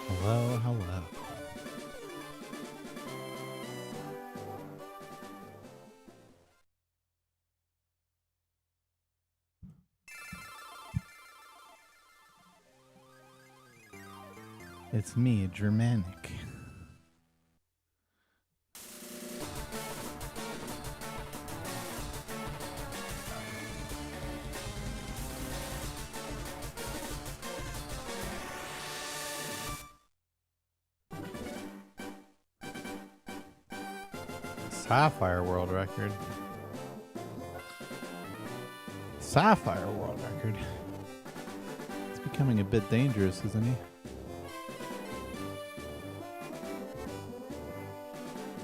Hello, hello. It's me, Germanic. Sapphire world record. Sapphire world record. It's becoming a bit dangerous, isn't he?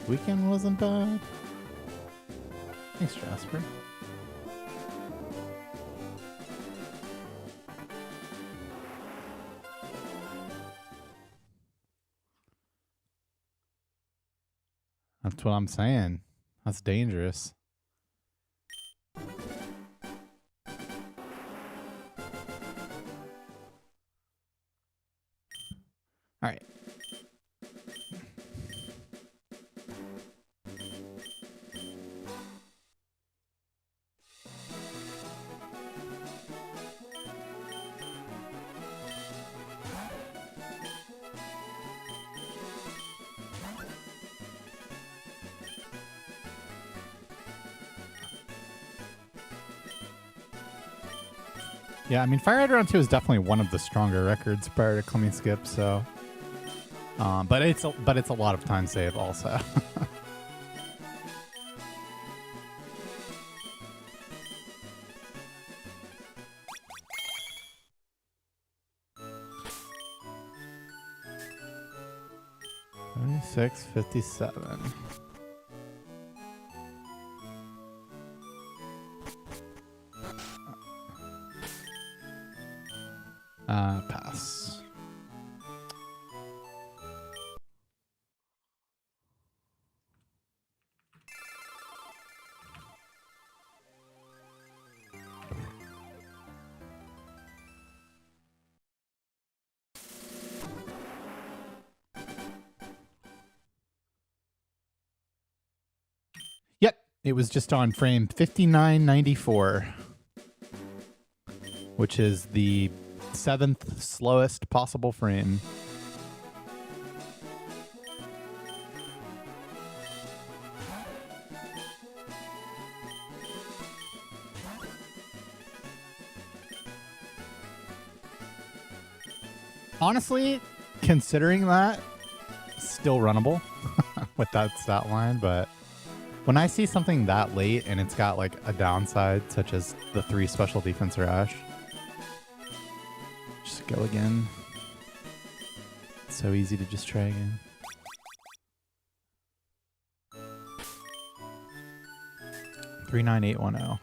Weekend wasn't bad. Thanks, Jasper. That's what I'm saying. That's dangerous. All right. Yeah, I mean, FireRed Round 2 is definitely one of the stronger records prior to Clemmy Skip, so... but it's a lot of time save also. $26.57. Pass. Yep, it was just on frame 5994, which is the 7th slowest possible frame. Honestly, considering that, still runnable with that stat line, but when I see something that late and it's got like a downside, such as the 3 special defense rush, just go again. It's so easy to just try again. $39810.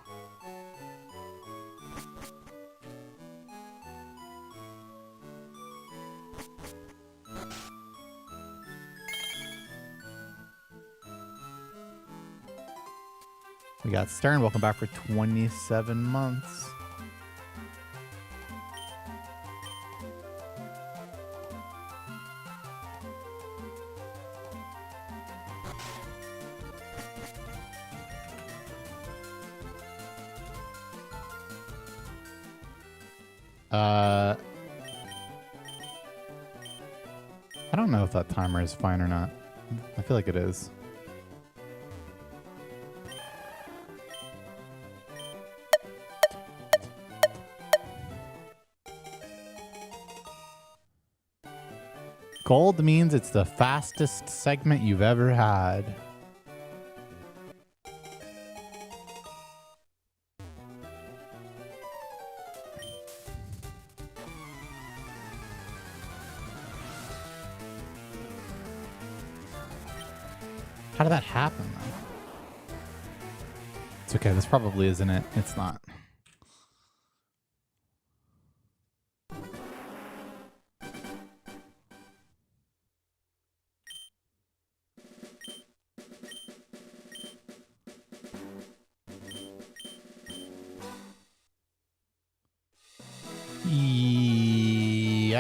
We got Stern. Welcome back for 27 months. I don't know if that timer is fine or not. I feel like it is. Gold means it's the fastest segment you've ever had. How did that happen, though? It's okay. This probably isn't it. It's not.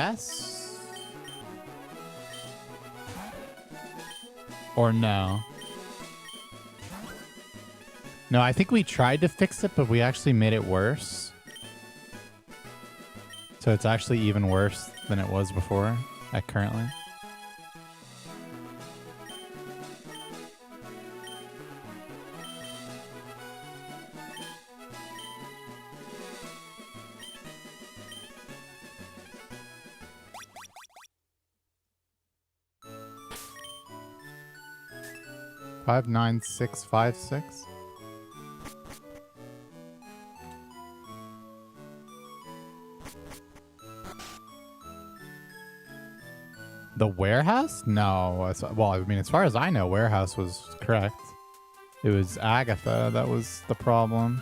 Yes? Or no? No, I think we tried to fix it, but we actually made it worse. So it's actually even worse than it was before, currently. Five, 9, 6, 5, 6. The warehouse? No. Well, I mean, as far as I know, warehouse was correct. It was Agatha that was the problem.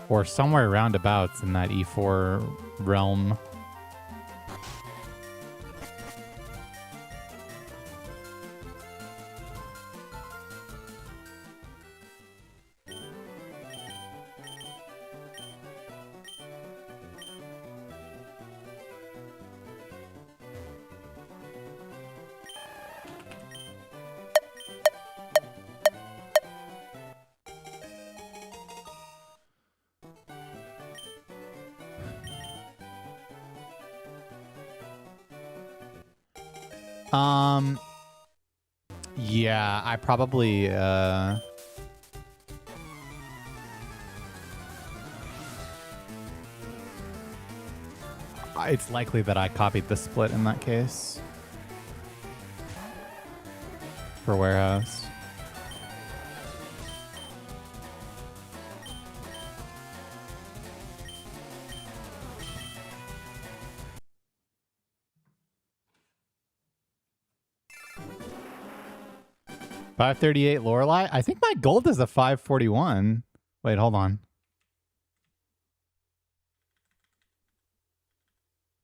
Or somewhere roundabouts in that E4 realm. Yeah, I probably, it's likely that I copied the split in that case. For warehouse. $538 Lorelei? I think my gold is a 541. Wait, hold on.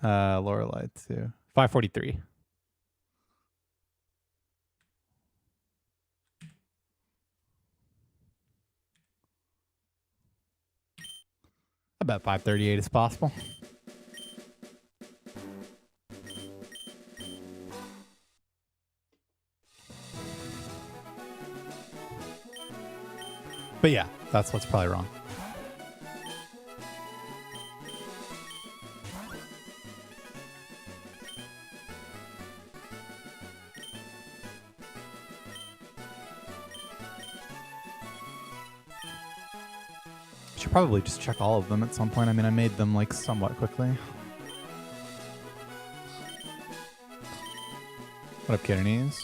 Lorelei too. 543. I bet 538 is possible. But yeah, that's what's probably wrong. Should probably just check all of them at some point. I mean, I made them like somewhat quickly. What up, kidneys?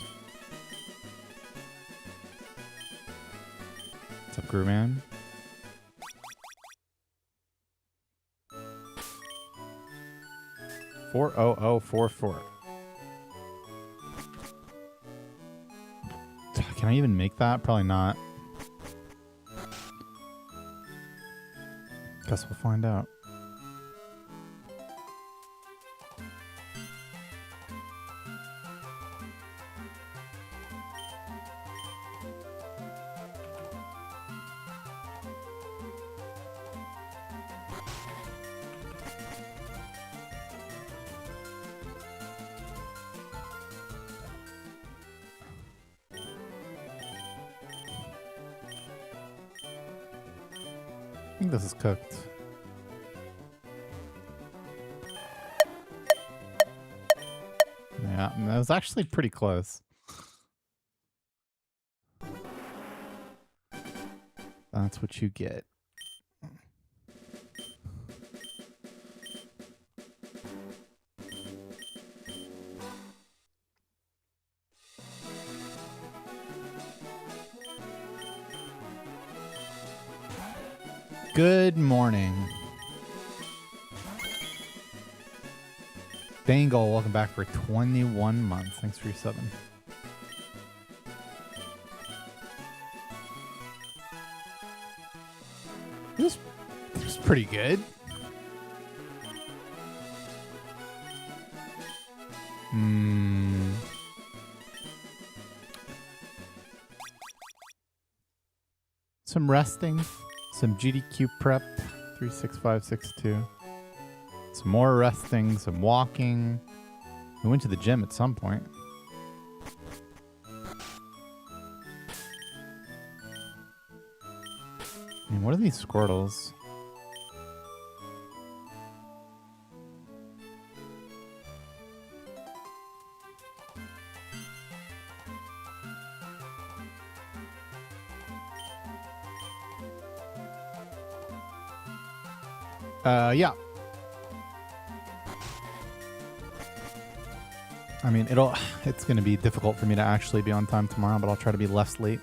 What's up, Grooman? $40044. Can I even make that? Probably not. Guess we'll find out. I think this is cooked. Yeah, that was actually pretty close. That's what you get. Good morning. Bangle, welcome back for 21 months. Thanks for your 7. This was pretty good. Some resting, some GDQ prep, 3, 6, 5, 6, 2. Some more resting, some walking. We went to the gym at some point. I mean, what are these Squirtles? Yeah. I mean, it's going to be difficult for me to actually be on time tomorrow, but I'll try to be less late.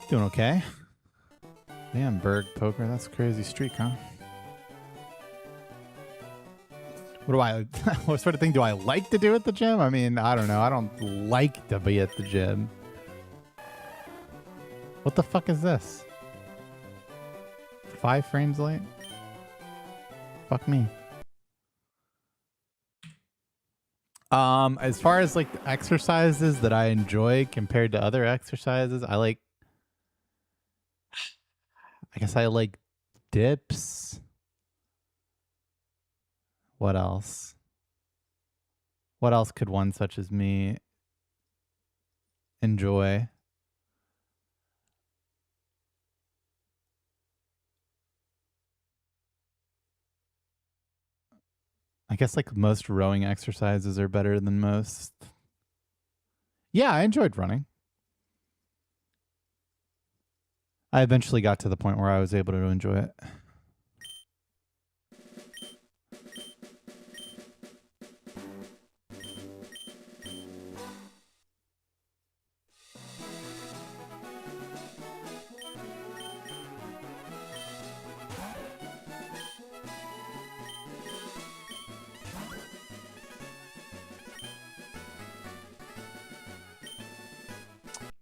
Doing okay. Damn, Berg poker. That's a crazy streak, huh? What sort of thing do I like to do at the gym? I mean, I don't know. I don't like to be at the gym. What the fuck is this? 5 frames late? Fuck me. As far as like the exercises that I enjoy compared to other exercises, I guess I like dips. What else? What else could one such as me enjoy? I guess like most rowing exercises are better than most. Yeah, I enjoyed running. I eventually got to the point where I was able to enjoy it.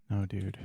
No, dude.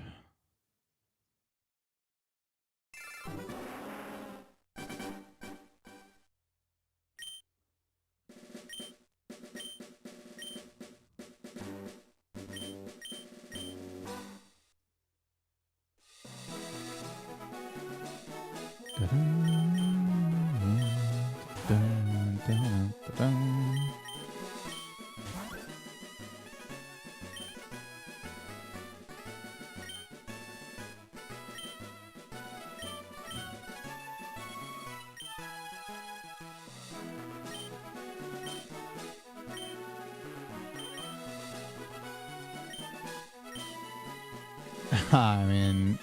I mean,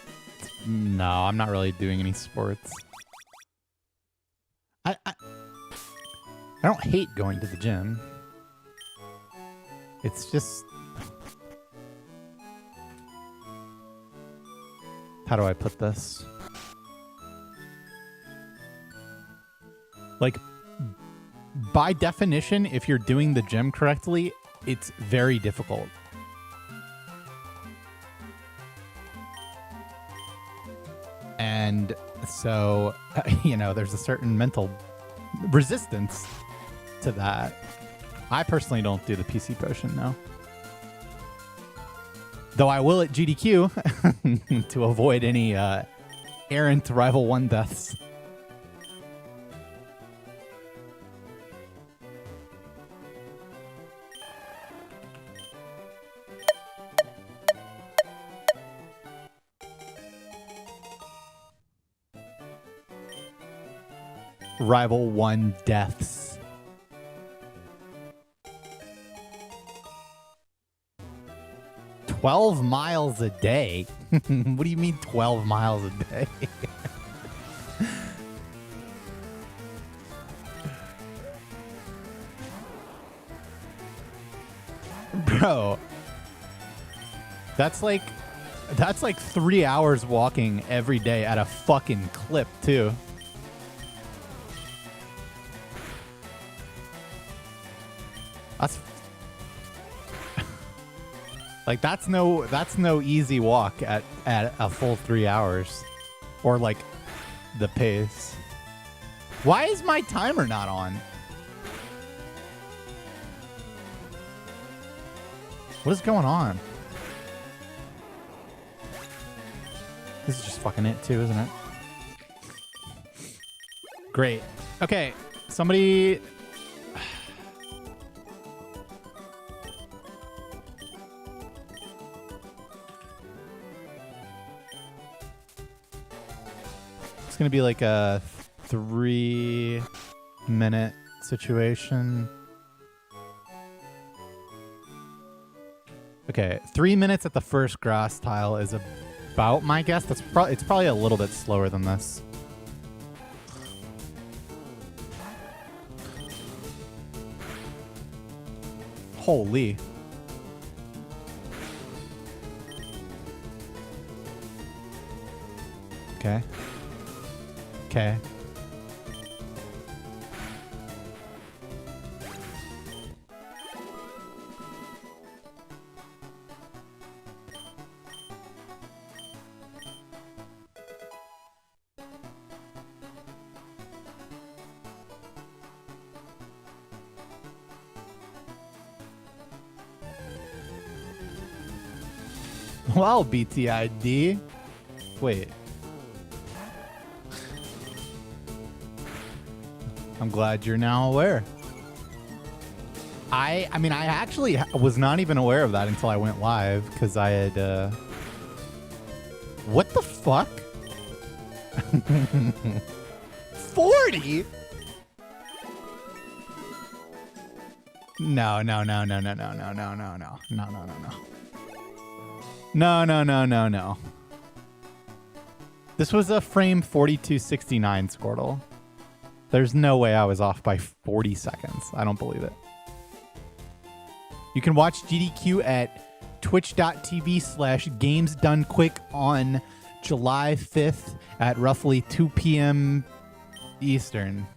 no, I'm not really doing any sports. I don't hate going to the gym. It's just... How do I put this? Like, by definition, if you're doing the gym correctly, it's very difficult. And so, you know, there's a certain mental resistance to that. I personally don't do the PC potion, no. Though I will at GDQ to avoid any errant Rival 1 deaths. Rival 1 deaths. $12 miles a day? What do you mean 12 miles a day? Bro. That's like 3 hours walking every day at a fucking clip, too. That's like that's no easy walk at a full 3 hours, or like the pace. Why is my timer not on? What is going on? This is just fucking it too, isn't it? Great. Okay, somebody... It's gonna be like a 3-minute situation. Okay, 3 minutes at the first grass tile is about my guess. It's probably a little bit slower than this. Holy. Okay. Okay. Wow, BTID. Wait. I'm glad you're now aware. I mean, I actually was not even aware of that until I went live because I had... What the fuck? 40? No. No. This was a frame 4269 Squirtle. There's no way I was off by 40 seconds. I don't believe it. You can watch GDQ at twitch.tv/gamesdonequick on July 5th at roughly 2 p.m. Eastern.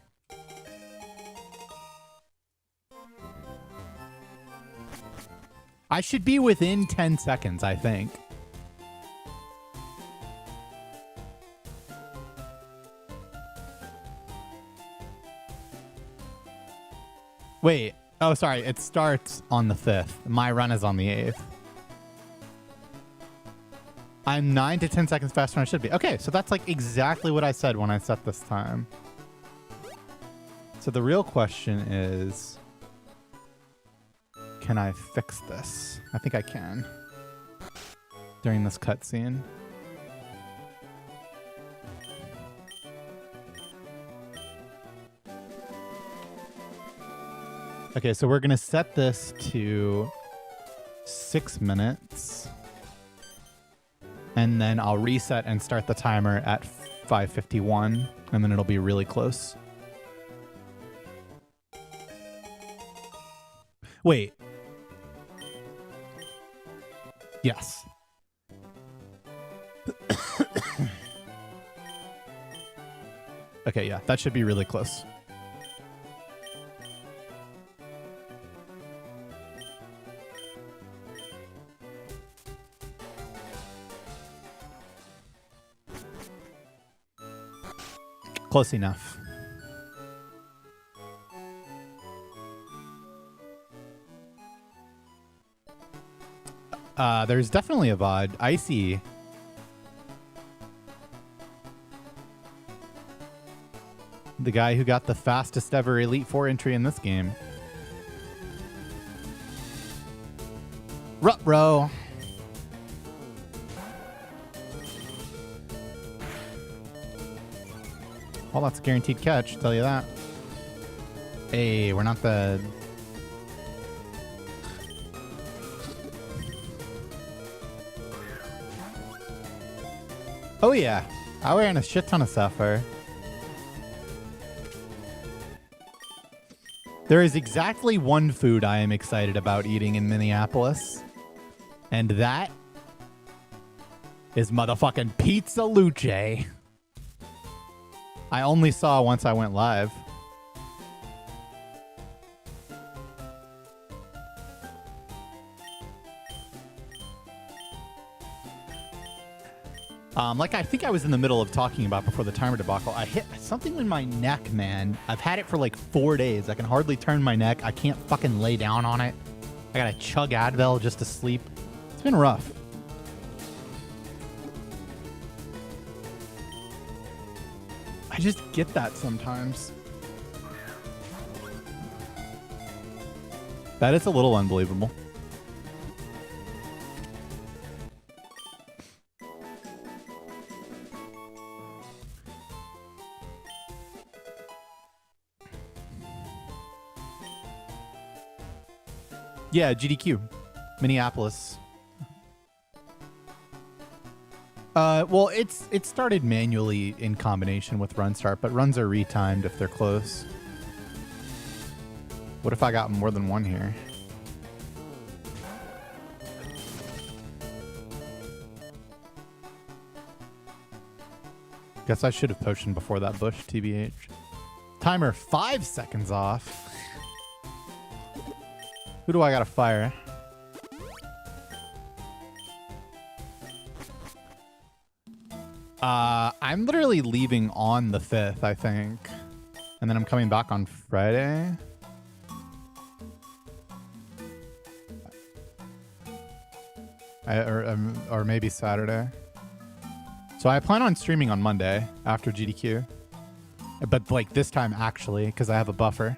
I should be within 10 seconds, I think. Wait. Oh, sorry. It starts on the 5th. My run is on the 8th. I'm 9 to 10 seconds faster than I should be. Okay, so that's like exactly what I said when I set this time. So the real question is... Can I fix this? I think I can. During this cutscene. Okay, so we're gonna set this to 6 minutes. And then I'll reset and start the timer at 5:51, and then it'll be really close. Wait. Yes. Okay, yeah, that should be really close. Close enough. There's definitely a VOD. Icy. The guy who got the fastest ever Elite Four entry in this game. Ruh-roh. Well, that's a guaranteed catch, tell you that. Hey, we're not the... Oh yeah, I ran a shit ton of Sapphire. There is exactly one food I am excited about eating in Minneapolis. And that is motherfucking Pizza Luce. I only saw once I went live. Like I think I was in the middle of talking about before the timer debacle, I hit something in my neck, man. I've had it for like 4 days. I can hardly turn my neck. I can't fucking lay down on it. I gotta chug Advil just to sleep. It's been rough. I just get that sometimes. That is a little unbelievable. Yeah, GDQ. Minneapolis. Well, it started manually in combination with run start, but runs are retimed if they're close. What if I got more than one here? Guess I should have potioned before that bush, TBH. Timer 5 seconds off. Who do I gotta fire? I'm literally leaving on the 5th, I think. And then I'm coming back on Friday. Or maybe Saturday. So I plan on streaming on Monday after GDQ. But like this time actually, because I have a buffer.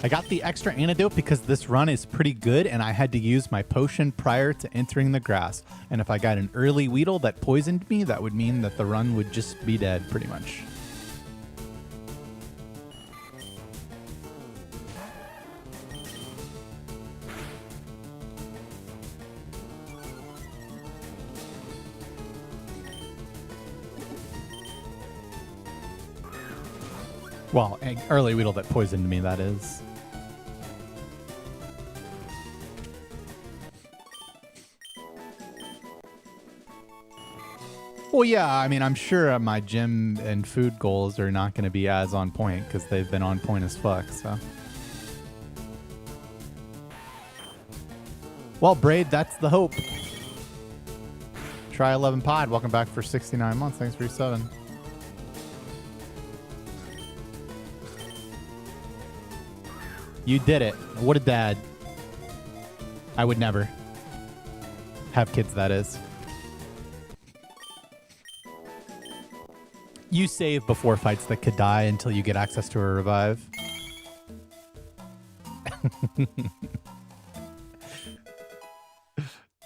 I got the extra antidote because this run is pretty good and I had to use my potion prior to entering the grass. And if I got an early Weedle that poisoned me, that would mean that the run would just be dead pretty much. Well, early Weedle that poisoned me, that is. Well, yeah, I mean, I'm sure my gym and food goals are not going to be as on point because they've been on point as fuck, so. Well, Braid, that's the hope. Try 11 Pod, welcome back for 69 months. Thanks for your 7. You did it. What a dad. I would never have kids, that is. You save before fights that could die until you get access to a revive.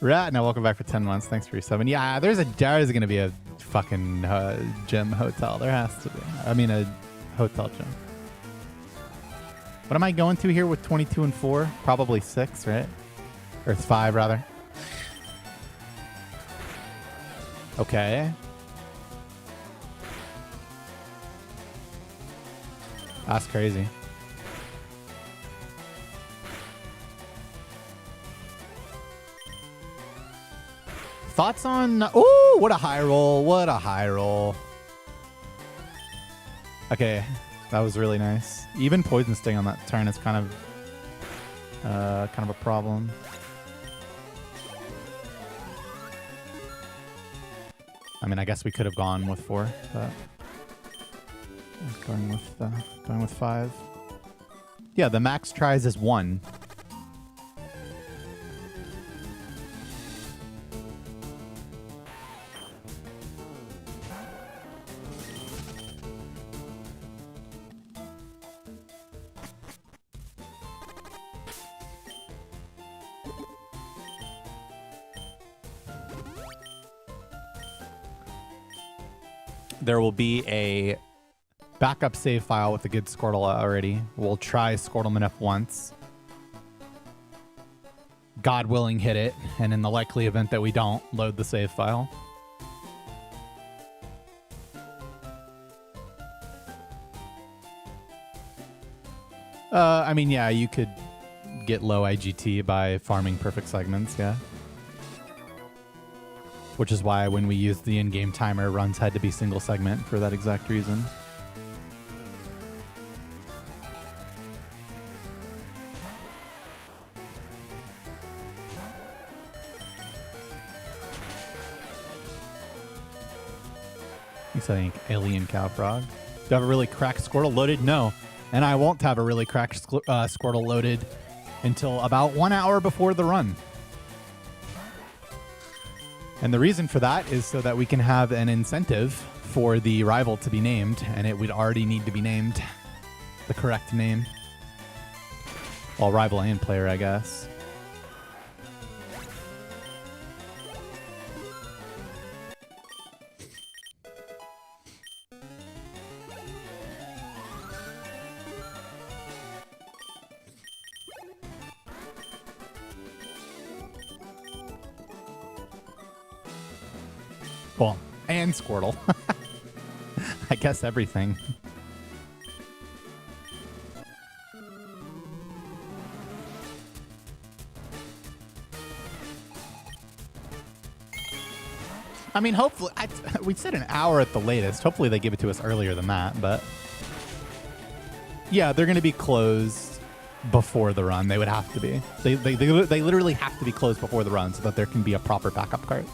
Rat, now welcome back for 10 months. Thanks for your 7. Yeah, there's going to be a fucking gym hotel. There has to be. I mean, a hotel gym. What am I going to here with 22 and 4? Probably 6, right? Or 5, rather. Okay. That's crazy. Thoughts on... Oh, what a high roll. What a high roll. Okay. That was really nice. Even Poison Sting on that turn is kind of a problem. I mean, I guess we could have gone with 4, but going with 5. Yeah, the max tries is 1. There will be a backup save file with a good Squirtle already. We'll try Squirtleman once. God willing, hit it. And in the likely event that we don't, load the save file. I mean, yeah, you could get low IGT by farming perfect segments, yeah. Which is why when we used the in-game timer, runs had to be single segment for that exact reason. I think alien cow frog. Do you have a really cracked Squirtle loaded? No. And I won't have a really cracked Squirtle loaded until about 1 hour before the run. And the reason for that is so that we can have an incentive for the rival to be named, and it would already need to be named the correct name. Well, rival and player, I guess. Well, and Squirtle. I guess everything. I mean, hopefully, we said an hour at the latest. Hopefully they give it to us earlier than that, but yeah, they're going to be closed before the run. They would have to be. They literally have to be closed before the run so that there can be a proper backup cart.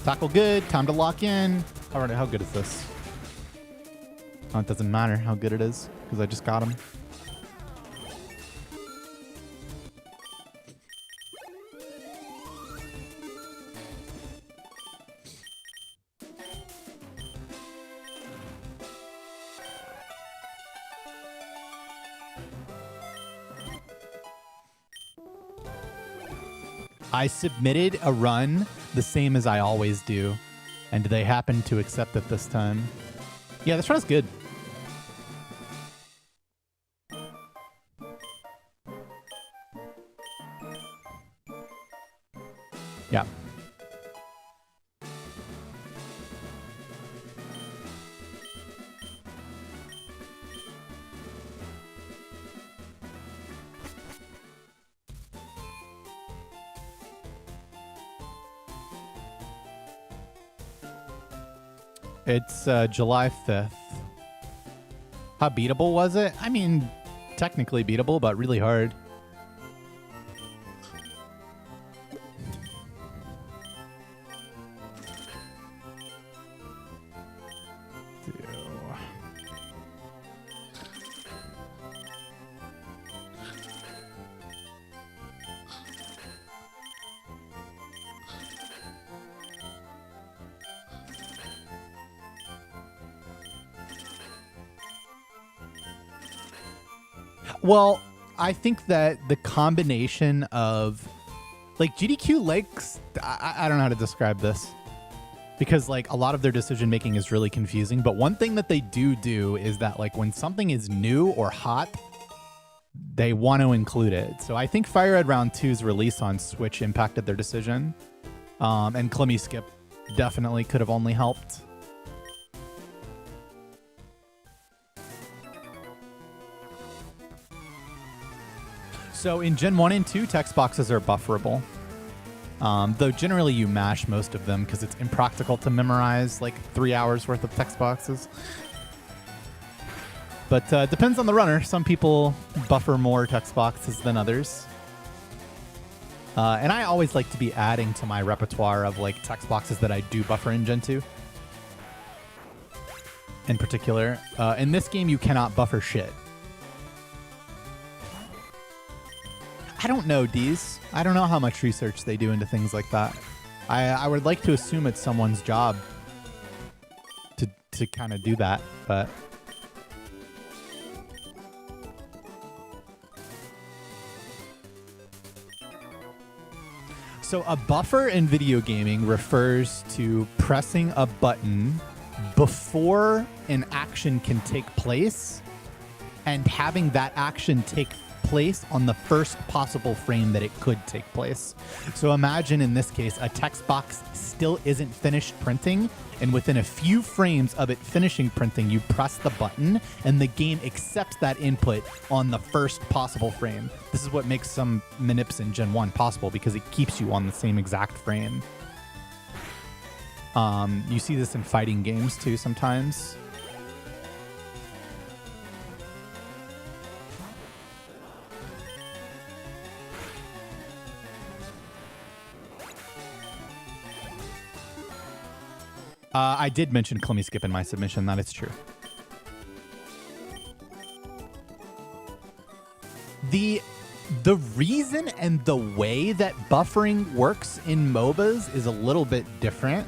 Tackle good. Time to lock in. All right, how good is this? Oh, it doesn't matter how good it is because I just got him. I submitted a run the same as I always do, and they happened to accept it this time. Yeah, this run is good. Yeah. It's July 5th. How beatable was it? I mean, technically beatable, but really hard. Well, I think that the combination of, like, GDQ likes, I don't know how to describe this, because, like, a lot of their decision making is really confusing. But one thing that they do is that, like, when something is new or hot, they want to include it. So I think FireRed Round 2's release on Switch impacted their decision. And Clemmy Skip definitely could have only helped. So in Gen 1 and 2, text boxes are bufferable. Though generally you mash most of them because it's impractical to memorize like 3 hours worth of text boxes. But depends on the runner. Some people buffer more text boxes than others. And I always like to be adding to my repertoire of like text boxes that I do buffer in Gen 2. In particular. In this game, you cannot buffer shit. I don't know, Deez. I don't know how much research they do into things like that. I would like to assume it's someone's job to kind of do that, but... So a buffer in video gaming refers to pressing a button before an action can take place and having that action take place on the first possible frame that it could take place. So imagine in this case, a text box still isn't finished printing, and within a few frames of it finishing printing, you press the button and the game accepts that input on the first possible frame. This is what makes some manips in Gen 1 possible, because it keeps you on the same exact frame. You see this in fighting games too sometimes. I did mention Clemmy Skip in my submission. That is true. The reason and the way that buffering works in MOBAs is a little bit different,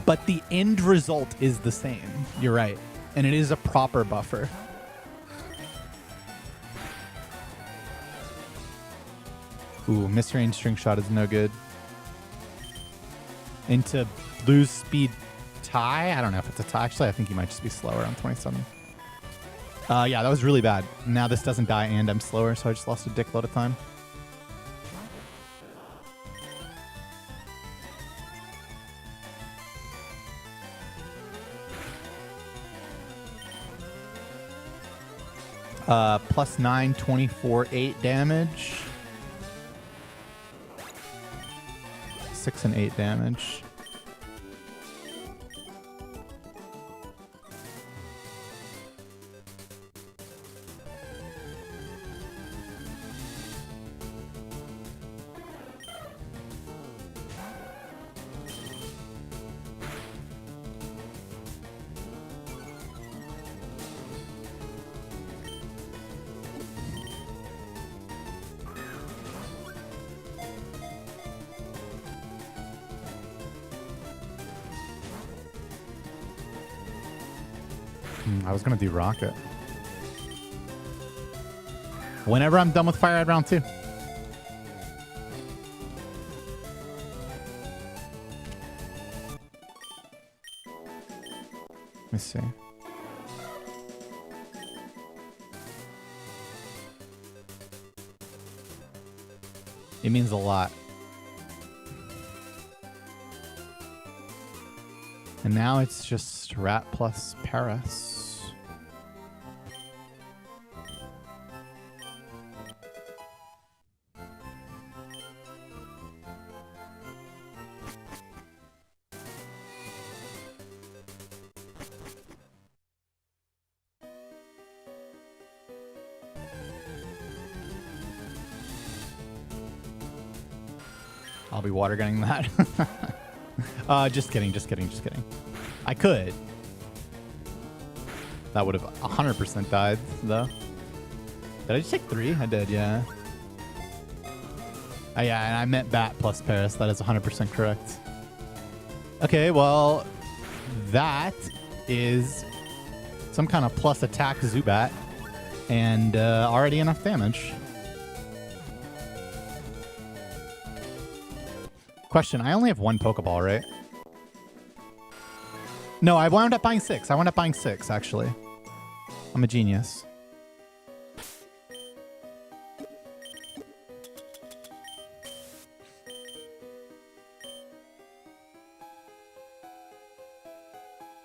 but the end result is the same. You're right. And it is a proper buffer. Ooh, misrange string shot is no good. Into lose speed tie. I don't know if it's a tie. Actually, I think he might just be slower on 27. Yeah, that was really bad. Now this doesn't die and I'm slower, so I just lost a dickload of time. Plus 9, 24, 8 damage. 6 and 8 damage. I was going to do Rocket. Whenever I'm done with FireRed round 2. Let me see. It means a lot. And now it's just Rat plus Paris. I'll be water gunning that. Just kidding. I could. That would have 100% died, though. Did I just take 3? I did, yeah. Oh, yeah, and I meant Bat plus Paris. That is 100% correct. Okay, well, that is some kind of plus attack Zubat and already enough damage. Question, I only have 1 Pokeball, right? No, I wound up buying 6. I wound up buying 6, actually. I'm a genius.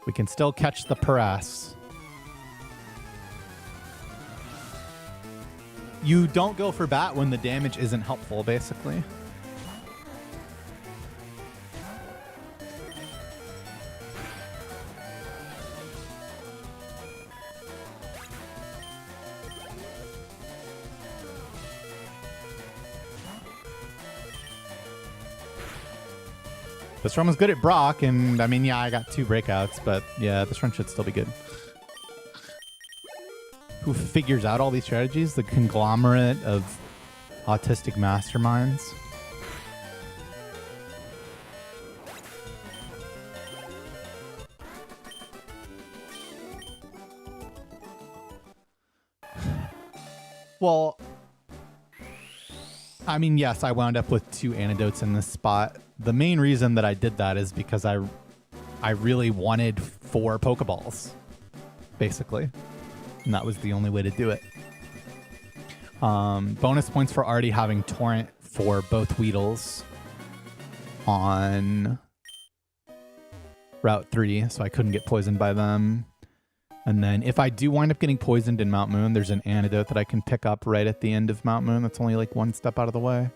We can still catch the Paras. You don't go for Bat when the damage isn't helpful, basically. This run was good at Brock, and I mean, yeah, I got 2 breakouts, but yeah, this run should still be good. Who figures out all these strategies? The conglomerate of autistic masterminds. Well, I mean, yes, I wound up with 2 antidotes in this spot. The main reason that I did that is because I really wanted 4 Pokeballs, basically. And that was the only way to do it. Bonus points for already having Torrent for both Weedles on Route 3, so I couldn't get poisoned by them. And then if I do wind up getting poisoned in Mount Moon, there's an antidote that I can pick up right at the end of Mount Moon that's only like one step out of the way.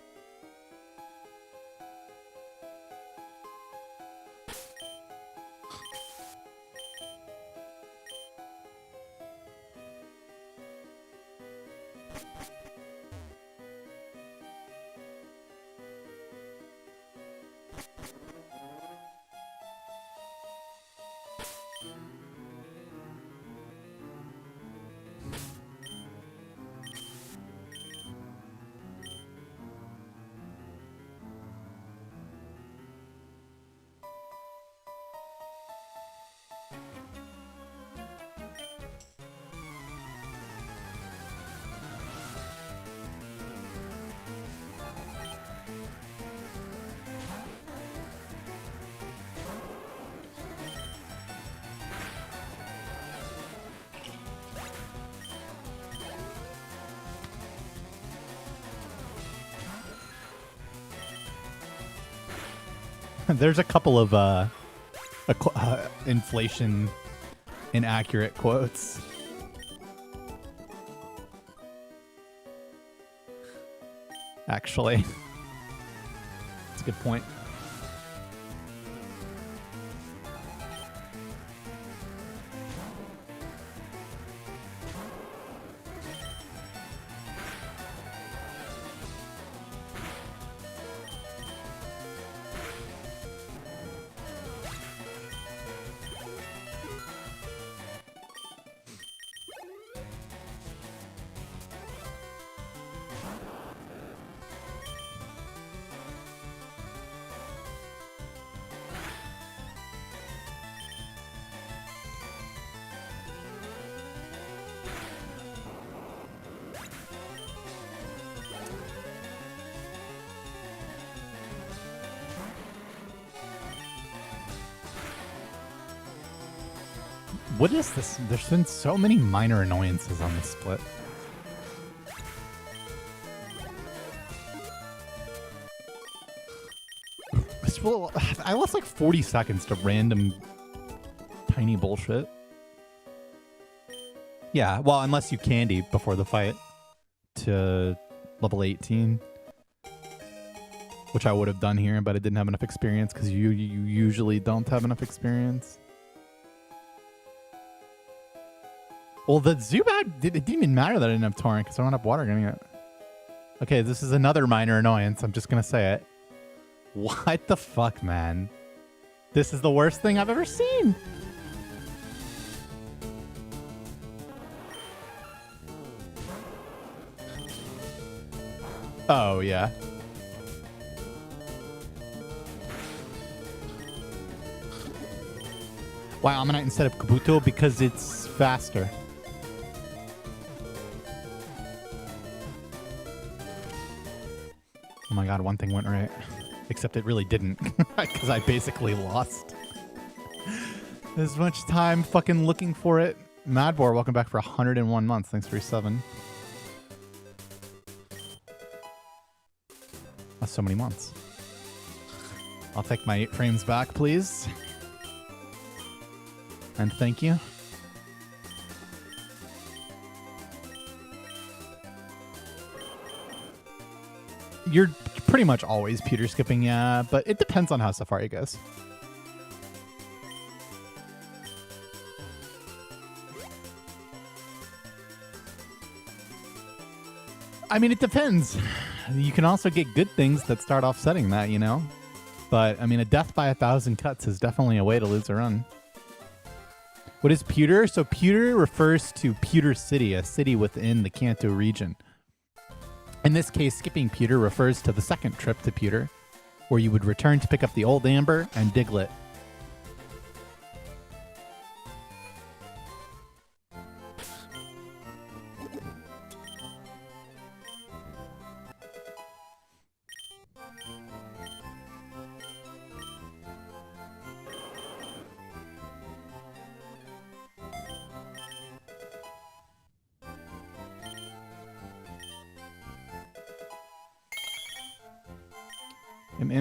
There's a couple of inflation inaccurate quotes. Actually, that's a good point. What is this? There's been so many minor annoyances on this split. Well, I lost like 40 seconds to random tiny bullshit. Yeah, well, unless you candy before the fight to level 18. Which I would have done here, but I didn't have enough experience because you usually don't have enough experience. Well, the Zubat, it didn't even matter that I didn't have Torrent because I don't have water getting it. Okay, this is another minor annoyance. I'm just going to say it. What the fuck, man? This is the worst thing I've ever seen. Oh, yeah. Wow, Ammonite instead of Kabuto because it's faster. Oh my god, one thing went right. Except it really didn't, because I basically lost as much time fucking looking for it. Madbor, welcome back for 101 months. Thanks for your 7. That's so many months. I'll take my 8 frames back, please. And thank you. You're pretty much always pewter skipping, yeah, but it depends on how Safari goes. I mean, it depends. You can also get good things that start offsetting that, you know? But, I mean, a death by 1,000 cuts is definitely a way to lose a run. What is pewter? So pewter refers to Pewter City, a city within the Kanto region. In this case, skipping pewter refers to the second trip to pewter, where you would return to pick up the old amber and Diglett.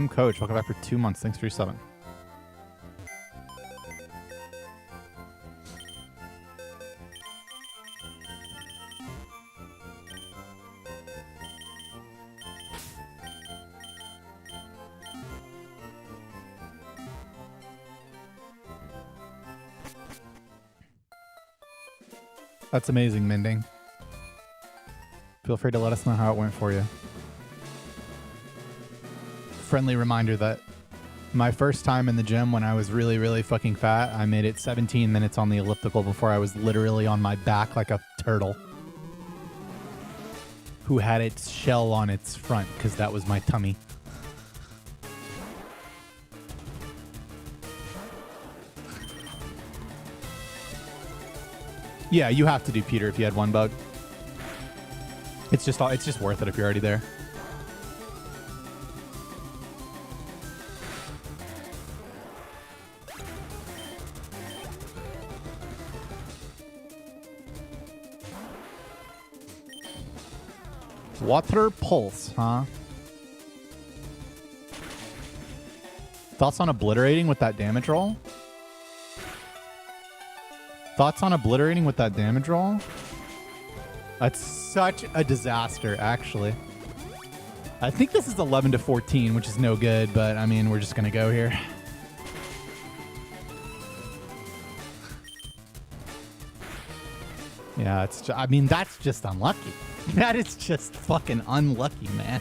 Coach, welcome back for 2 months. Thanks for your 7. That's amazing, Mending. Feel free to let us know how it went for you. Friendly reminder that my first time in the gym when I was really, really fucking fat, I made it 17 minutes on the elliptical before I was literally on my back like a turtle who had its shell on its front because that was my tummy. Yeah, you have to do Peter if you had 1 bug. It's just worth it if you're already there. Water pulse, huh? Thoughts on obliterating with that damage roll? Thoughts on obliterating with that damage roll? That's such a disaster, actually. I think this is 11 to 14, which is no good, but I mean, we're just gonna go here. Yeah, it's. I mean, that's just unlucky. That is just fucking unlucky, man.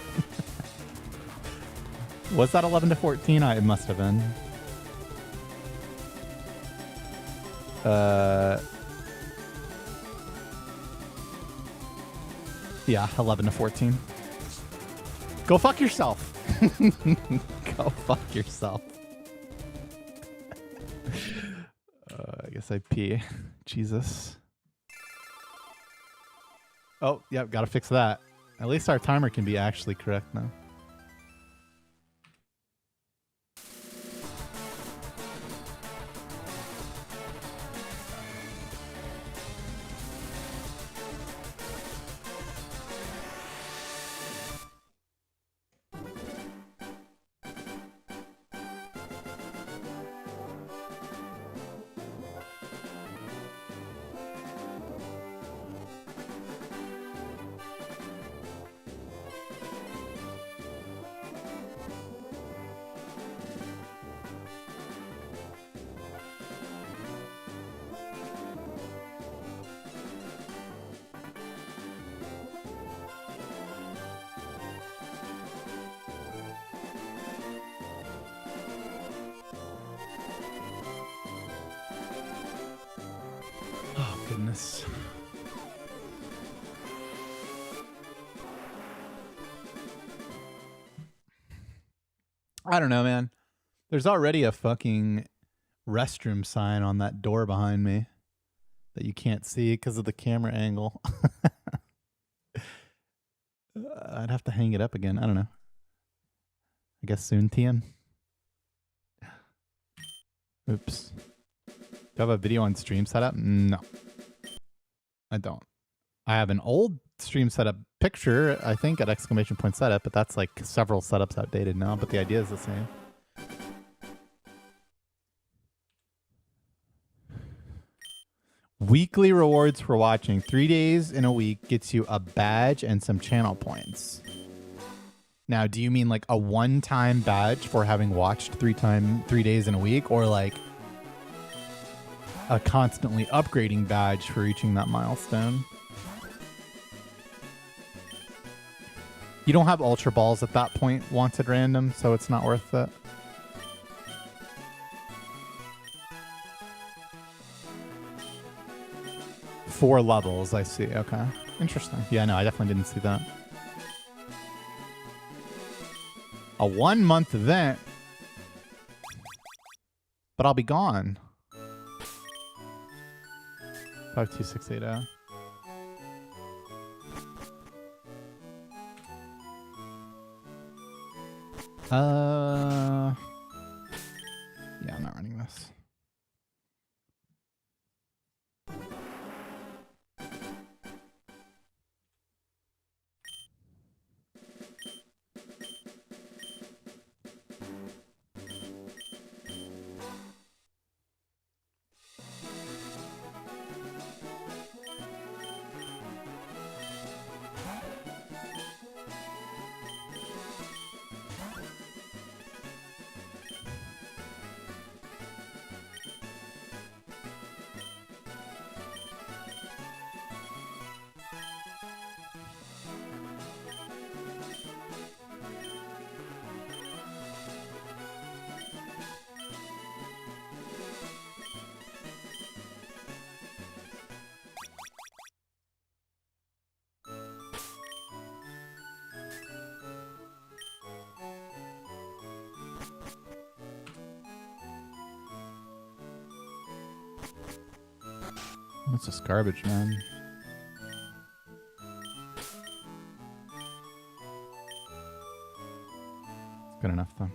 Was that 11 to 14? It must have been. Yeah, 11 to 14. Go fuck yourself. Go fuck yourself. I guess I pee. Jesus. Oh, yep, gotta fix that. At least our timer can be actually correct now. Goodness. I don't know, man. There's already a fucking restroom sign on that door behind me that you can't see because of the camera angle. I'd have to hang it up again. I don't know. I guess soon, TM. Oops. Do you have a video on stream setup? No. I don't. I have an old stream setup picture, I think, at exclamation point setup, but that's like several setups outdated now, but the idea is the same. Weekly rewards for watching. 3 days in a week gets you a badge and some channel points. Now, do you mean like a one-time badge for having watched 3 days in a week, or like a constantly upgrading badge for reaching that milestone? You don't have Ultra Balls at that point, wanted random, so it's not worth it. Four levels, I see. Okay. Interesting. Yeah, no, I definitely didn't see that. A 1-month event? But I'll be gone. 52680. Yeah, I'm not running this. That's just garbage, man. Good enough, though.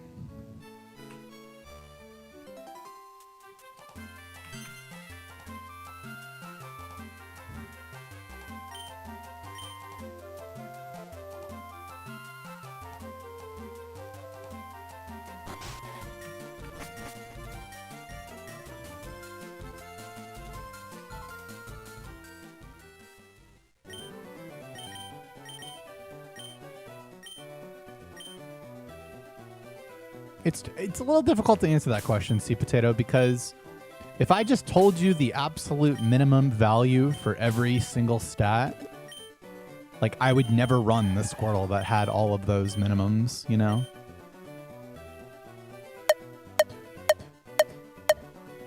It's a little difficult to answer that question, C Potato, because if I just told you the absolute minimum value for every single stat, like I would never run the Squirtle that had all of those minimums, you know?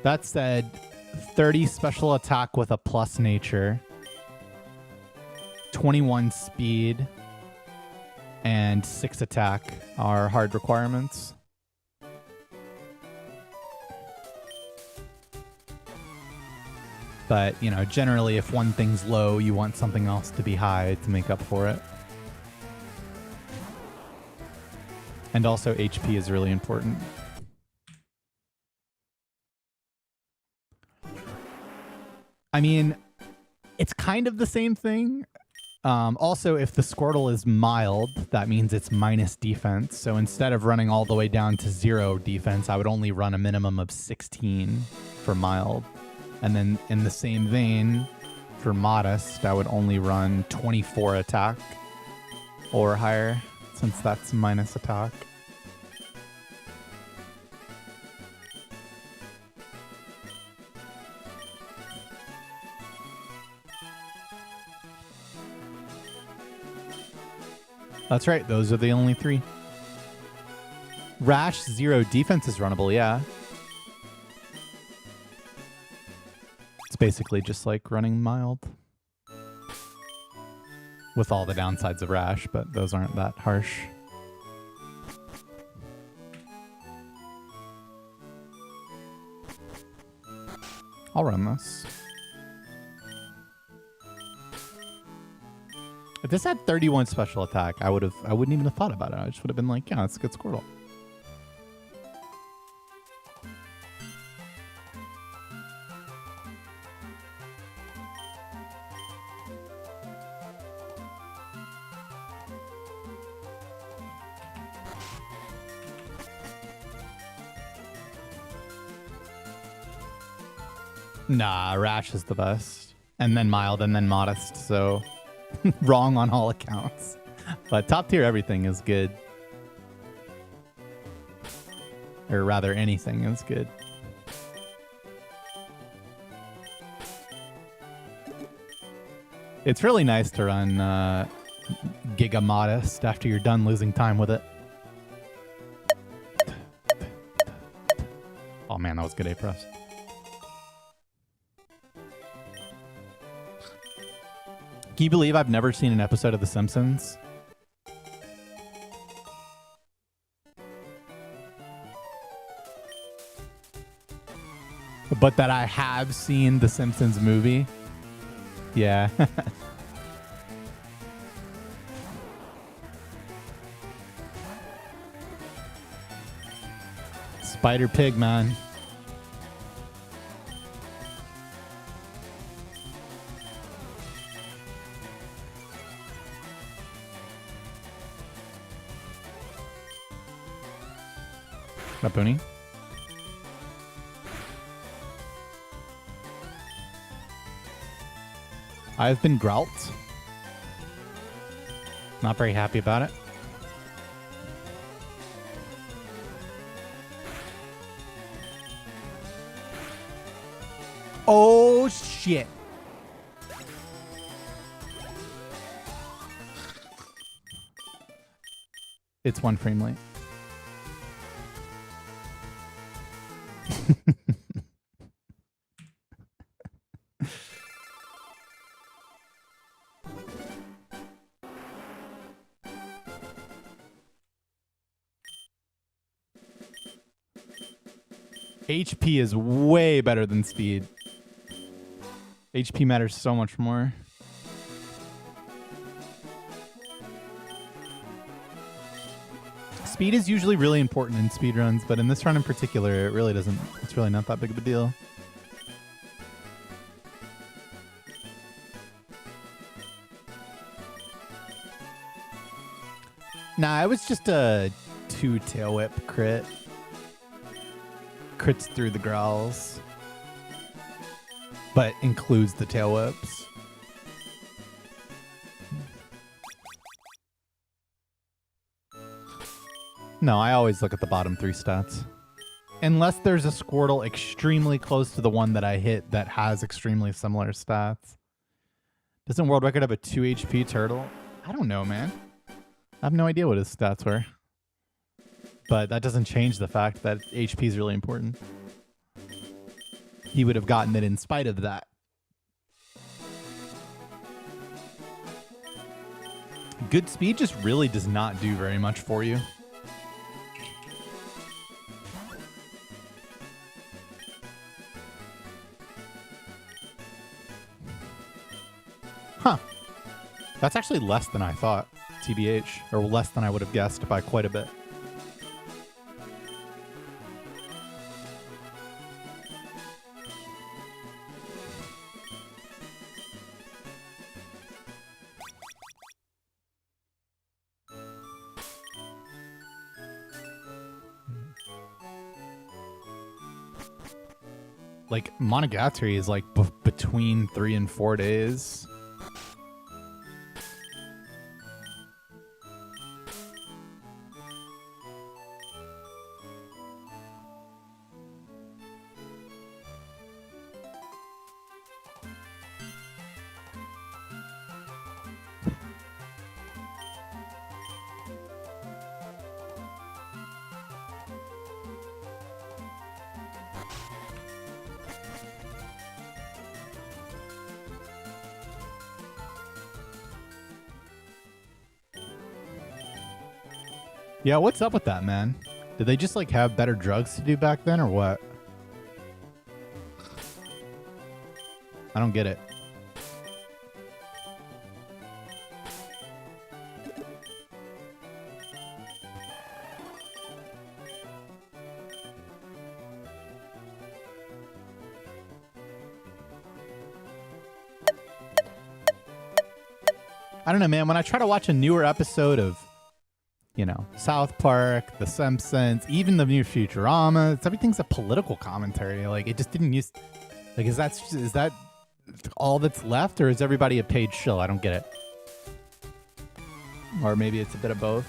That said, 30 special attack with a plus nature, 21 speed, and 6 attack are hard requirements. But, you know, generally if one thing's low, you want something else to be high to make up for it. And also HP is really important. I mean, it's kind of the same thing. Also, if the Squirtle is mild, that means it's minus defense. So instead of running all the way down to 0 defense, I would only run a minimum of 16 for mild. And then in the same vein, for modest, I would only run 24 attack or higher, since that's minus attack. That's right, those are the only 3. Rash 0 defense is runnable, yeah. It's basically just like running mild. With all the downsides of Rash, but those aren't that harsh. I'll run this. If this had 31 special attack, I wouldn't even have thought about it. I just would have been like, yeah, it's a good Squirtle. Nah, Rash is the best. And then mild and then modest, so wrong on all accounts. But top tier everything is good. Or rather, anything is good. It's really nice to run Giga Modest after you're done losing time with it. Oh man, that was good A press. Can you believe I've never seen an episode of The Simpsons? But that I have seen The Simpsons movie? Yeah. Spider Pig, man. Rapuni. I've been grout. Not very happy about it. Oh, shit. It's 1 frame late. HP is way better than speed. HP matters so much more. Speed is usually really important in speedruns, but in this run in particular, it really doesn't. It's really not that big of a deal. Nah, it was just a 2 tail whip crit. Crits through the growls, but includes the tail whips. No, I always look at the bottom 3 stats. Unless there's a Squirtle extremely close to the one that I hit that has extremely similar stats. Doesn't World Record have a 2 HP turtle? I don't know, man. I have no idea what his stats were. But that doesn't change the fact that HP is really important. He would have gotten it in spite of that. Good speed just really does not do very much for you. Huh. That's actually less than I thought, TBH, or less than I would have guessed by quite a bit. Like, Monogatari is like between 3 and 4 days. Yeah, what's up with that, man? Did they just like have better drugs to do back then or what? I don't get it. I don't know, man. When I try to watch a newer episode of, you know, South Park, The Simpsons, even the new Futurama, everything's a political commentary. Like, it just didn't use... Like, is that all that's left, or is everybody a paid shill? I don't get it. Or maybe it's a bit of both.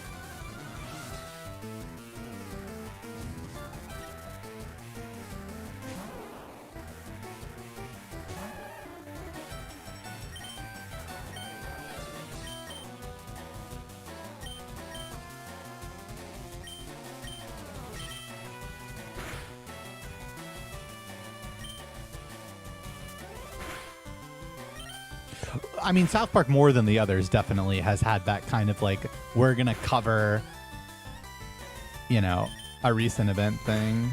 I mean, South Park more than the others definitely has had that kind of like, we're going to cover, you know, a recent event thing.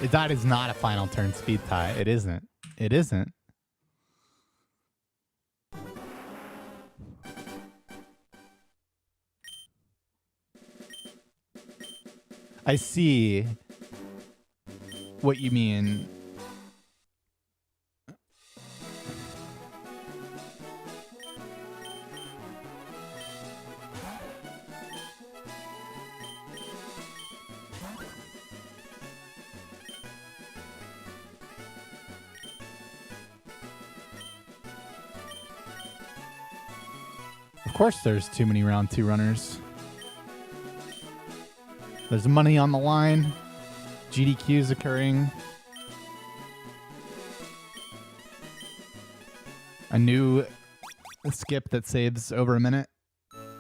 That is not a final turn speed tie. It isn't. It isn't. I see what you mean. Of course there's too many round 2 runners. There's money on the line. GDQs occurring. A new skip that saves over a minute.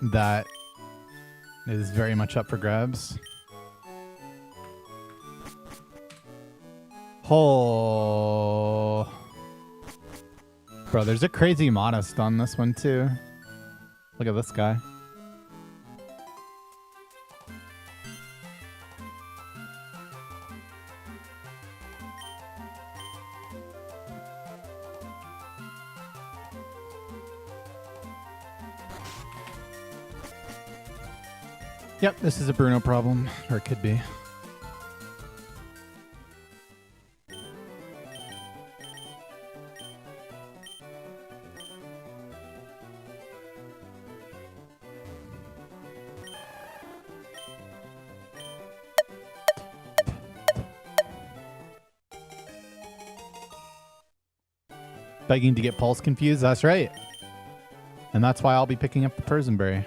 That is very much up for grabs. Oh. Bro, there's a crazy modest on this one too. Look at this guy. Yep, this is a Bruno problem, or it could be. Begging to get Pulse confused, that's right. And that's why I'll be picking up the Persenberry.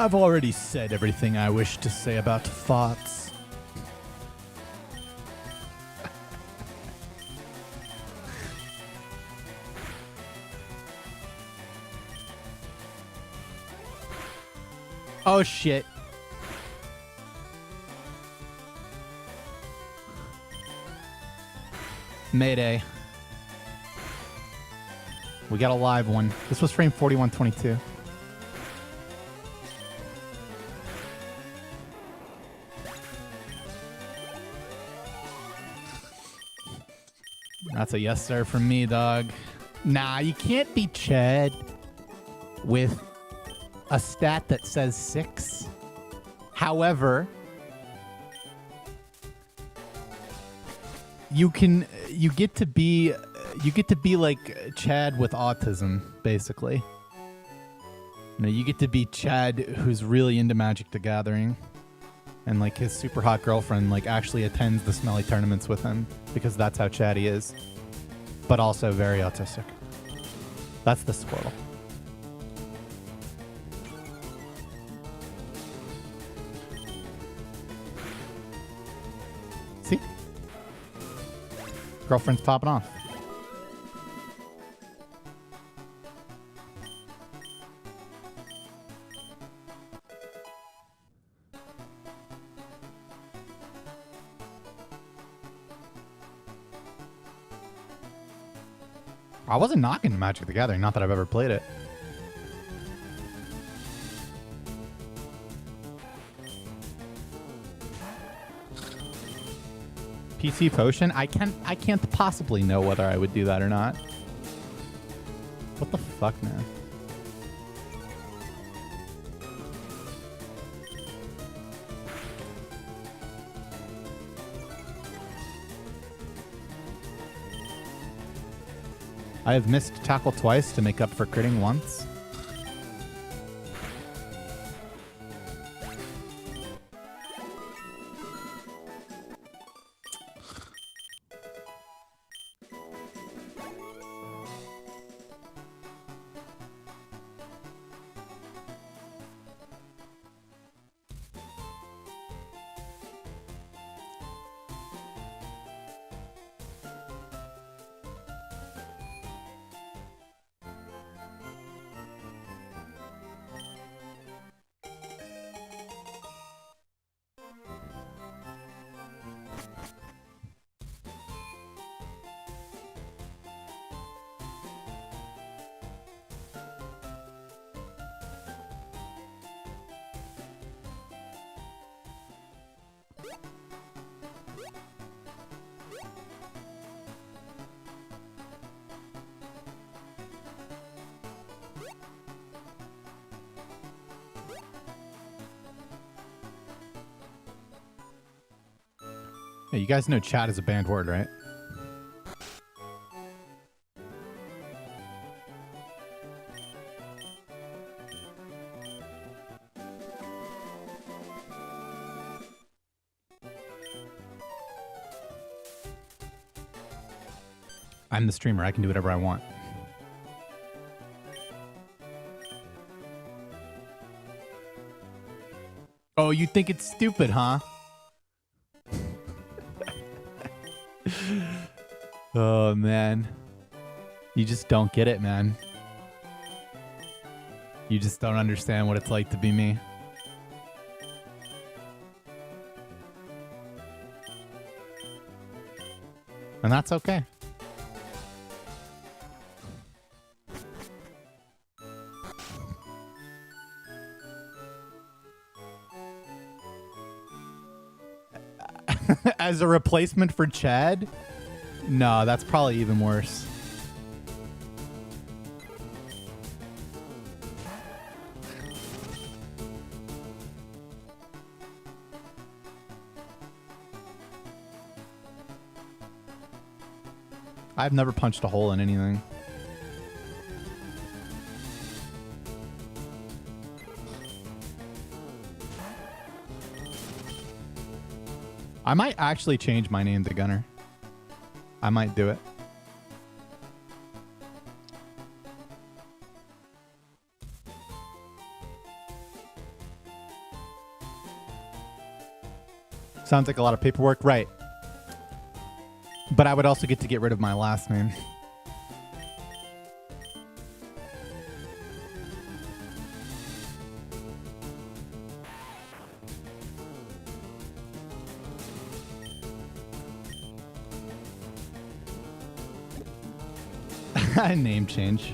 I've already said everything I wish to say about thoughts. Oh shit. Mayday. We got a live one. This was frame 4122. That's a yes sir from me, dog. Nah, you can't be Chad with a stat that says 6. However, you get to be like Chad with autism, basically. You know, you get to be Chad who's really into Magic the Gathering, and like his super hot girlfriend like actually attends the smelly tournaments with him because that's how Chad he is, but also very autistic. That's the Squirtle. See? Girlfriend's popping off. I wasn't knocking Magic the Gathering, not that I've ever played it. PC Potion? I can't possibly know whether I would do that or not. What the fuck, man? I have missed tackle twice to make up for critting once. Hey, you guys know chat is a banned word, right? I'm the streamer. I can do whatever I want. Oh, you think it's stupid, huh? Oh, man. You just don't get it, man. You just don't understand what it's like to be me. And that's okay. As a replacement for Chad? No, that's probably even worse. I've never punched a hole in anything. I might actually change my name to Gunner. I might do it. Sounds like a lot of paperwork. Right. But I would also get to get rid of my last name. Name change.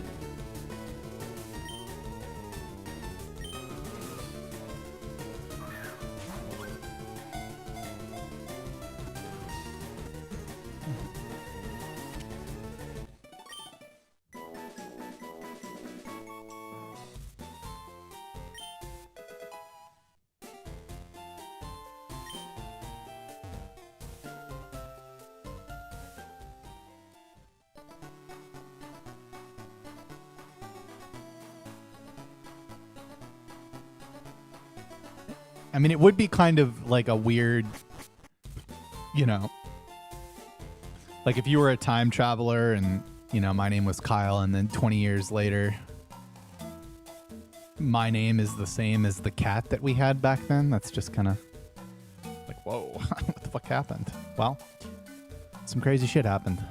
I mean, it would be kind of like a weird, you know, like if you were a time traveler and, you know, my name was Kyle and then 20 years later, my name is the same as the cat that we had back then. That's just kind of like, whoa, what the fuck happened? Well, some crazy shit happened.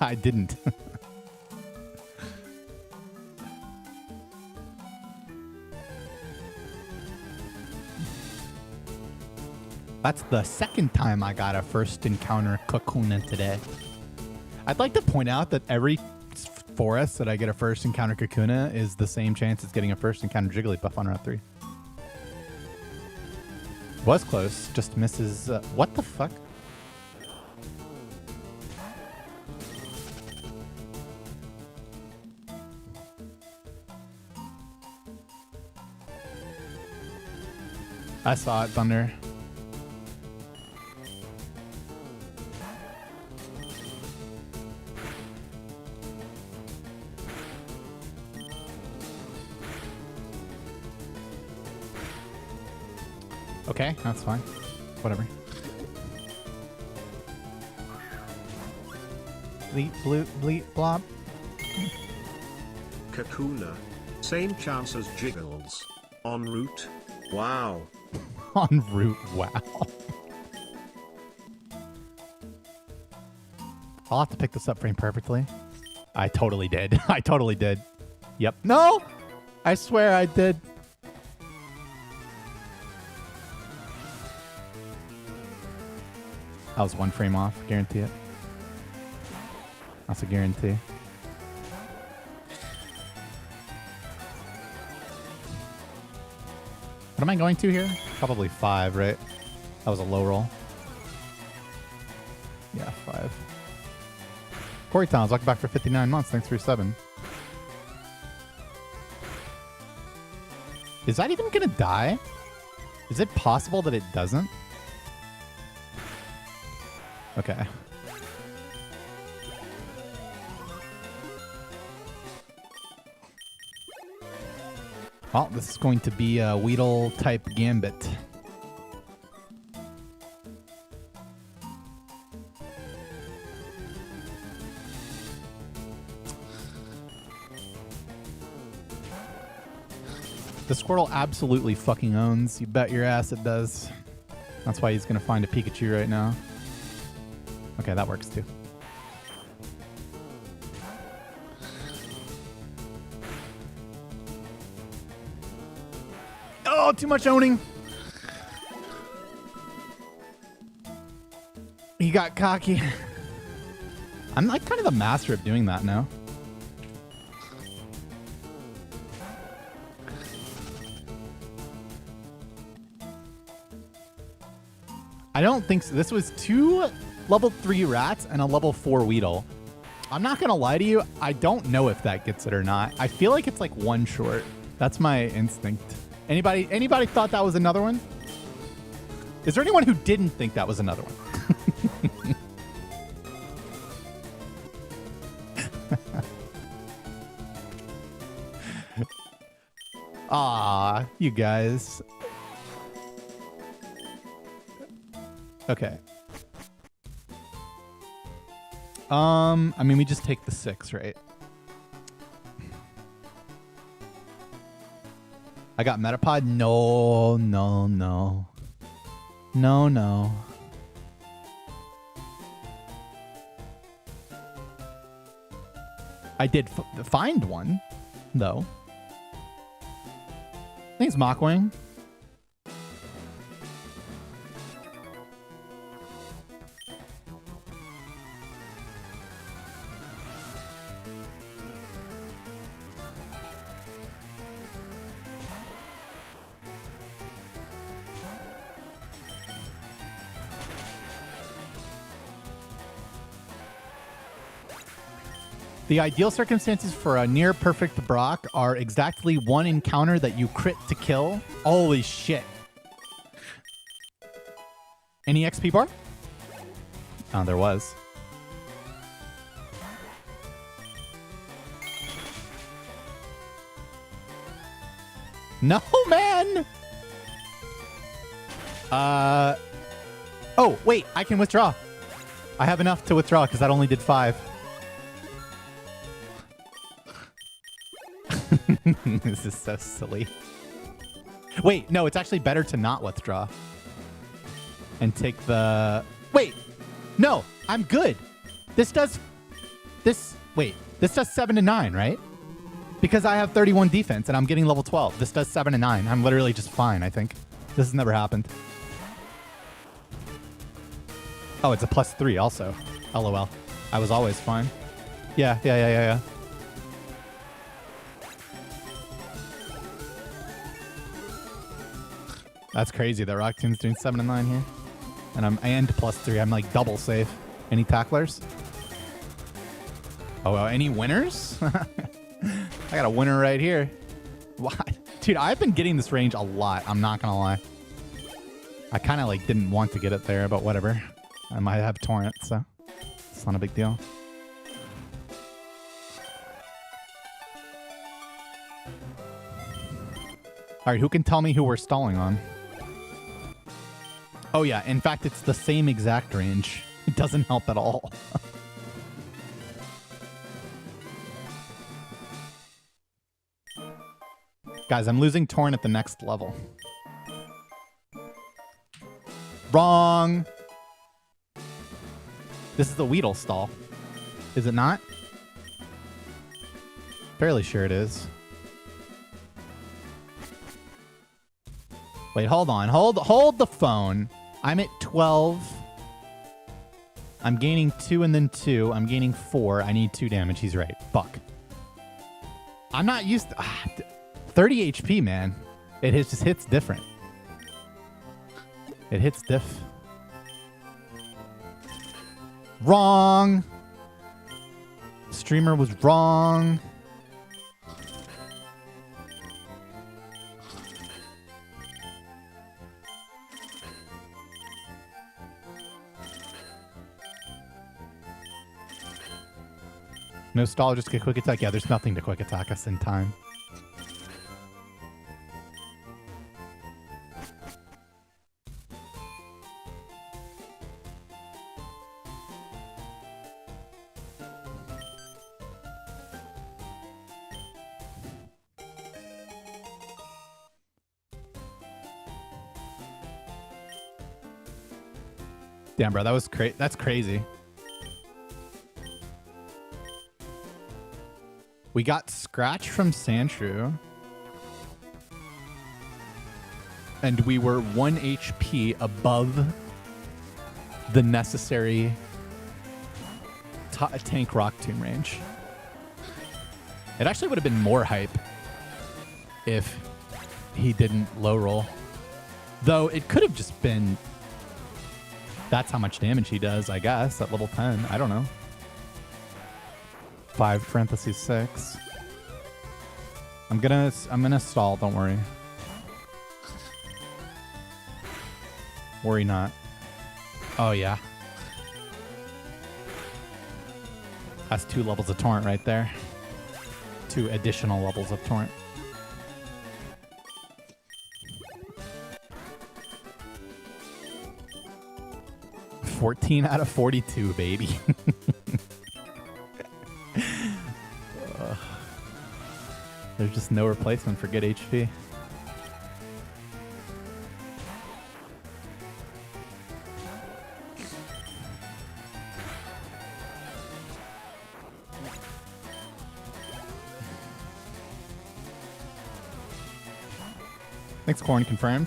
I didn't. That's the second time I got a first encounter Kakuna today. I'd like to point out that every forest that I get a first encounter Kakuna is the same chance as getting a first encounter Jigglypuff on Route 3. Was close, just misses... what the fuck? I saw it, Thunder. Okay, that's fine. Whatever. Bleep, bloop, bleep, blop. Kakuna. Same chance as Jiggles. En route. Wow. En route, wow. I'll have to pick this up frame perfectly. I totally did. I totally did. Yep. No! I swear I did. That was one frame off. Guarantee it. That's a guarantee. What am I going to here? Probably 5, right? That was a low roll. Yeah, 5. Corey Towns, welcome back for 59 months. Thanks for your 7. Is that even going to die? Is it possible that it doesn't? Okay. Well, this is going to be a Weedle-type Gambit. The Squirtle absolutely fucking owns. You bet your ass it does. That's why he's going to find a Pikachu right now. Okay, that works too. Oh, too much owning. He got cocky. I'm like kind of the master of doing that now. I don't think so. This was 2 level 3 rats and a level 4 Weedle. I'm not going to lie to you. I don't know if that gets it or not. I feel like it's like 1 short. That's my instinct. Anybody thought that was another one? Is there anyone who didn't think that was another one? Ah, you guys. Okay. I mean, we just take the 6, right? I got Metapod. No, no, no. No, no. I did find one, though. I think it's Mockwing. The ideal circumstances for a near perfect Brock are exactly 1 encounter that you crit to kill. Holy shit. Any XP bar? Oh, there was. No, man! Oh, wait, I can withdraw. I have enough to withdraw because that only did 5. This is so silly. Wait, no, it's actually better to not withdraw. And take the... Wait! No, I'm good. This does 7 to 9, right? Because I have 31 defense and I'm getting level 12. This does 7 to 9. I'm literally just fine, I think. This has never happened. Oh, it's a +3 also. LOL. I was always fine. Yeah. That's crazy that Rocktoon's doing 7 to 9 here. And and +3. I'm like double safe. Any tacklers? Oh, well, any winners? I got a winner right here. What? Dude, I've been getting this range a lot. I'm not gonna lie. I kind of like didn't want to get it there, but whatever. I might have Torrent, so it's not a big deal. All right, who can tell me who we're stalling on? Oh yeah, in fact, it's the same exact range. It doesn't help at all. Guys, I'm losing Torrent at the next level. Wrong! This is the Weedle stall. Is it not? Fairly sure it is. Wait, hold on. Hold the phone. I'm at 12. I'm gaining 2 and then 2. I'm gaining 4. I need 2 damage. He's right. Fuck. I'm not used to... 30 HP, man. It just hits different. It hits diff. Wrong. Streamer was wrong. No stall, just get quick attack. Yeah, there's nothing to quick attack us in time. Damn, bro, that's crazy. We got Scratch from Sandshrew. And we were 1 HP above the necessary tank Rock Tomb range. It actually would have been more hype if he didn't low roll. Though it could have just been... That's how much damage he does, I guess, at level 10. I don't know. 5/6. I'm gonna stall, don't worry. Worry not. Oh yeah. That's 2 levels of torrent right there. 2 additional levels of torrent. out of 42, baby. There's just no replacement for good HP. Thanks, Corn. Confirmed.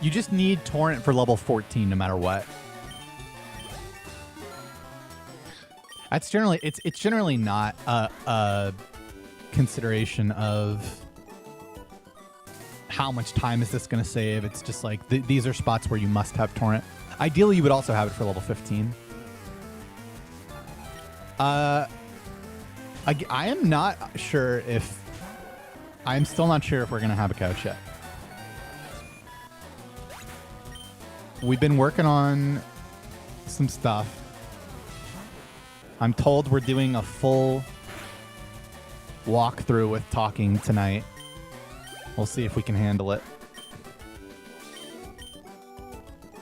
You just need torrent for level 14 no matter what. That's generally it's generally not a consideration of how much time is this going to save. It's just like these are spots where you must have torrent. Ideally, you would also have it for level 15. I am not sure if I'm still not sure if we're going to have a couch yet. We've been working on some stuff. I'm told we're doing a full walkthrough with talking tonight. We'll see if we can handle it.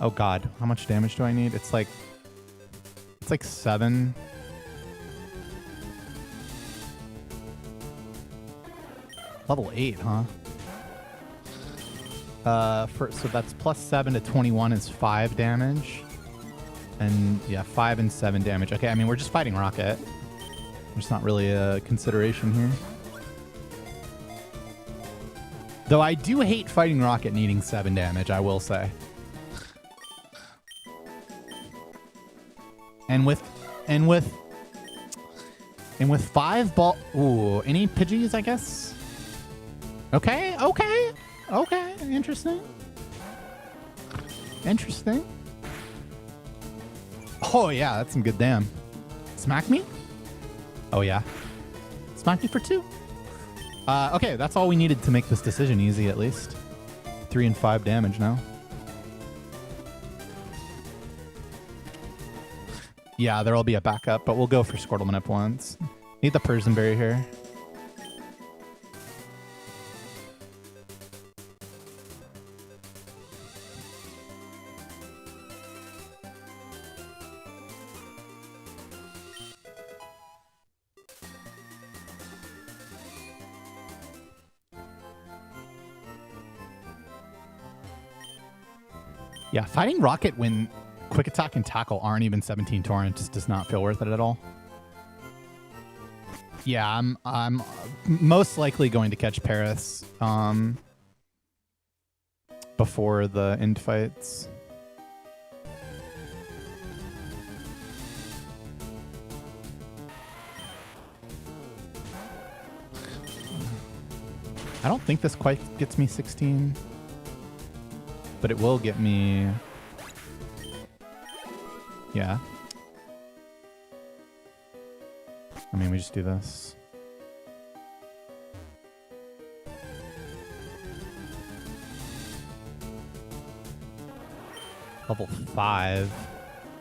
Oh god, how much damage do I need? It's like 7. Level 8, huh? So that's plus 7 to 21 is 5 damage. And yeah, 5 and 7 damage. Okay, I mean, we're just fighting Rocket. There's not really a consideration here. Though I do hate fighting Rocket needing 7 damage, I will say. And with 5 ball... Ooh, any Pidgeys, I guess? Okay. Interesting. Oh, yeah, that's some good damn. Smack me? Oh, yeah. Smack me for 2. Okay, that's all we needed to make this decision easy, at least. 3 and 5 damage now. Yeah, there'll be a backup, but we'll go for Squirtlemanip once. Need the Persian Berry here. Yeah, fighting Rocket when Quick Attack and Tackle aren't even 17 torrent just does not feel worth it at all. Yeah, I'm most likely going to catch Paris before the end fights. I don't think this quite gets me 16. But it will get me... Yeah. I mean, we just do this. Level 5.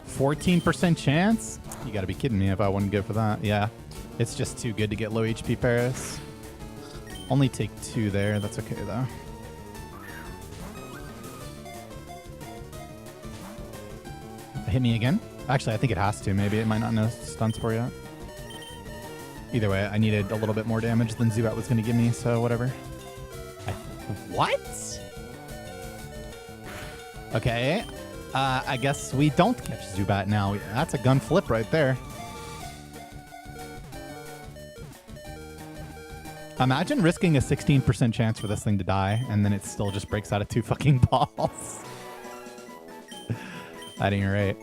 14% chance? You gotta be kidding me if I wouldn't go for that. Yeah. It's just too good to get low HP Paris. Only take 2 there. That's okay, though. Hit me again? Actually, I think it has to. Maybe it might not know stunts for yet. Either way, I needed a little bit more damage than Zubat was going to give me, so whatever. What? Okay. I guess we don't catch Zubat now. That's a gun flip right there. Imagine risking a 16% chance for this thing to die, and then it still just breaks out of 2 fucking balls. That ain't right.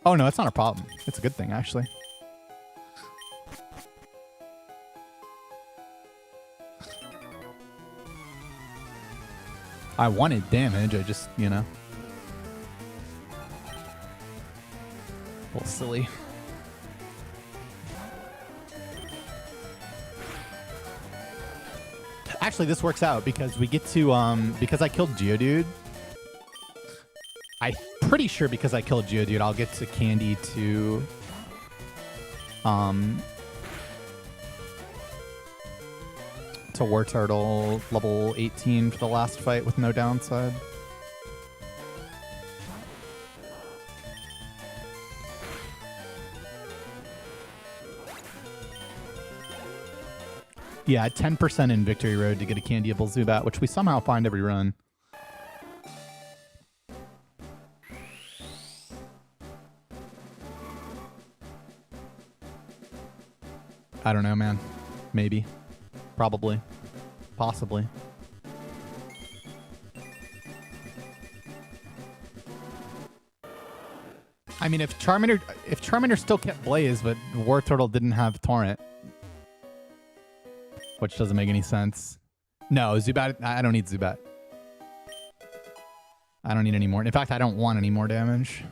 Oh, no, it's not a problem. It's a good thing, actually. I wanted damage. I just, you know. A little silly. Actually, this works out because we get to, because I killed Geodude. I'm pretty sure because I killed Geodude, I'll get to Candy to, War Turtle level 18 for the last fight with no downside. Yeah, 10% in Victory Road to get a Candyable Zubat, which we somehow find every run. I don't know, man. Maybe. Probably. Possibly. I mean, if Charmander still kept Blaze, but War Turtle didn't have Torrent, which doesn't make any sense. No, Zubat, I don't need Zubat. I don't need any more. In fact, I don't want any more damage.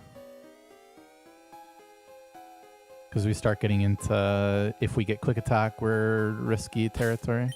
Because we start getting into, if we get quick attack, we're risky territory.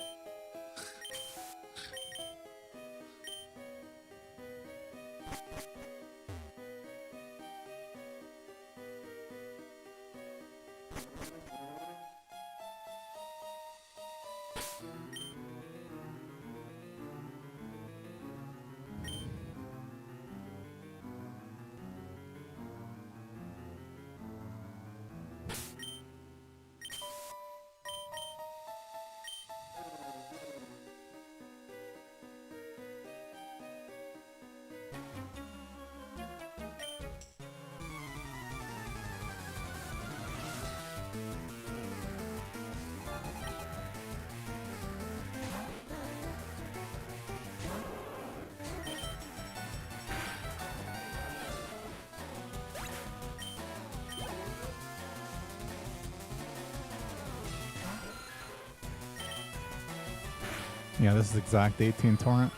Yeah, this is exact 18 Torrent.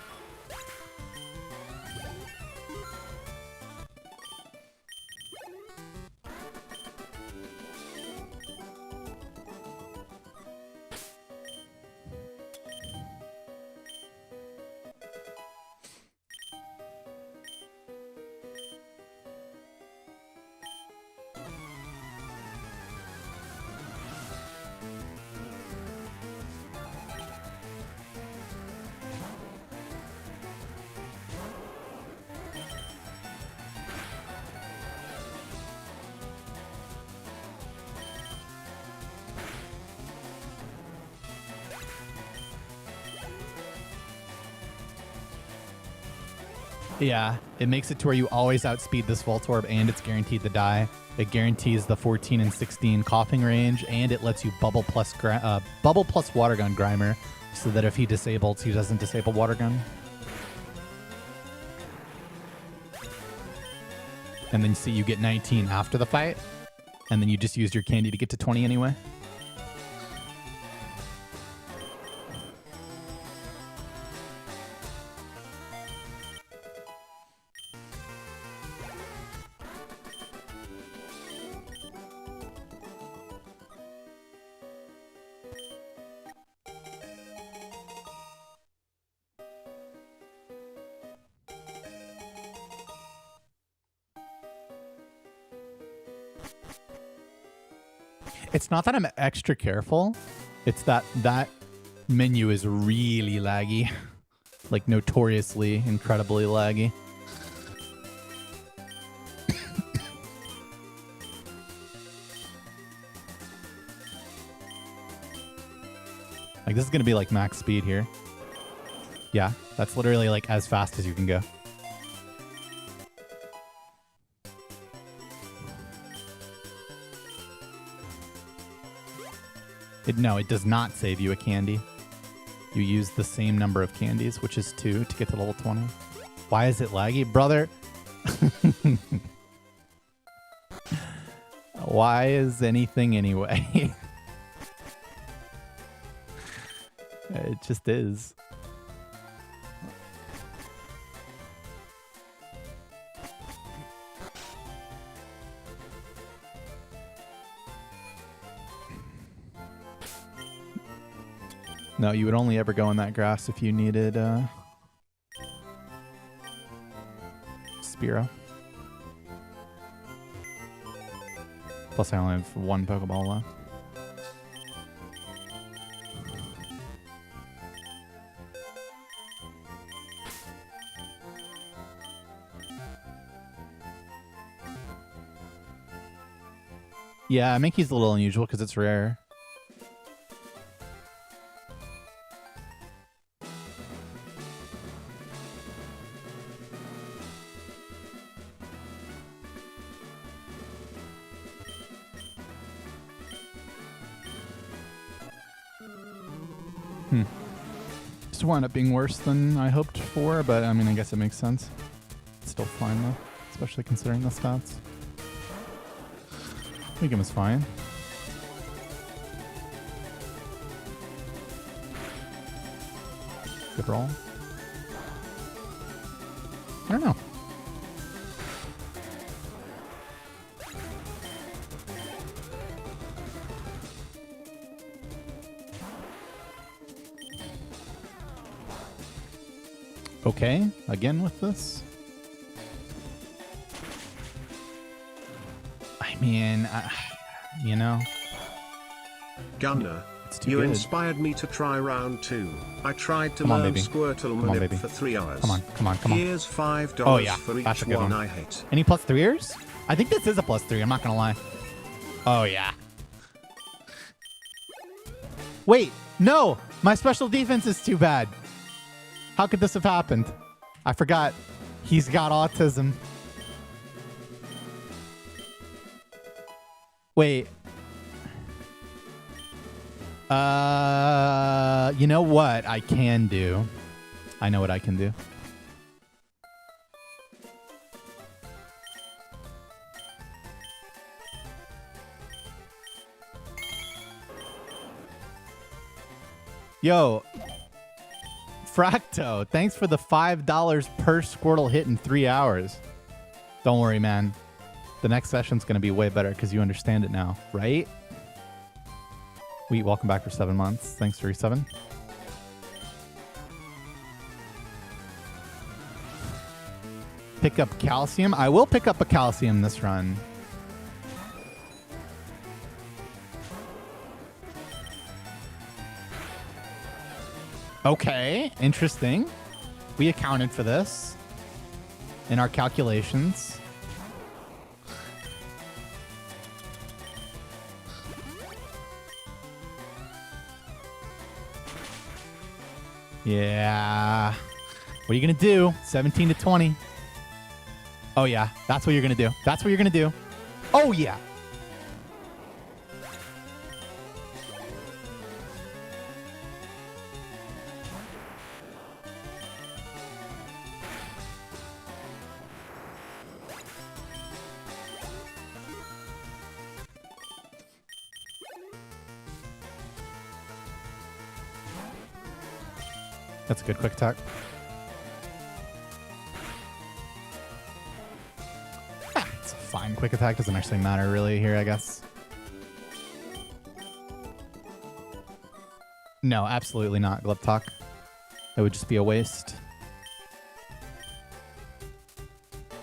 Yeah, it makes it to where you always outspeed this Voltorb, and it's guaranteed to die. It guarantees the 14 and 16 coughing range, and it lets you bubble plus Water Gun Grimer, so that if he disables, he doesn't disable Water Gun. And then see you get 19 after the fight, and then you just used your candy to get to 20 anyway. It's not that I'm extra careful. It's that that menu is really laggy. Like notoriously, incredibly laggy. Like, this is going to be like max speed here. Yeah, that's literally like as fast as you can go. No, it does not save you a candy. You use the same number of candies, which is 2, to get to level 20. Why is it laggy? Brother! Why is anything anyway? It just is. No, you would only ever go in that grass if you needed Spearow. Plus I only have 1 Pokeball left. Yeah, Mickey's a little unusual because it's rare. Just wound up being worse than I hoped for, but I mean, I guess it makes sense. It's still fine though, especially considering the stats. Weakham is fine. Good roll. I don't know. Okay, again with this. I mean, you know. Gunner, you good. Inspired me to try round 2. I tried to learn Squirtle Manip for 3 hours. Come on. Here's $5 for each one I hit. Any plus 3ers? I think this is a plus 3, I'm not gonna lie. Oh yeah. Wait, no! My special defense is too bad. How could this have happened? I forgot. He's got autism. Wait. You know what I can do? I know what I can do. Yo, Fracto, thanks for the $5 per Squirtle hit in 3 hours. Don't worry, man. The next session's going to be way better because you understand it now, right? Wheat, welcome back for 7 months. Thanks for 7. Pick up calcium. I will pick up a calcium this run. Okay, interesting. We accounted for this in our calculations. Yeah. What are you going to do? 17 to 20. Oh, yeah. That's what you're going to do. That's what you're going to do. Oh, yeah. That's a good quick attack. It's a fine quick attack. Doesn't actually matter really here, I guess. No, absolutely not, Glove Talk. It would just be a waste.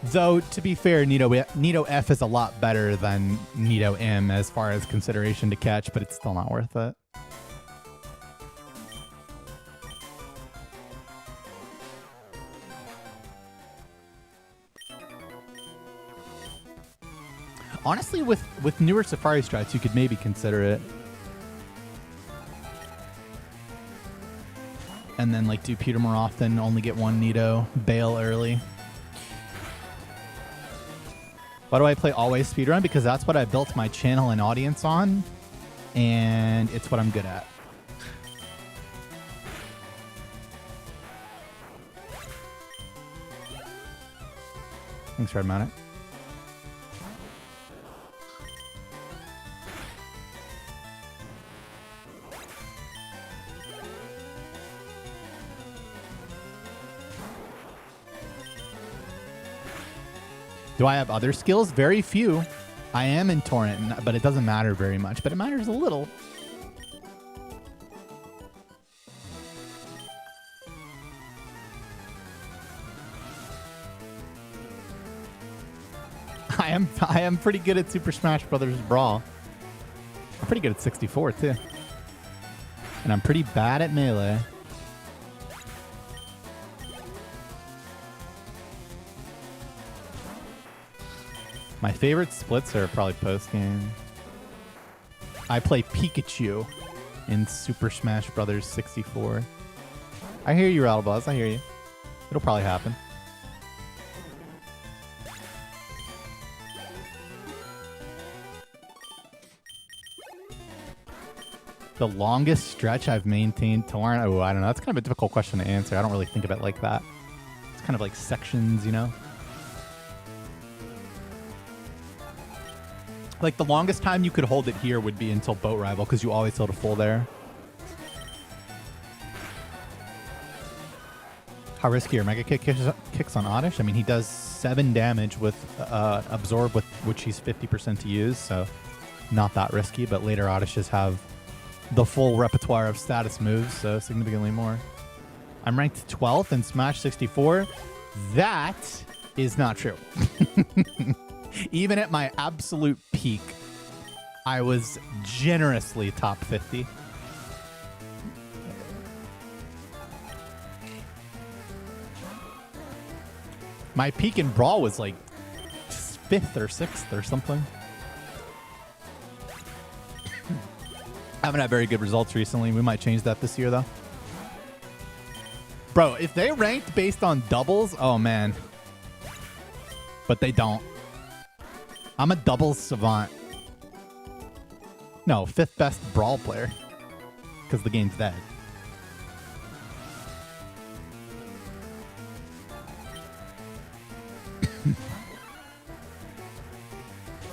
Though, to be fair, Nido F is a lot better than Nido M as far as consideration to catch, but it's still not worth it. Honestly, with newer Safari strats, you could maybe consider it. and then like do Peter more often, only get one Nito, bail early. Why do I play always speedrun? Because that's what I built my channel and audience on, and it's what I'm good at. Thanks, Redmanic. Do I have other skills? Very few. I am in Torrent, but it doesn't matter very much, but it matters a little. I am pretty good at Super Smash Brothers Brawl. I'm pretty good at 64 too. And I'm pretty bad at Melee. My favorite splits are probably post-game. I play Pikachu in Super Smash Brothers 64. I hear you, Rattlebuzz. I hear you. It'll probably happen. The longest stretch I've maintained Torrent? Oh, I don't know. That's kind of a difficult question to answer. I don't really think of it like that. It's kind of like sections, you know? Like, the longest time you could hold it here would be until Boat Rival, because you always held a full there. How risky are Mega Kick kicks on Oddish? I mean, he does 7 damage with Absorb, with which he's 50% to use, so not that risky, but later Oddishes have the full repertoire of status moves, so significantly more. I'm ranked 12th in Smash 64. That is not true. Even at my absolute peak, I was generously top 50. My peak in Brawl was like 5th or 6th or something. I haven't had very good results recently. We might change that this year, though. Bro, if they ranked based on doubles, oh, man. But they don't. I'm a doubles savant. No, 5th best Brawl player. Because the game's dead.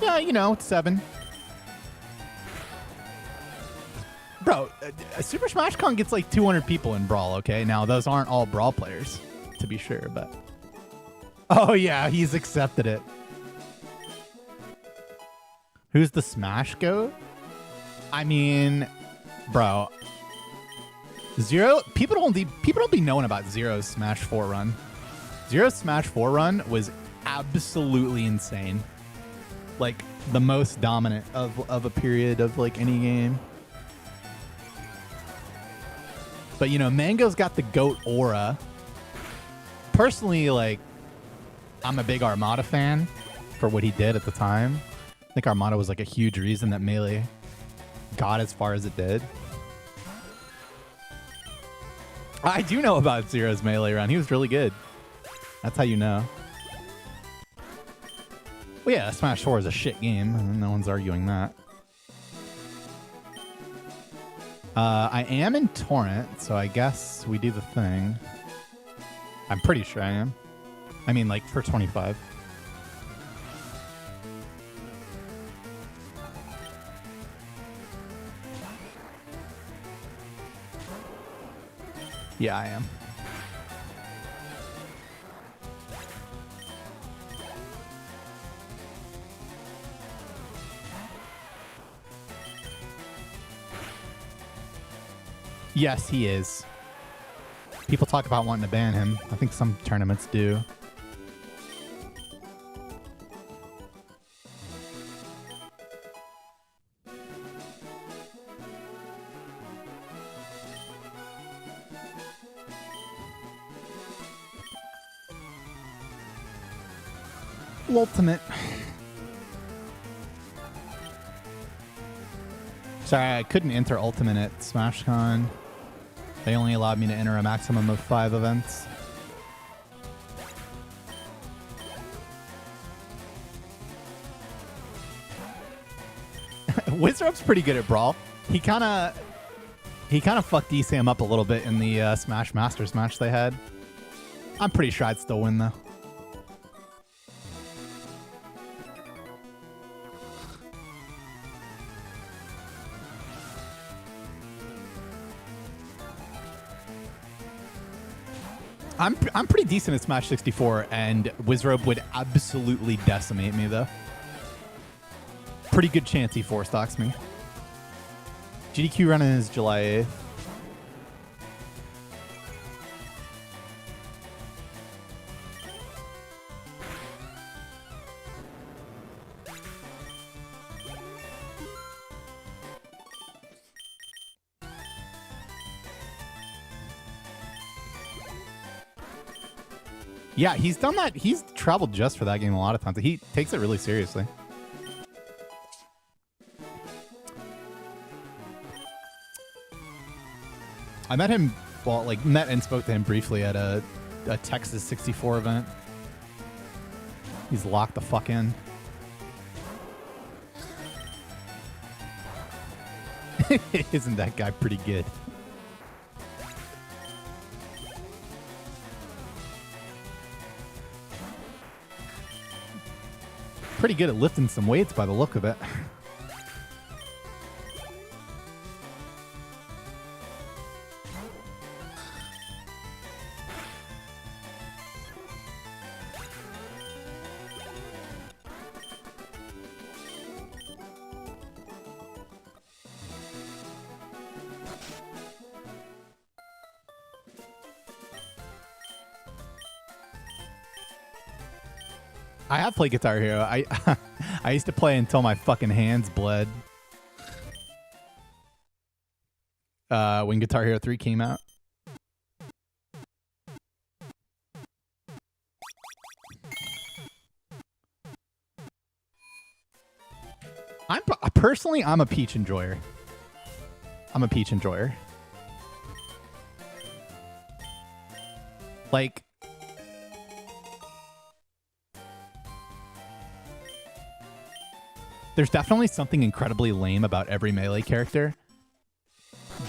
Yeah, you know, 7. Bro, Super Smash Con gets like 200 people in Brawl, okay? Now, those aren't all Brawl players, to be sure, but... Oh, yeah, he's accepted it. Who's the Smash GOAT? I mean, bro, Zero. People don't be knowing about Zero's Smash 4 run. Zero's Smash 4 run was absolutely insane. Like the most dominant of a period of like any game. But you know, Mango's got the GOAT aura. Personally, like, I'm a big Armada fan for what he did at the time. I think Armada was like a huge reason that Melee got as far as it did. I do know about Zero's Melee run. He was really good. That's how you know. Well, yeah, Smash 4 is a shit game. No one's arguing that. I am in Torrent, so I guess we do the thing. I'm pretty sure I am. I mean, like, for 25. Yeah, I am. Yes, he is. People talk about wanting to ban him. I think some tournaments do. Ultimate. Sorry, I couldn't enter Ultimate at SmashCon. They only allowed me to enter a maximum of 5 events. Wizrup's pretty good at Brawl. He kind of fucked DSAM up a little bit in the Smash Masters match they had. I'm pretty sure I'd still win though. I'm pretty decent at Smash 64, and Wizrobe would absolutely decimate me though. Pretty good chance he 4-stocks me. GDQ running is July 8th. Yeah, he's done that. He's traveled just for that game a lot of times. He takes it really seriously. I met him, well, like, met and spoke to him briefly at a Texas 64 event. He's locked the fuck in. Isn't that guy pretty good? Pretty good at lifting some weights by the look of it. I have played Guitar Hero. I used to play until my fucking hands bled. When Guitar Hero 3 came out. Personally, I'm a Peach enjoyer. Like, there's definitely something incredibly lame about every Melee character.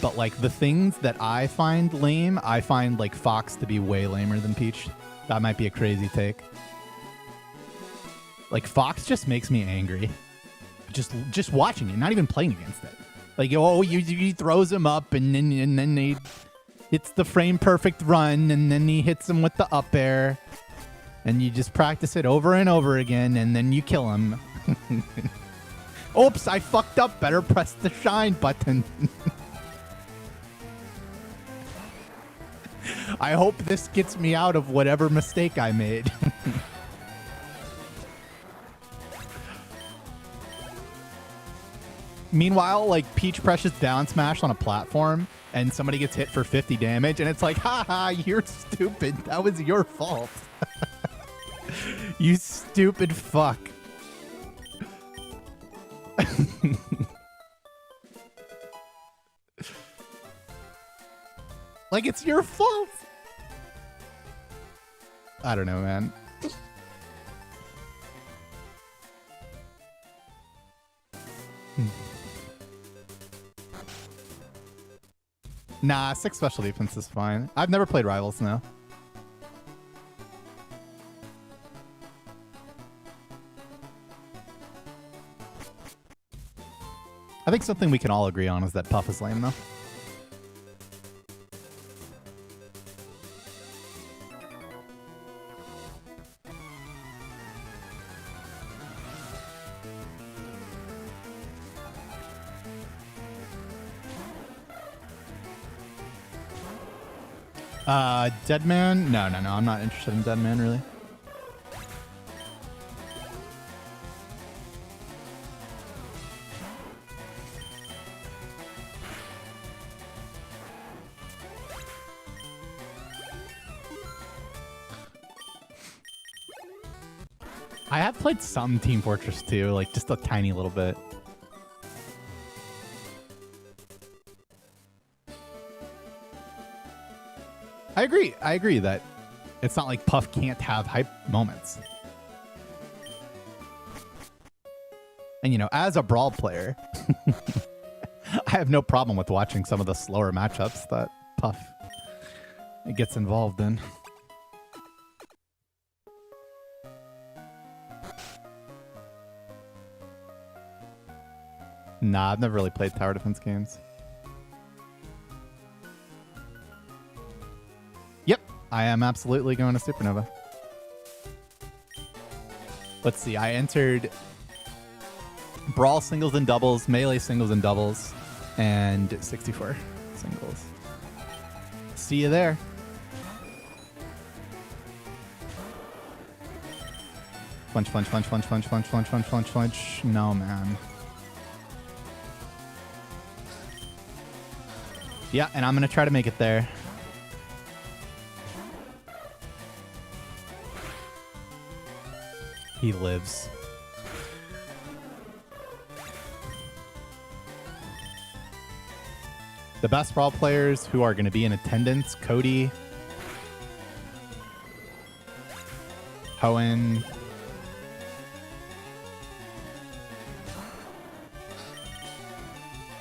But, like, the things that I find lame, I find, like, Fox to be way lamer than Peach. That might be a crazy take. Like, Fox just makes me angry. Just watching it, not even playing against it. Like, oh, he throws him up, and then he hits the frame perfect run, and then he hits him with the up air. And you just practice it over and over again, and then you kill him. Oops, I fucked up. Better press the shine button. I hope this gets me out of whatever mistake I made. Meanwhile, like, Peach presses down smash on a platform and somebody gets hit for 50 damage and it's like, haha, you're stupid. That was your fault. You stupid fuck. Like, it's your fault. I don't know, man. Nah, 6 special defense is fine. I've never played Rivals now. I think something we can all agree on is that Puff is lame, though. Deadman? No, I'm not interested in Deadman, really. I have played some Team Fortress 2, like just a tiny little bit. agree. I agree that it's not like Puff can't have hype moments. And, you know, as a Brawl player, I have no problem with watching some of the slower matchups that Puff gets involved in. Nah, I've never really played tower defense games. Yep, I am absolutely going to Supernova. Let's see, I entered Brawl singles and doubles, Melee singles and doubles, and 64 singles. See you there. Flinch, flinch, flinch, flinch, flinch, flinch, flinch, flinch, flinch, flinch. No, man. Yeah, and I'm going to try to make it there. He lives. The best Brawl players who are going to be in attendance, Cody, Hoenn,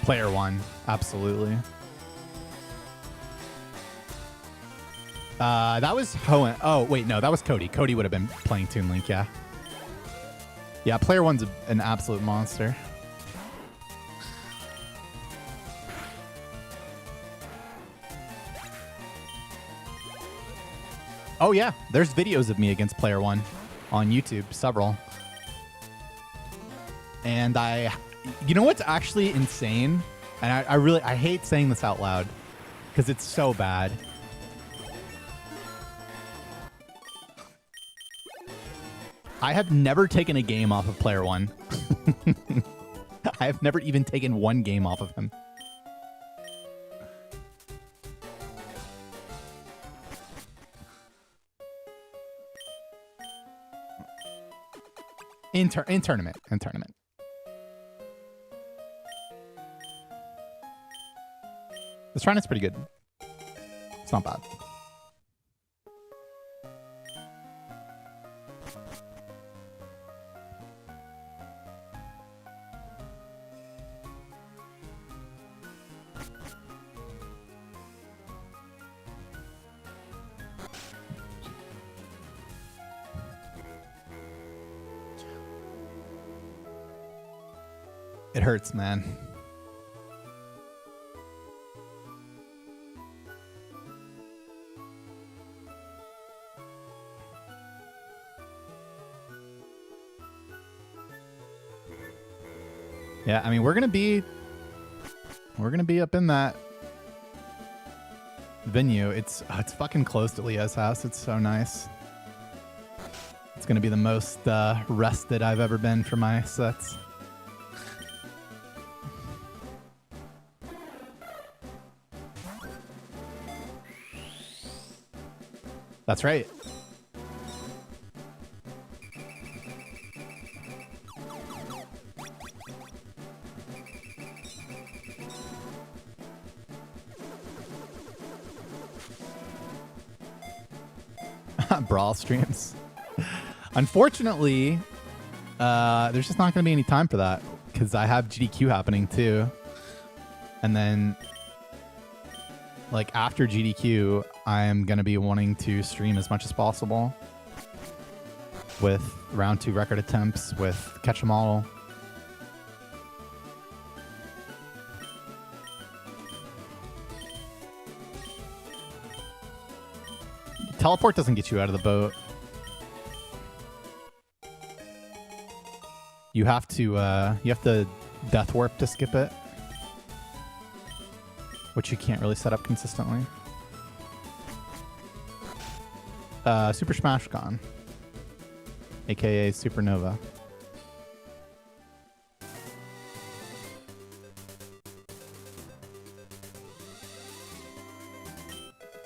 Player One, absolutely. That was Hoenn. Oh, wait, no, that was Cody. Cody would have been playing Toon Link, yeah. Yeah, Player One's an absolute monster. Oh, yeah, there's videos of me against Player One on YouTube, several. And you know what's actually insane? And I hate saying this out loud because it's so bad. I have never taken a game off of Player One. I have never even taken one game off of him. In tournament. This tournament's pretty good. It's not bad. It hurts, man. Yeah, I mean, we're gonna be up in that venue. It's fucking close to Leo's house. It's so nice. It's gonna be the most rested I've ever been for my sets. That's right. Brawl streams. Unfortunately, there's just not going to be any time for that because I have GDQ happening too. And then, like, after GDQ, I am going to be wanting to stream as much as possible with round 2 record attempts, with Catch 'em All. Teleport doesn't get you out of the boat. You have to death warp to skip it, which you can't really set up consistently. Super Smash Con, aka Supernova.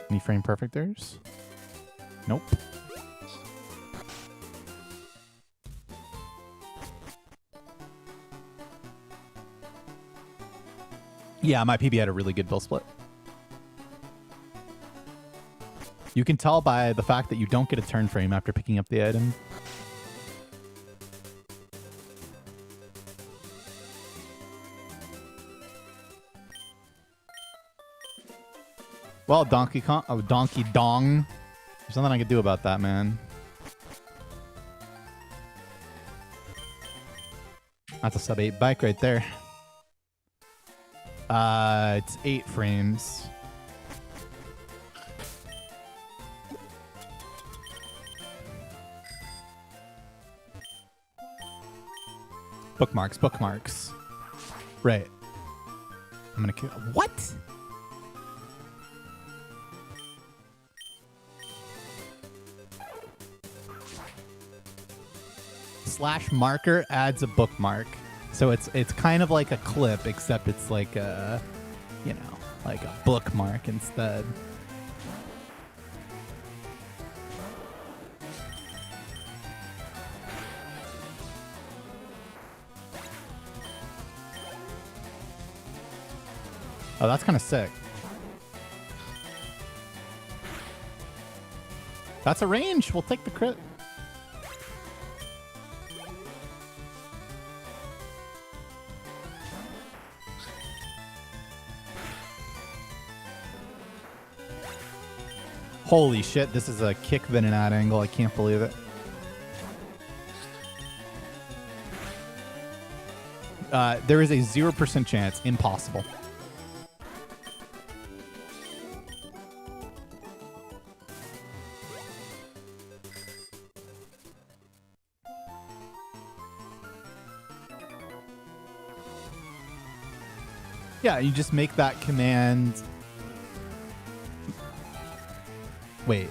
Any frame perfectors? Nope. Yeah, my PB had a really good bill split. You can tell by the fact that you don't get a turn frame after picking up the item. Well, Donkey Kong, oh, Donkey Dong. There's nothing I can do about that, man. That's a sub 8 bike right there. It's 8 frames. Bookmarks, bookmarks. Right. I'm gonna kill. What? Slash marker adds a bookmark. So it's kind of like a clip, except it's like a, you know, like a bookmark instead. Oh, that's kind of sick. That's a range. We'll take the crit. Holy shit, this is a kick Venonat angle. I can't believe it. There is a 0% chance. Impossible. Yeah, you just make that command. Wait.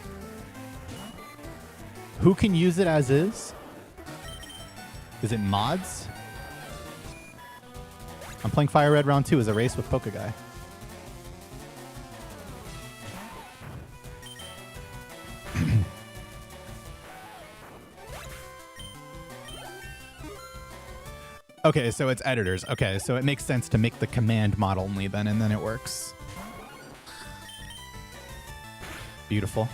Who can use it as is? Is it mods? I'm playing FireRed round 2 as a race with Poke Guy. Okay, so it's editors. Okay, so it makes sense to make the command mod only then, and then it works. Beautiful.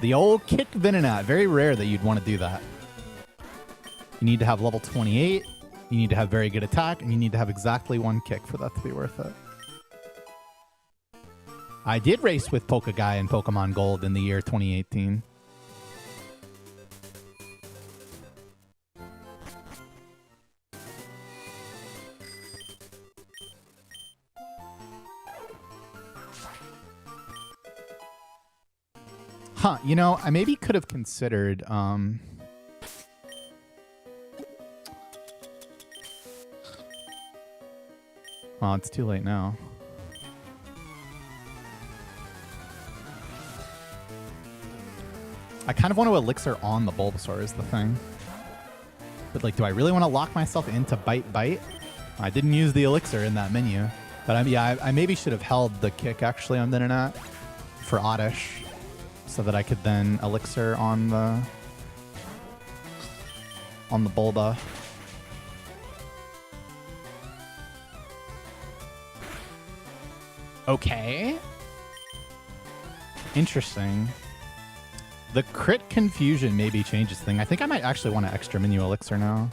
The old kick Venonat. Very rare that you'd want to do that. You need to have level 28, you need to have very good attack, and you need to have exactly 1 kick for that to be worth it. I did race with Poke Guy in Pokemon Gold in the year 2018. Huh, you know, I maybe could have considered, well, it's too late now. I kind of want to Elixir on the Bulbasaur is the thing. But, like, do I really want to lock myself into Bite Bite? I didn't use the Elixir in that menu. But, yeah, I maybe should have held the kick, actually, on Venonat for Oddish. So that I could then Elixir on the Bulba. Okay. Interesting. The crit confusion maybe changes thing. I think I might actually want to extra menu Elixir now.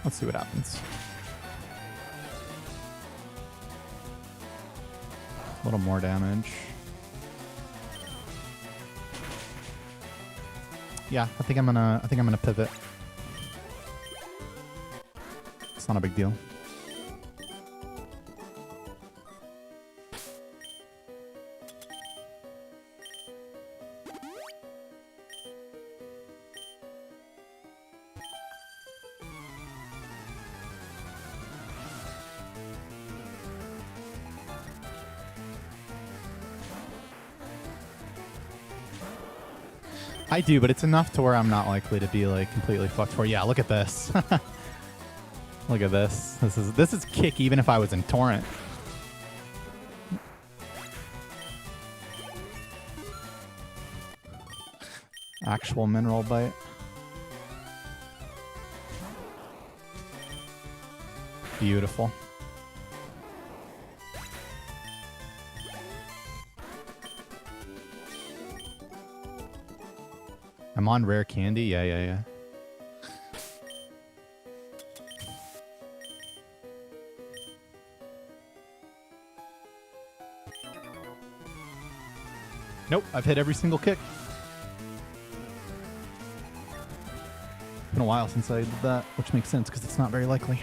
Let's see what happens. A little more damage. Yeah, I think I'm gonna pivot. It's not a big deal. I do, but it's enough to where I'm not likely to be like completely fucked for. Yeah, look at this. Look Look at this. This is kick even if I was in torrent. Actual mineral bite. Beautiful. I'm on rare candy. Yeah. Nope, I've hit every single kick. Been a while since I did that, which makes sense because it's not very likely.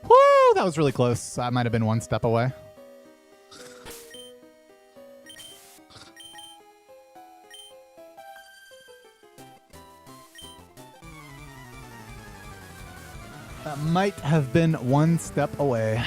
Woo! That was really close. I might have been one step away. That might have been one step away.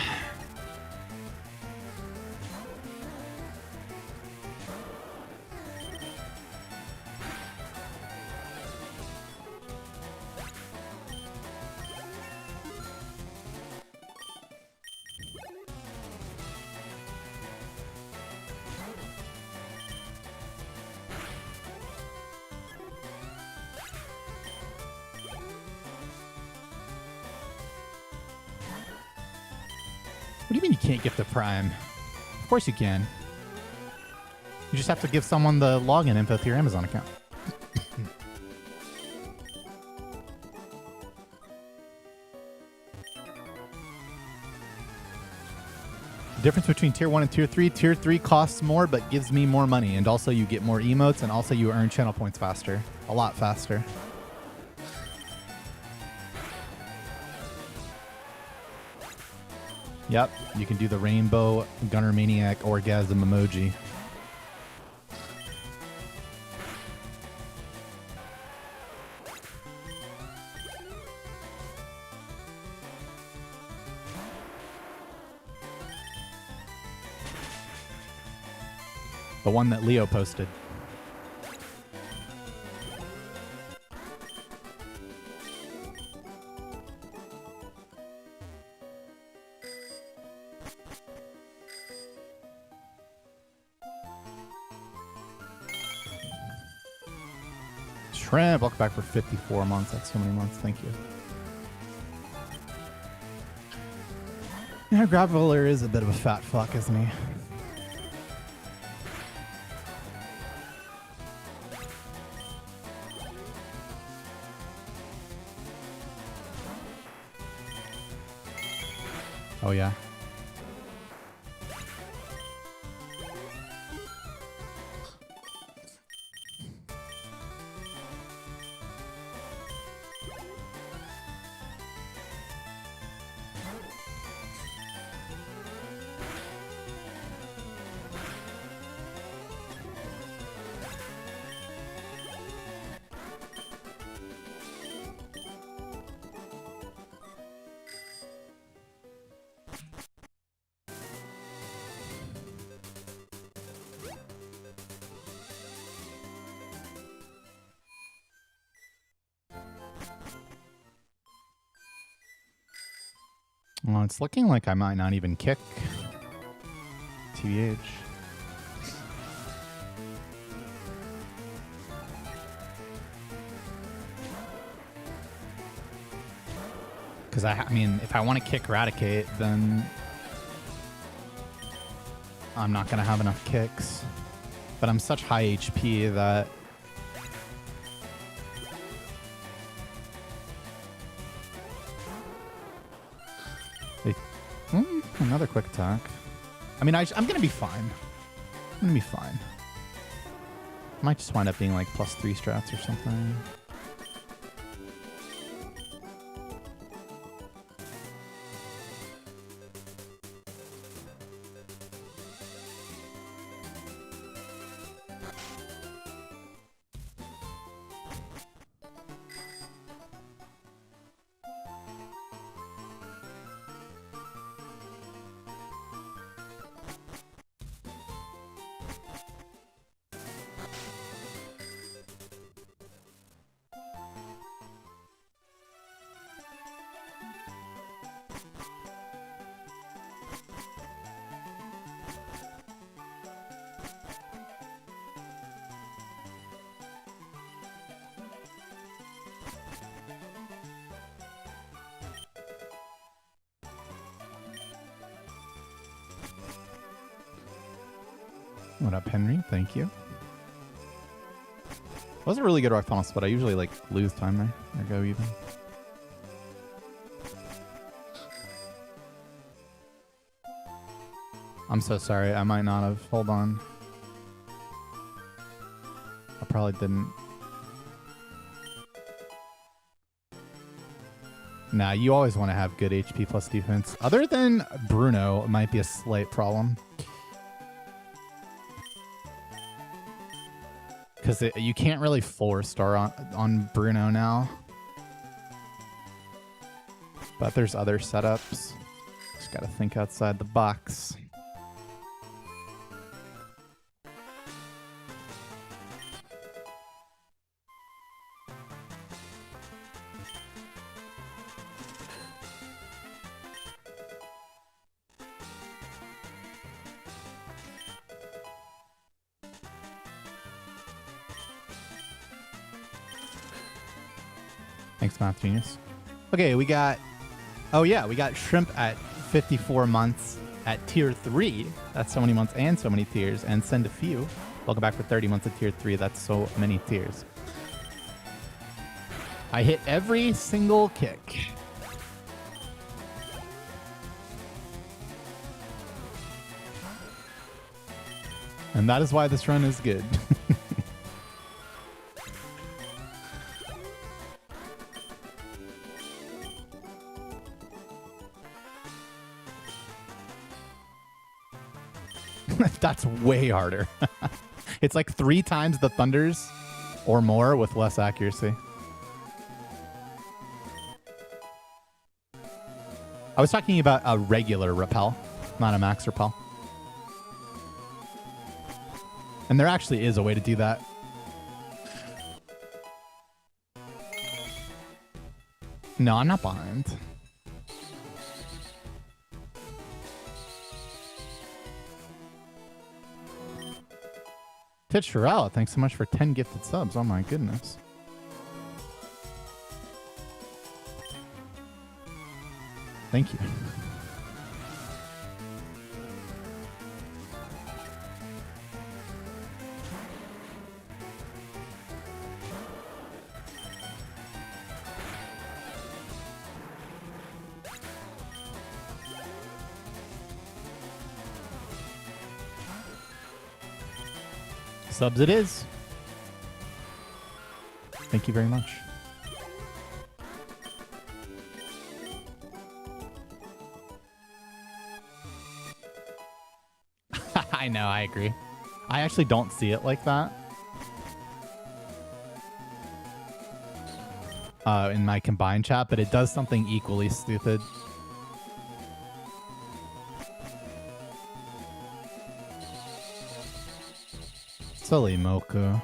What do you mean you can't gift a Prime? Of course you can. You just have to give someone the login info to your Amazon account. The difference between tier 1 and tier 3. Tier 3 costs more but gives me more money, and also you get more emotes, and also you earn channel points faster. A lot faster. Yep, you can do the rainbow Gunnermaniac orgasm emoji. The one that Leo posted. Shrimp, welcome back for 54 months. That's so many months. Thank you. Yeah, Graveler is a bit of a fat fuck, isn't he? Oh, yeah. Well, it's looking like I might not even kick. TBH. Because I mean, if I want to kick Eradicate, then I'm not gonna have enough kicks. But I'm such high HP that another quick attack. I mean, I'm gonna be fine. I'm gonna be fine. Might just wind up being like +3 strats or something. What up, Henry? Thank you. That was a really good rock funnel spot. I usually like lose time there or go even. I'm so sorry. I might not have. Hold on. I probably didn't. Nah, you always want to have good HP plus defense. Other than Bruno, it might be a slight problem. Because you can't really 4-star on Bruno now. But there's other setups. Just gotta think outside the box. Thanks, Math Genius. Okay, we got... Oh, yeah, we got Shrimp at 54 months at Tier 3. That's so many months and so many tiers. And Send a Few. Welcome back for 30 months at Tier 3. That's so many tiers. I hit every single kick. And that is why this run is good. That's way harder. It's like 3 times the thunders or more with less accuracy. I was talking about a regular repel, not a max repel. And there actually is a way to do that. No, I'm not behind. Pitch Pharrell, thanks so much for 10 gifted subs. Oh my goodness. Thank you. Subs it is. Thank you very much. I know, I agree. I actually don't see it like that. In my combined chat, but it does something equally stupid. Silly Moku.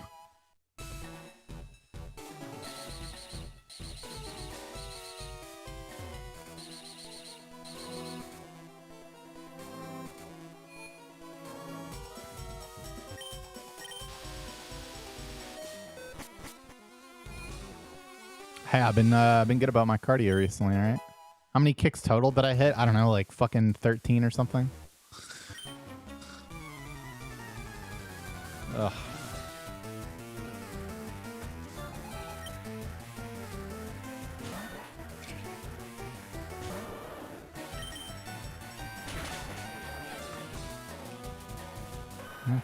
Hey, I've been good about my cardio recently, all right? How many kicks total did I hit? I don't know, like fucking 13 or something. Ugh.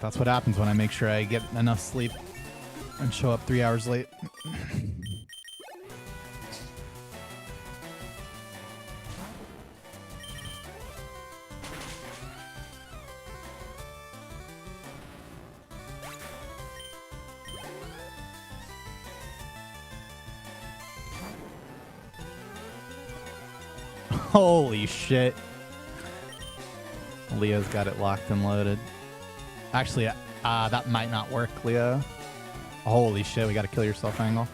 That's what happens when I make sure I get enough sleep and show up 3 hours late. Holy shit. Leo's got it locked and loaded. Actually, that might not work, Leo. Holy shit, we got to kill yourself angle.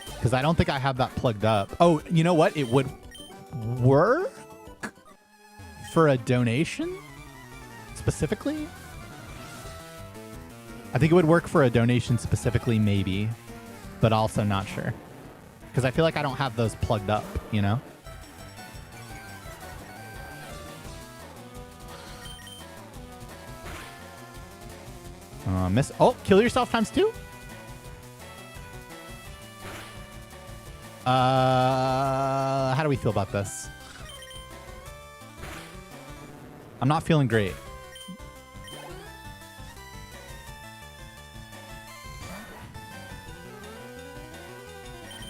Because I don't think I have that plugged up. Oh, you know what? It would work for a donation specifically. I think it would work for a donation specifically, maybe, but also not sure. Because I feel like I don't have those plugged up, you know? Miss. Oh, kill yourself ×2? How do we feel about this? I'm not feeling great.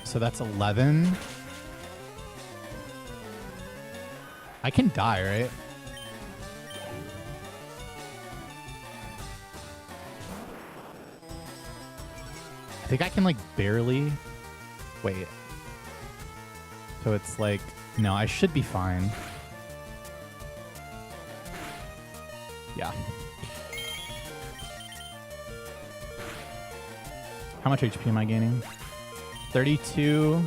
So that's 11. I can die, right? I think I can like barely wait. So it's like, no, I should be fine. Yeah. How much HP am I gaining? 32.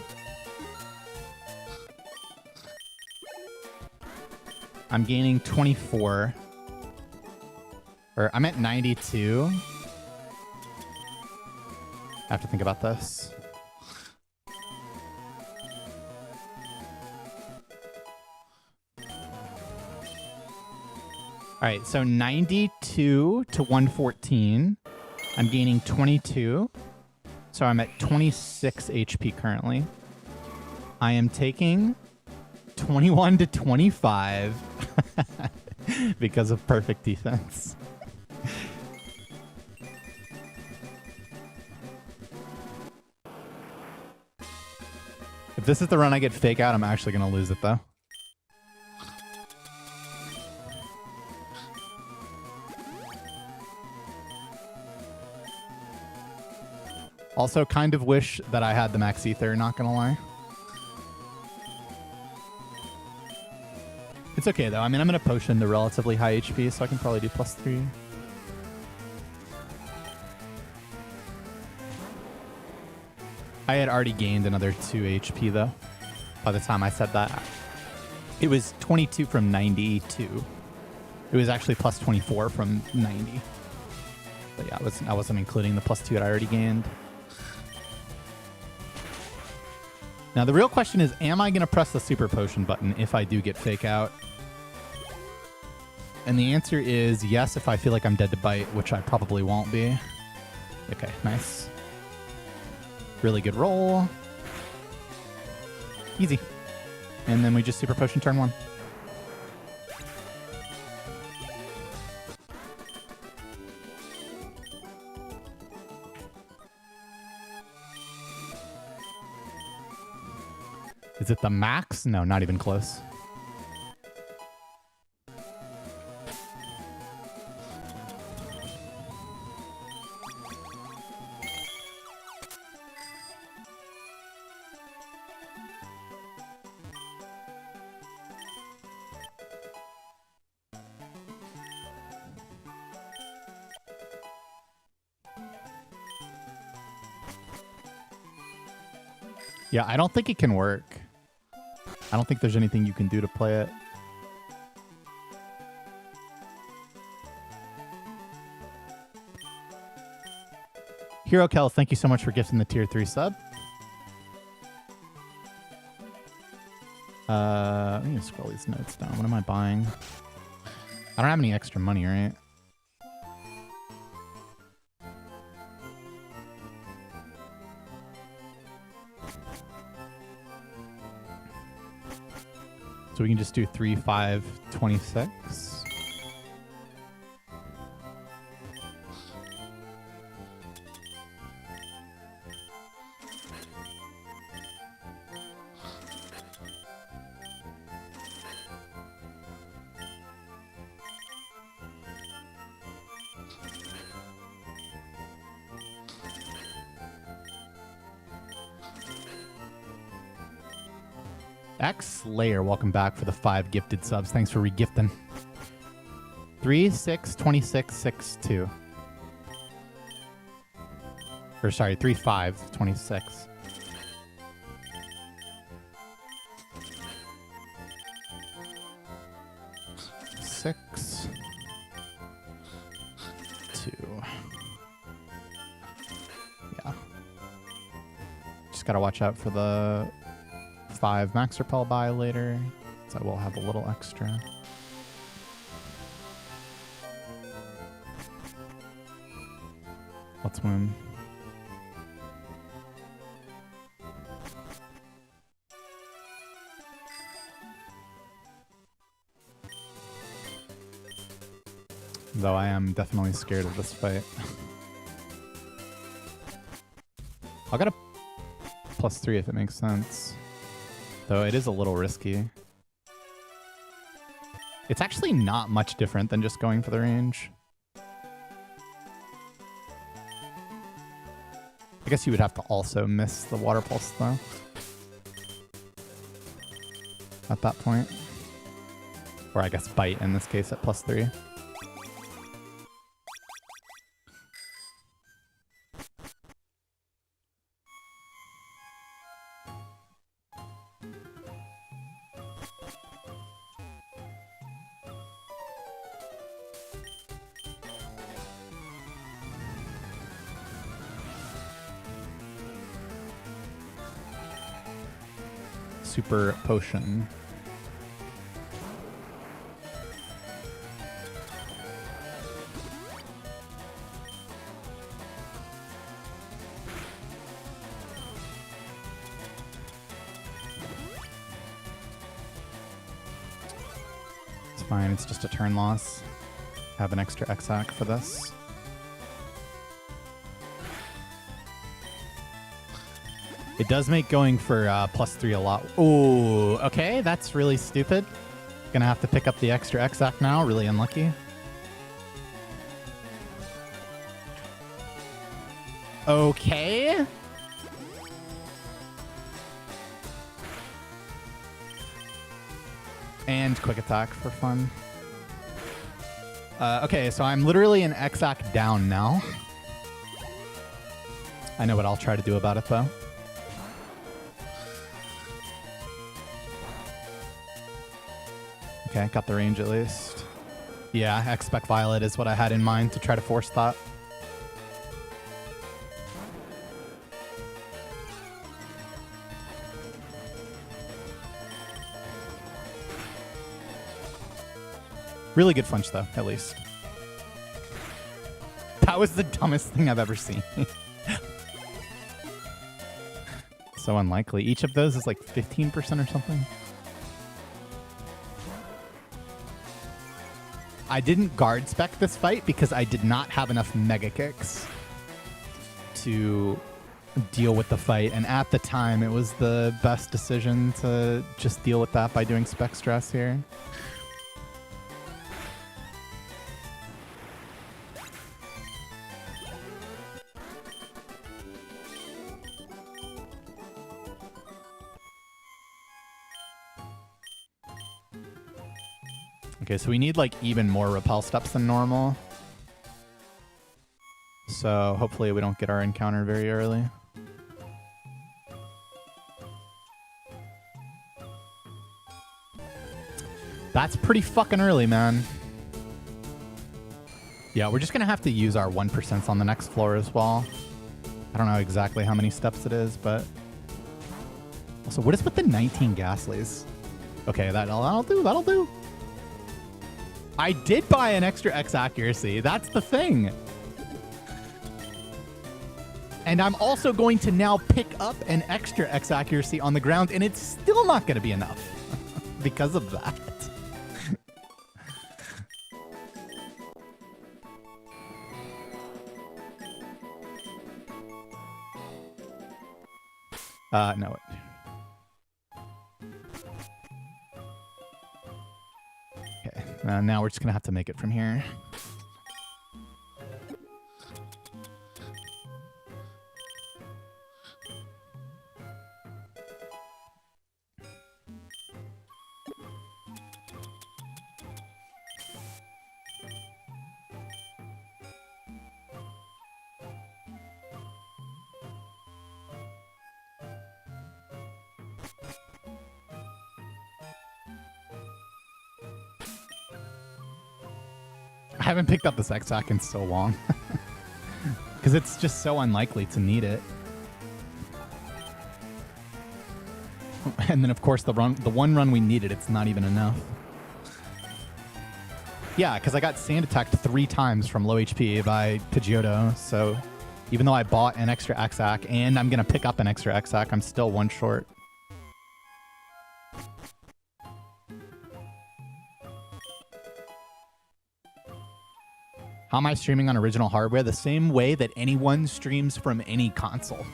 I'm gaining 24. Or I'm at 92. I have to think about this. All right, so 92 to 114. I'm gaining 22. So I'm at 26 HP currently. I am taking 21 to 25 because of perfect defense. If this is the run I get fake out, I'm actually going to lose it though. Also, kind of wish that I had the max ether, not gonna lie. It's okay though. I mean, I'm gonna potion the relatively high HP, so I can probably do +3. I had already gained another 2 HP though, by the time I said that. It was 22 from 92. It was actually +24 from 90. But yeah, I wasn't including the +2 that I already gained. Now, the real question is, am I going to press the super potion button if I do get fake out? And the answer is yes, if I feel like I'm dead to bite, which I probably won't be. Okay, nice. Really good roll. Easy. And then we just super potion turn 1. Is it the max? No, not even close. Yeah, I don't think it can work. I don't think there's anything you can do to play it. Hero Kel, thank you so much for gifting the tier 3 sub. Let me scroll these notes down. What am I buying? I don't have any extra money, right? So we can just do 3, 5, 26. X Layer, welcome back for the 5 gifted subs. Thanks for regifting. 3, 6, 26, 6, 2. Or sorry, 3, 5, 26. Six, 2. Yeah. Just gotta watch out for the 5 max repel buy later, so I will have a little extra. Let's win. Though I am definitely scared of this fight. I'll get a +3 if it makes sense. Though it is a little risky. It's actually not much different than just going for the range. I guess you would have to also miss the water pulse though. At that point. Or I guess bite in this case at +3. Super potion. It's fine, it's just a turn loss. Have an extra X-Hack for this. It does make going for +3 a lot. Oh, okay, that's really stupid. Gonna have to pick up the extra X-Hack now. Really unlucky. Okay. And quick attack for fun. Okay, so I'm literally an X-Hack down now. I know what I'll try to do about it though. Okay, got the range at least. Yeah, expect Violet is what I had in mind to try to force that. Really good flinch though, at least. That was the dumbest thing I've ever seen. So unlikely. Each of those is like 15% or something. I didn't guard spec this fight because I did not have enough mega kicks to deal with the fight. And at the time, it was the best decision to just deal with that by doing spec stress here. Okay, so we need like even more repel steps than normal. So hopefully we don't get our encounter very early. That's pretty fucking early, man. Yeah, we're just gonna have to use our 1% on the next floor as well. I don't know exactly how many steps it is, but... Also, what is with the 19 Ghastlies? Okay, that'll do. That'll do. I did buy an extra X accuracy. That's the thing. And I'm also going to now pick up an extra X accuracy on the ground, and it's still not going to be enough because of that. No. Okay, now we're just going to have to make it from here. I haven't picked up this X-Hack in so long. Because it's just so unlikely to need it. And then, of course, the one run we needed, it's not even enough. Yeah, because I got sand attacked 3 times from low HP by Pidgeotto, so even though I bought an extra X-Hack and I'm going to pick up an extra X-Hack, I'm still 1 short. How am I streaming on original hardware? The same way that anyone streams from any console.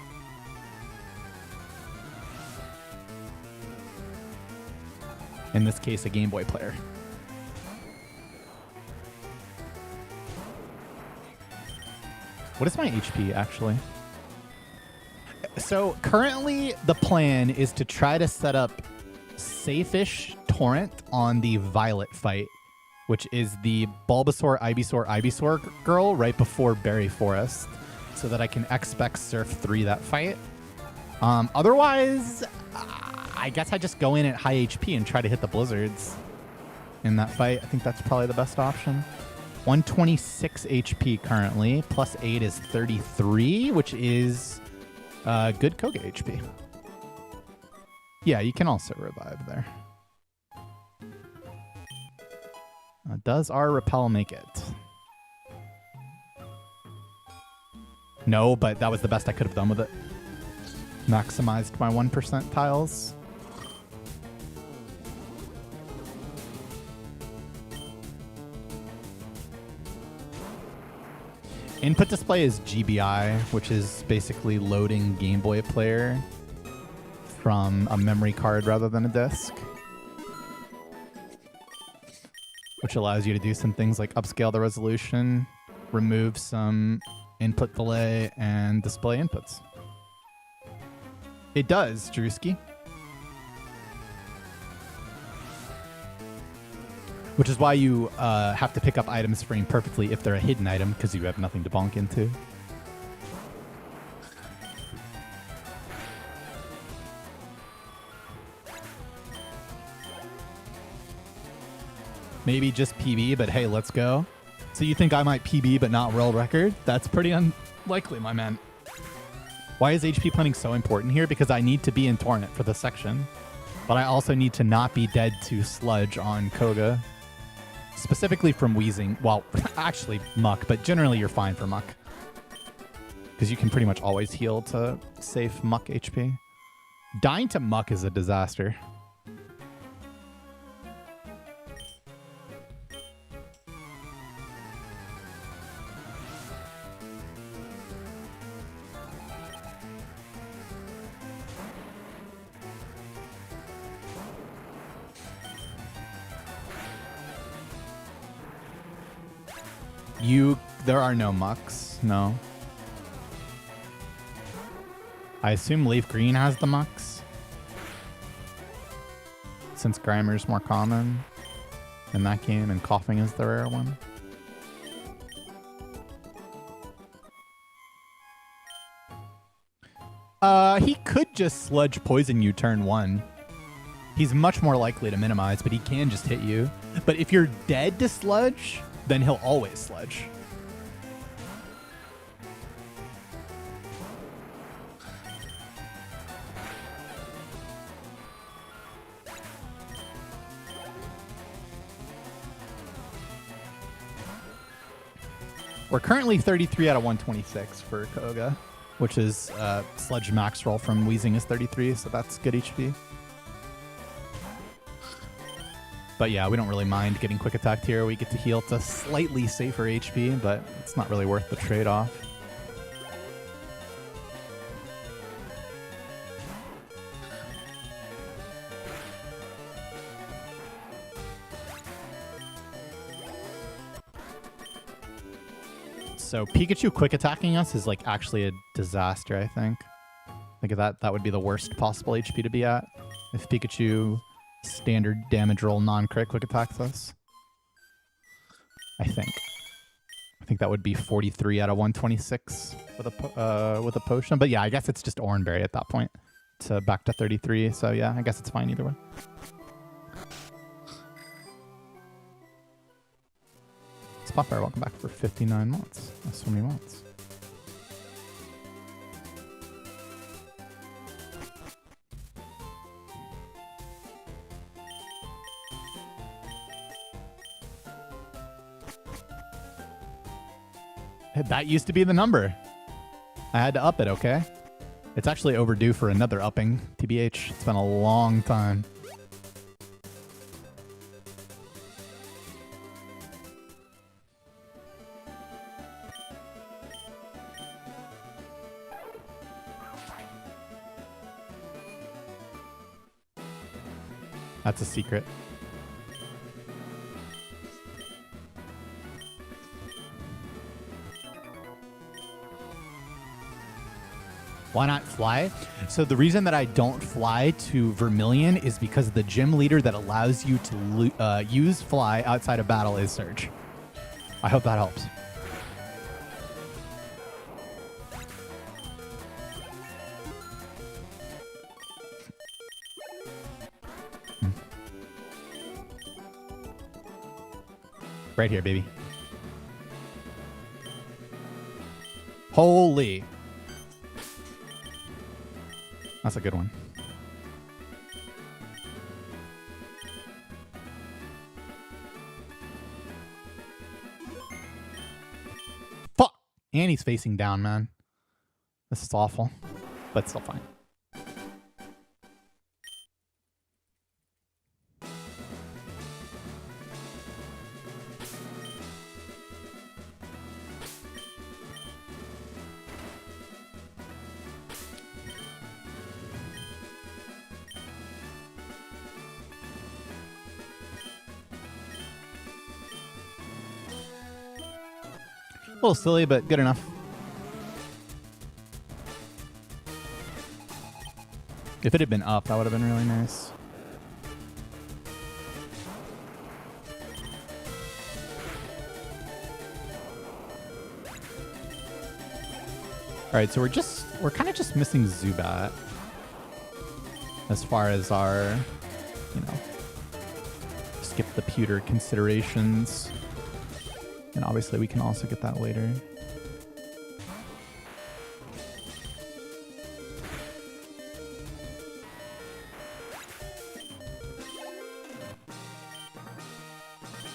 In this case, a Game Boy player. What is my HP, actually? So currently, the plan is to try to set up safe-ish Torrent on the Violet fight, which is the Bulbasaur, Ivysaur girl right before Berry Forest, so that I can expect Surf 3 that fight. Otherwise, I guess I just go in at high HP and try to hit the Blizzards in that fight. I think that's probably the best option. 126 HP currently, plus 8 is 33, which is good Koga HP. Yeah, you can also revive there. Does our repel make it? No, but that was the best I could have done with it. Maximized my 1% tiles. Input display is GBI, which is basically loading Game Boy player from a memory card rather than a disc, which allows you to do some things like upscale the resolution, remove some input delay, and display inputs. It does, Drewski. Which is why you have to pick up items frame perfectly if they're a hidden item, because you have nothing to bonk into. Maybe just PB, but hey, let's go. So you think I might PB but not world record? That's pretty unlikely, my man. Why is HP planning so important here? Because I need to be in Torrent for this section, but I also need to not be dead to Sludge on Koga. Specifically from Wheezing. Well, actually Muck, but generally you're fine for Muck, because you can pretty much always heal to safe Muck HP. Dying to Muck is a disaster. There are no Mucks, no. I assume Leaf Green has the Mucks, since Grimer's more common in that game and Coughing is the rare one. He could just Sludge Poison you turn 1. He's much more likely to minimize, but he can just hit you. But if you're dead to Sludge, then he'll always Sludge. We're currently 33 out of 126 for Koga, which is Sludge Max roll from Wheezing is 33, so that's good HP. But yeah, we don't really mind getting quick attacked here. We get to heal to slightly safer HP, but it's not really worth the trade-off. So Pikachu quick attacking us is like actually a disaster, I think. I think that would be the worst possible HP to be at if Pikachu standard damage roll non-crit quick attacks us. I think that would be 43 out of 126 with a potion. But yeah, I guess it's just Oranberry at that point to back to 33. So yeah, I guess it's fine either way. Spotfire, welcome back for 59 months. That's so many months. That used to be the number. I had to up it, okay? It's actually overdue for another upping, TBH. It's been a long time. That's a secret. Why not fly? So the reason that I don't fly to Vermilion is because the gym leader that allows you to use fly outside of battle is Surge. I hope that helps. Right here, baby. Holy. That's a good one. Fuck! And he's facing down, man. This is awful, but still fine. A little silly, but good enough. If it had been up, that would have been really nice. All right, so we're kind of just missing Zubat as far as our, skip the pewter considerations. And obviously we can also get that later.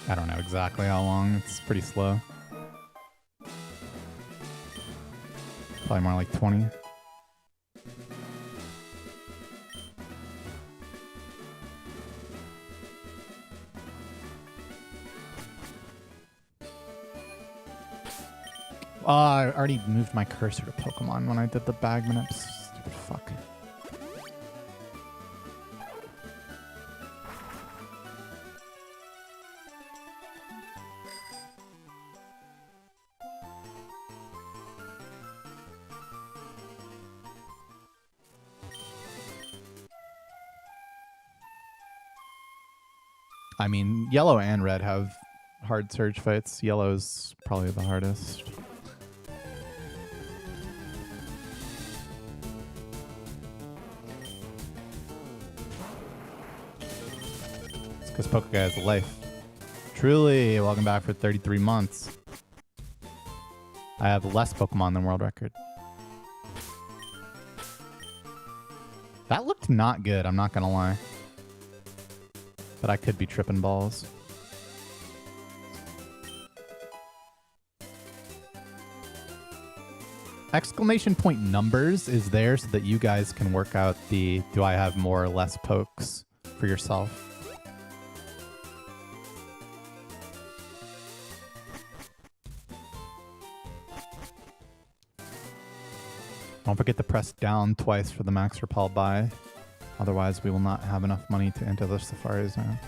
I don't know exactly how long. It's pretty slow. Probably more like 20. I already moved my cursor to Pokemon when I did the Bagman. Stupid fuck. I mean, yellow and red have hard surge fights. Yellow's probably the hardest. Because Pokeguy has a life. Truly, welcome back for 33 months. I have less Pokemon than world record. That looked not good, I'm not gonna lie. But I could be tripping balls. Exclamation point numbers is there so that you guys can work out the do I have more or less pokes for yourself. Don't forget to press down twice for the max repel buy. Otherwise, we will not have enough money to enter the Safari Zone.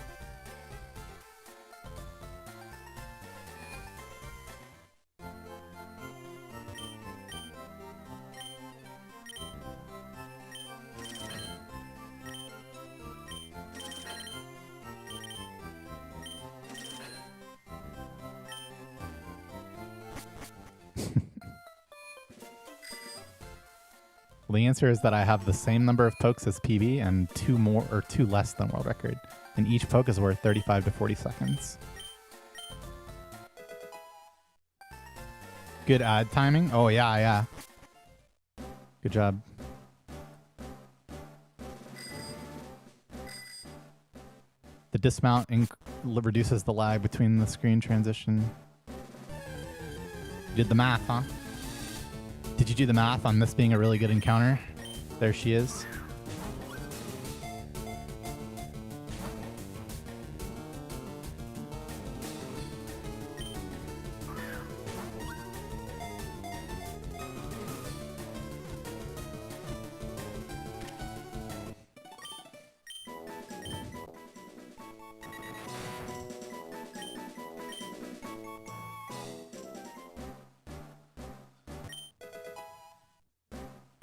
The answer is that I have the same number of pokes as PB and 2 more or 2 less than world record. And each poke is worth 35 to 40 seconds. Good ad timing. Oh, yeah. Good job. The dismount reduces the lag between the screen transition. You did the math, huh? Did you do the math on this being a really good encounter? There she is.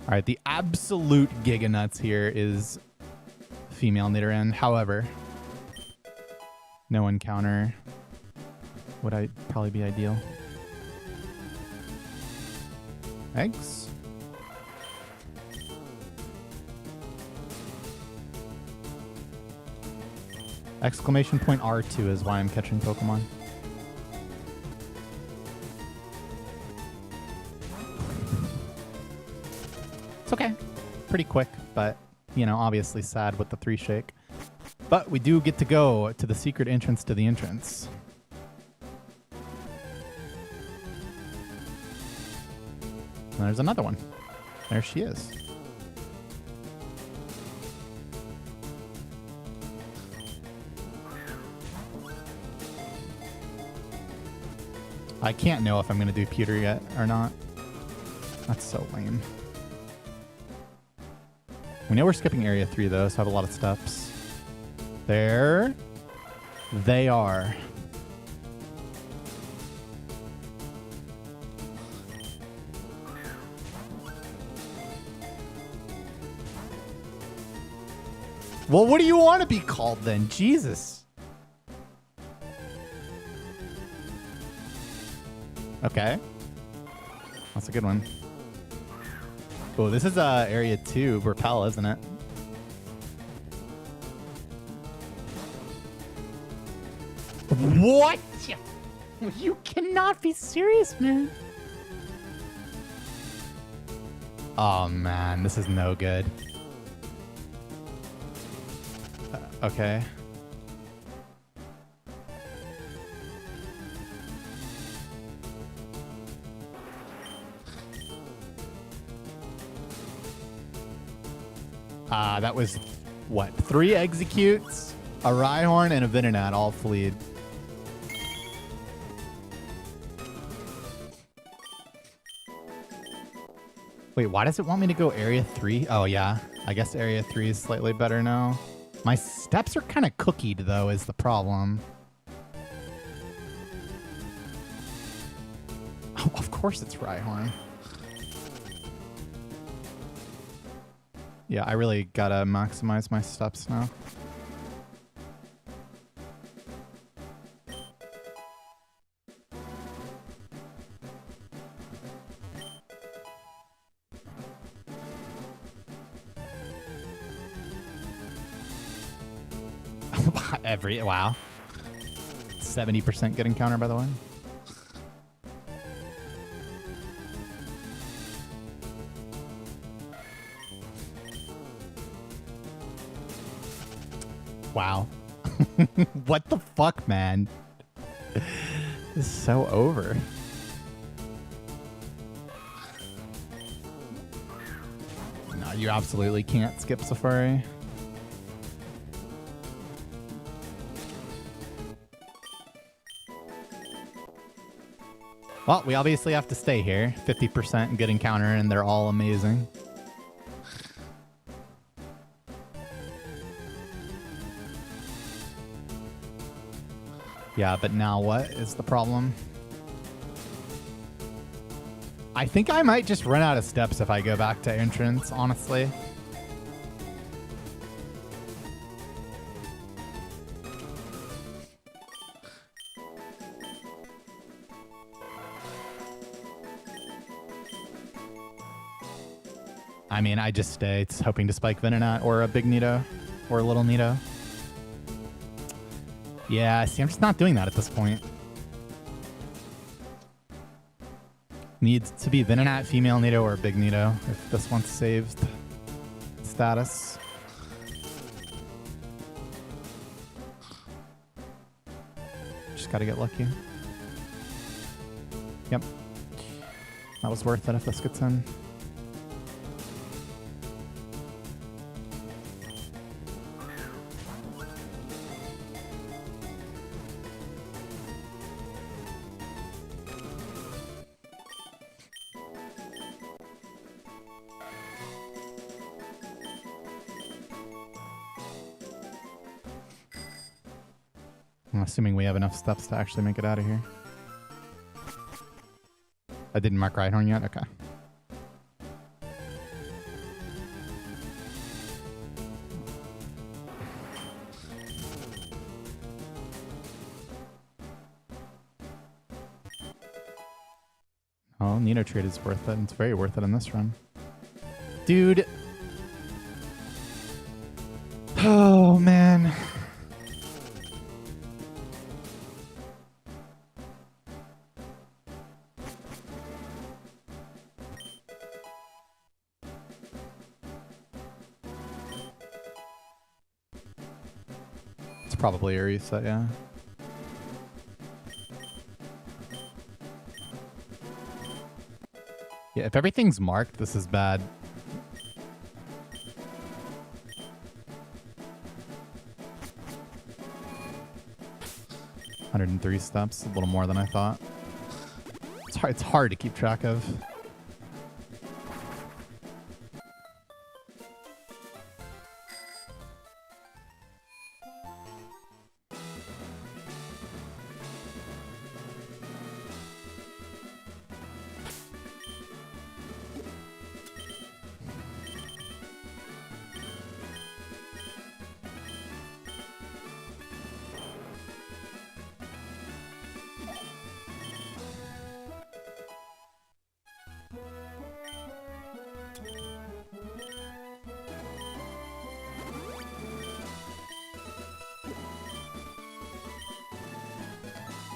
All right, the absolute giga nuts here is female Nidoran. However, no encounter would probably be ideal. Eggs? Exclamation point R2 is why I'm catching Pokemon. It's okay. Pretty quick, but, you know, obviously sad with the 3 shake. But we do get to go to the secret entrance to the entrance. And there's another one. There she is. I can't know if I'm going to do pewter yet or not. That's so lame. We know we're skipping area 3 though, so I have a lot of steps. There they are. Well, what do you want to be called then? Jesus. Okay. That's a good one. Oh, this is area 2, Repel, isn't it? What? You cannot be serious, man. Oh, man, this is no good. Okay. That was, what, 3 executes, a Rhyhorn, and a Venonat all fleed. Wait, why does it want me to go area 3? Oh, yeah. I guess area 3 is slightly better now. My steps are kind of cookied, though, is the problem. Oh, of course it's Rhyhorn. Yeah, I really gotta maximize my steps now. Wow. 70% get encounter, by the way. Wow. What the fuck, man? This is so over. You absolutely can't skip Safari. Well, we obviously have to stay here. 50% good encounter, and they're all amazing. Yeah, but now what is the problem? I think I might just run out of steps if I go back to entrance, honestly. I mean, I just stay. It's hoping to spike Venonat or a big Nito or a little Nito. Yeah, see, I'm just not doing that at this point. Needs to be Venonat, female Nito, or a big Nito if this one's saved status. Just gotta get lucky. Yep. That was worth it if this gets in. I'm assuming we have enough steps to actually make it out of here. I didn't mark Rhyhorn yet? Okay. Oh, Nito trade is worth it. It's very worth it in this run. Dude. Oh, man. Probably a reset, yeah. Yeah, if everything's marked, this is bad. $103 steps, a little more than I thought. It's hard to keep track of.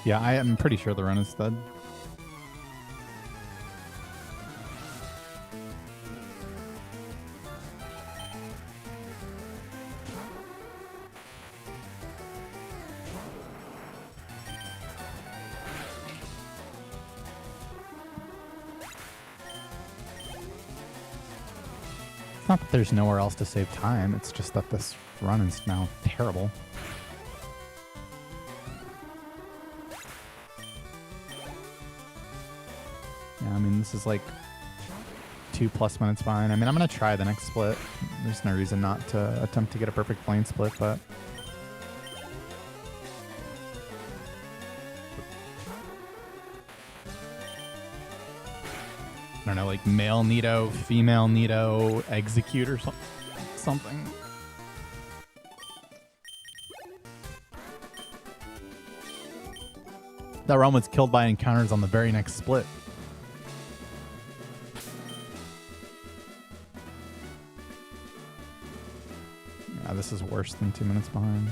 Yeah, I am pretty sure the run is dead. It's not that there's nowhere else to save time, it's just that this run is now terrible. Yeah, I mean, this is like 2+ minutes behind. I mean, I'm going to try the next split. There's no reason not to attempt to get a perfect plane split, but... I don't know, like male Nito, female Nito, execute or something. That run was killed by encounters on the very next split. Yeah, this is worse than 2 minutes behind.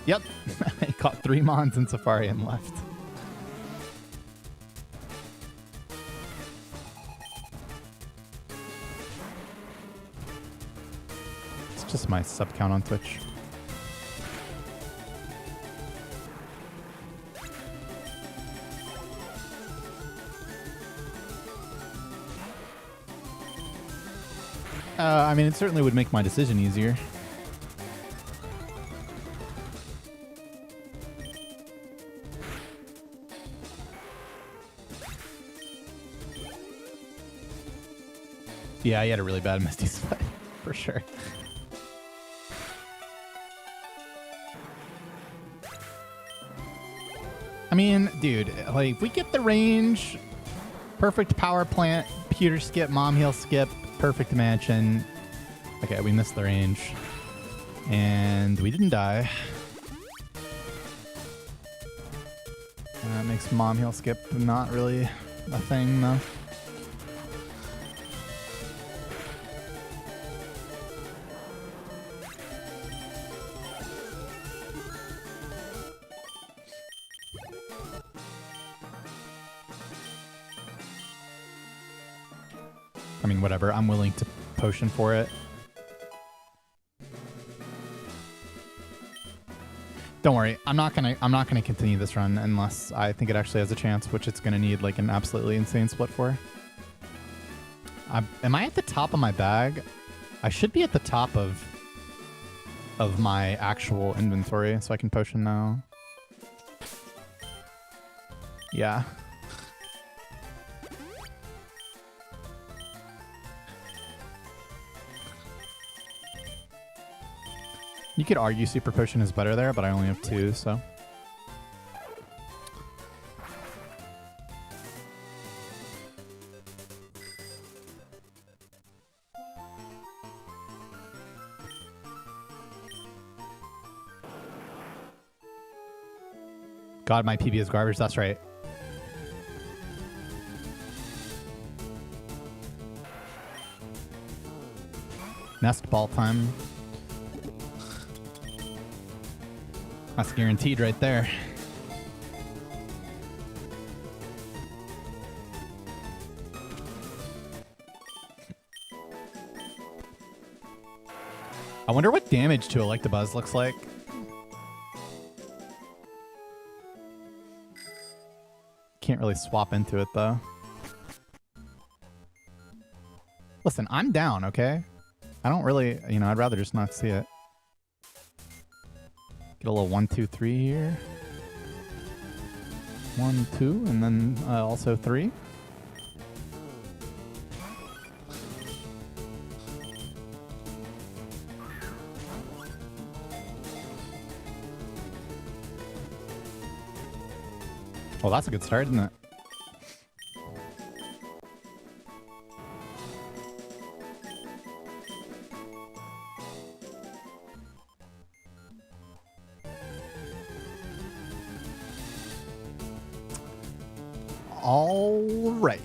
Yep, he caught 3 Mons in Safari and left. It's just my sub count on Twitch. I mean, it certainly would make my decision easier. Yeah, he had a really bad Misty Split, for sure. I mean, dude, like, if we get the range, perfect power plant, pewter skip, mom heal skip, perfect mansion. Okay, we missed the range. And we didn't die. That makes mom heal skip not really a thing, though. I mean, whatever. I'm willing to potion for it. Don't worry. I'm not gonna continue this run unless I think it actually has a chance, which it's gonna need like an absolutely insane split for. Am I at the top of my bag? I should be at the top of my actual inventory, so I can potion now. Yeah. You could argue Super Potion is better there, but I only have 2, so. God, my PB is garbage. That's right. Nest ball time. That's guaranteed right there. I wonder what damage to Electabuzz looks like. Can't really swap into it, though. Listen, I'm down, okay? I don't really, you know, I'd rather just not see it. Get a little 1, 2, 3 here. 1, 2, and then also 3. Well, that's a good start, isn't it? All right.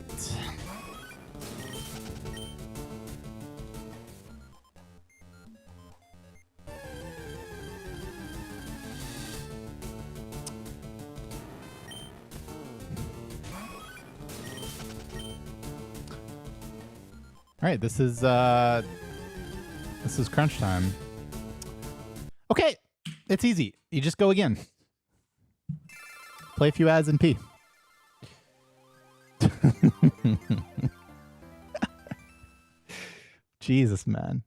All right, this is crunch time. Okay, it's easy. You just go again. Play a few ads and pee. Jesus, man.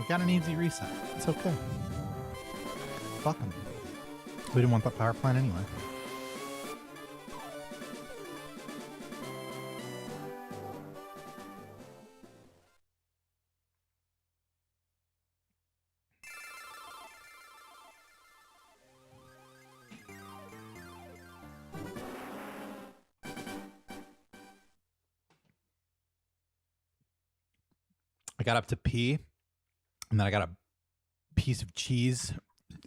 We got an easy reset. It's okay. Fuck 'em. We didn't want that power plant anyway. I got up to pee, and then I got a piece of cheese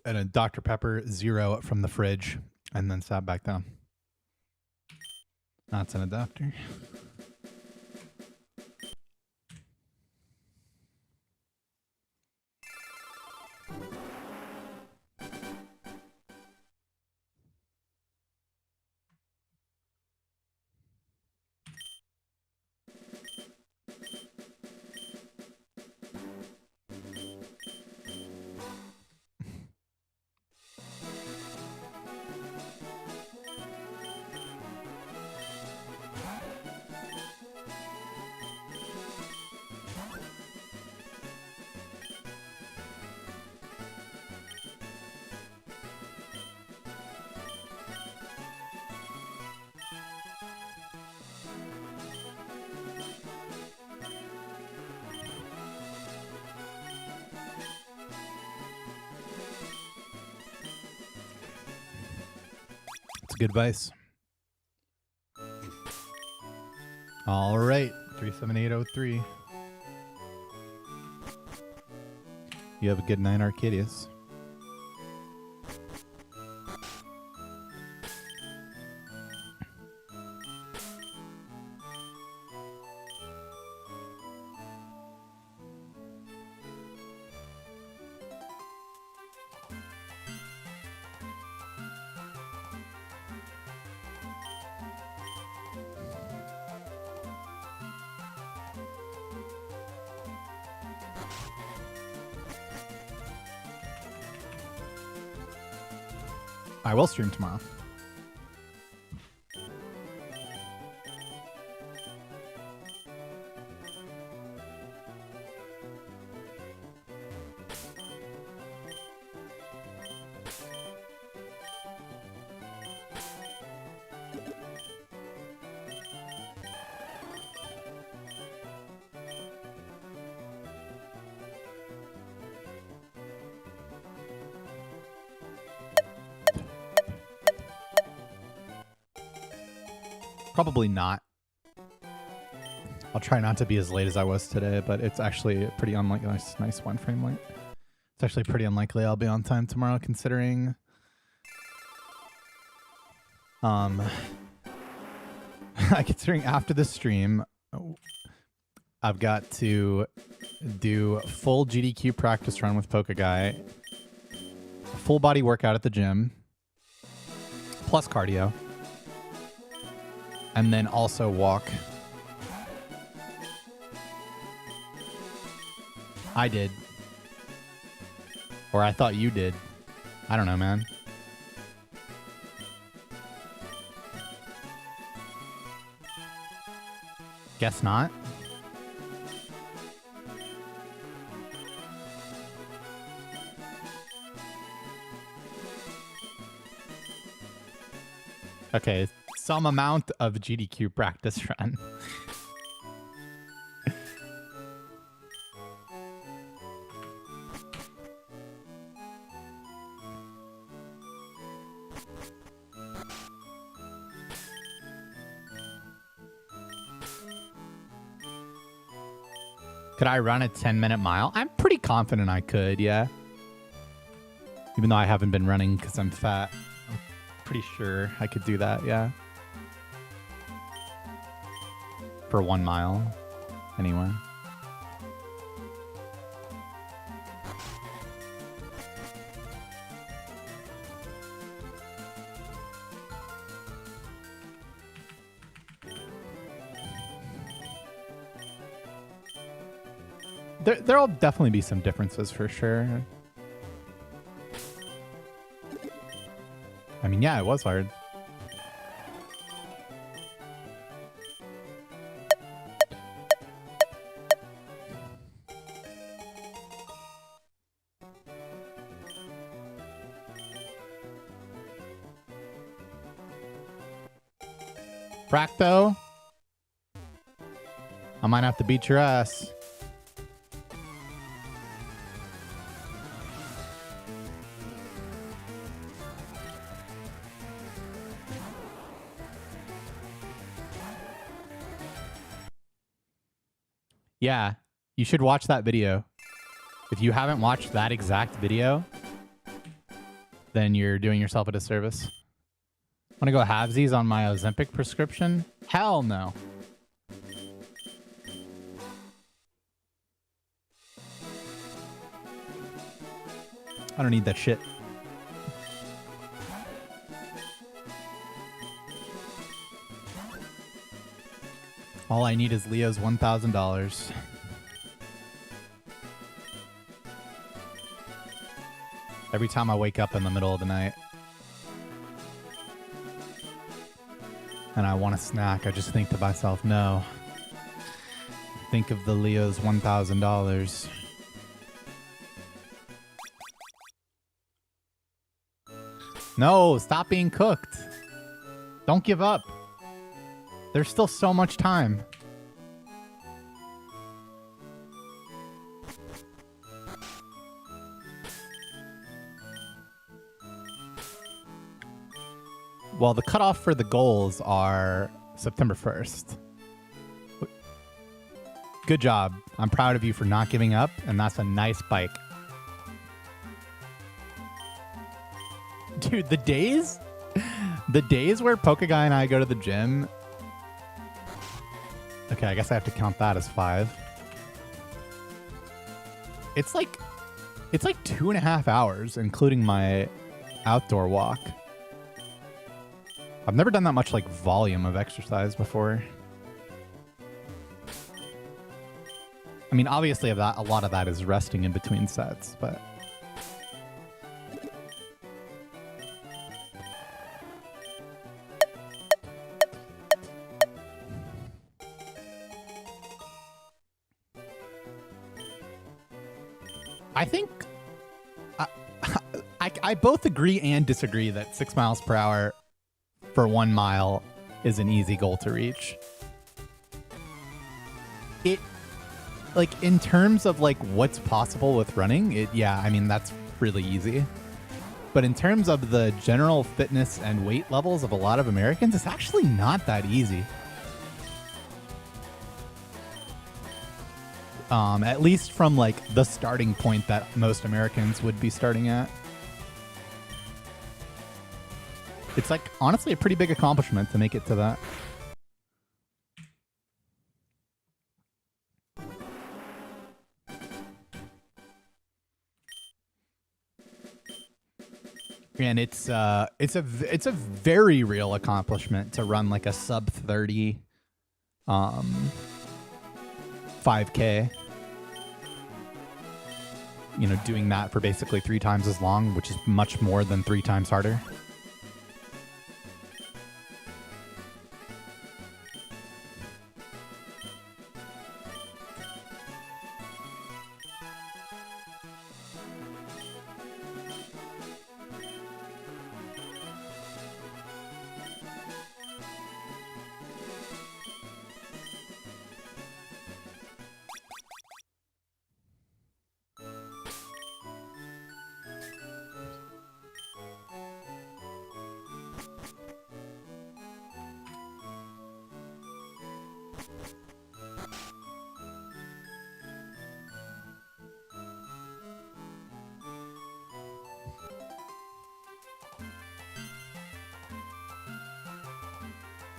and a Dr. Pepper Zero from the fridge, and then sat back down. That's an adapter. Good advice. All right, 37803. You have a good night, Arcadius. I will stream tomorrow. Probably not. I'll try not to be as late as I was today, but it's actually pretty unlikely. Nice one frame late. It's actually pretty unlikely I'll be on time tomorrow, considering considering after the stream I've got to do a full GDQ practice run with Poke Guy, a full body workout at the gym, plus cardio. And then also walk. I did. Or I thought you did. I don't know, man. Guess not. Okay, some amount of GDQ practice run. Could I run a 10-minute mile? I'm pretty confident I could, yeah. Even though I haven't been running because I'm fat. I'm pretty sure I could do that, yeah. For 1 mile, anyway. There'll definitely be some differences for sure. I mean, yeah, it was hard. Fracto. I might have to beat your ass. Yeah, you should watch that video. If you haven't watched that exact video, then you're doing yourself a disservice. Want to go halvesies on my Ozempic prescription? Hell no. I don't need that shit. All I need is Leo's $1,000. Every time I wake up in the middle of the night and I want a snack, I just think to myself, no. Think of the Leo's $1,000. No, stop being cooked. Don't give up. There's still so much time. Well, the cutoff for the goals are September 1st. Good job. I'm proud of you for not giving up, and that's a nice bike. Dude, the days where Pokeguy and I go to the gym. Okay, I guess I have to count that as 5. It's like 2.5 hours, including my outdoor walk. I've never done that much like volume of exercise before. I mean, obviously, a lot of that is resting in between sets, but I think I both agree and disagree that 6 miles per hour for 1 mile is an easy goal to reach. It, like, in terms of like what's possible with running, yeah, I mean, that's really easy. But in terms of the general fitness and weight levels of a lot of Americans, it's actually not that easy. At least from like the starting point that most Americans would be starting at. It's like honestly a pretty big accomplishment to make it to that. And it's a very real accomplishment to run like a sub 30 5K. You know, doing that for basically 3 times as long, which is much more than 3 times harder.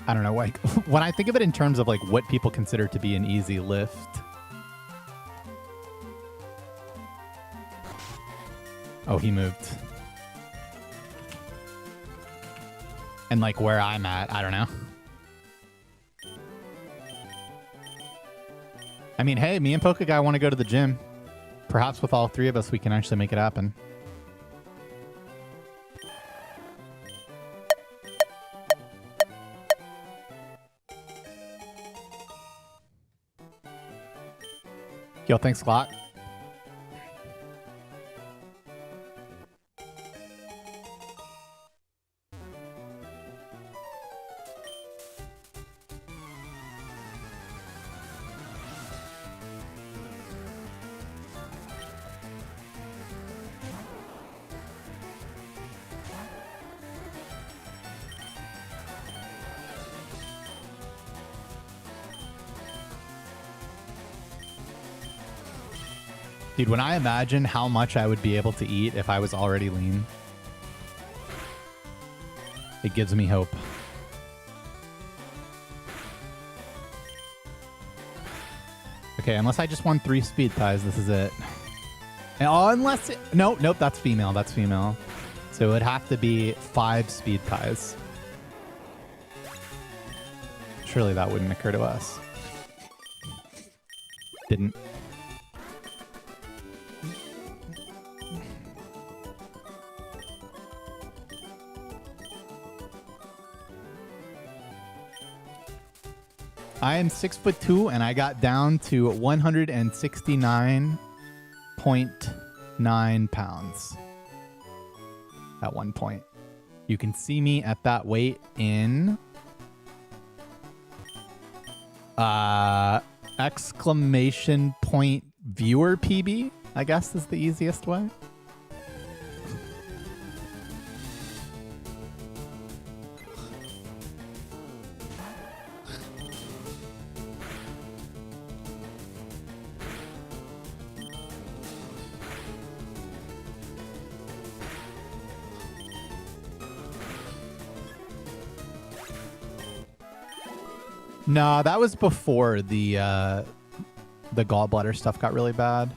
I don't know, like when I think of it in terms of like what people consider to be an easy lift. Oh, he moved. And like where I'm at, I don't know. I mean, hey, me and Pokeguy want to go to the gym. Perhaps with all 3 of us, we can actually make it happen. Yo, thanks a lot. Dude, when I imagine how much I would be able to eat if I was already lean, it gives me hope. Okay, unless I just won 3 speed ties, this is it. Oh, unless it, nope, that's female. That's female. So it would have to be 5 speed ties. Surely that wouldn't occur to us. Didn't. I am 6'2" and I got down to 169.9 pounds at one point. You can see me at that weight in exclamation point viewer PB, I guess is the easiest way. No, that was before the gallbladder stuff got really bad.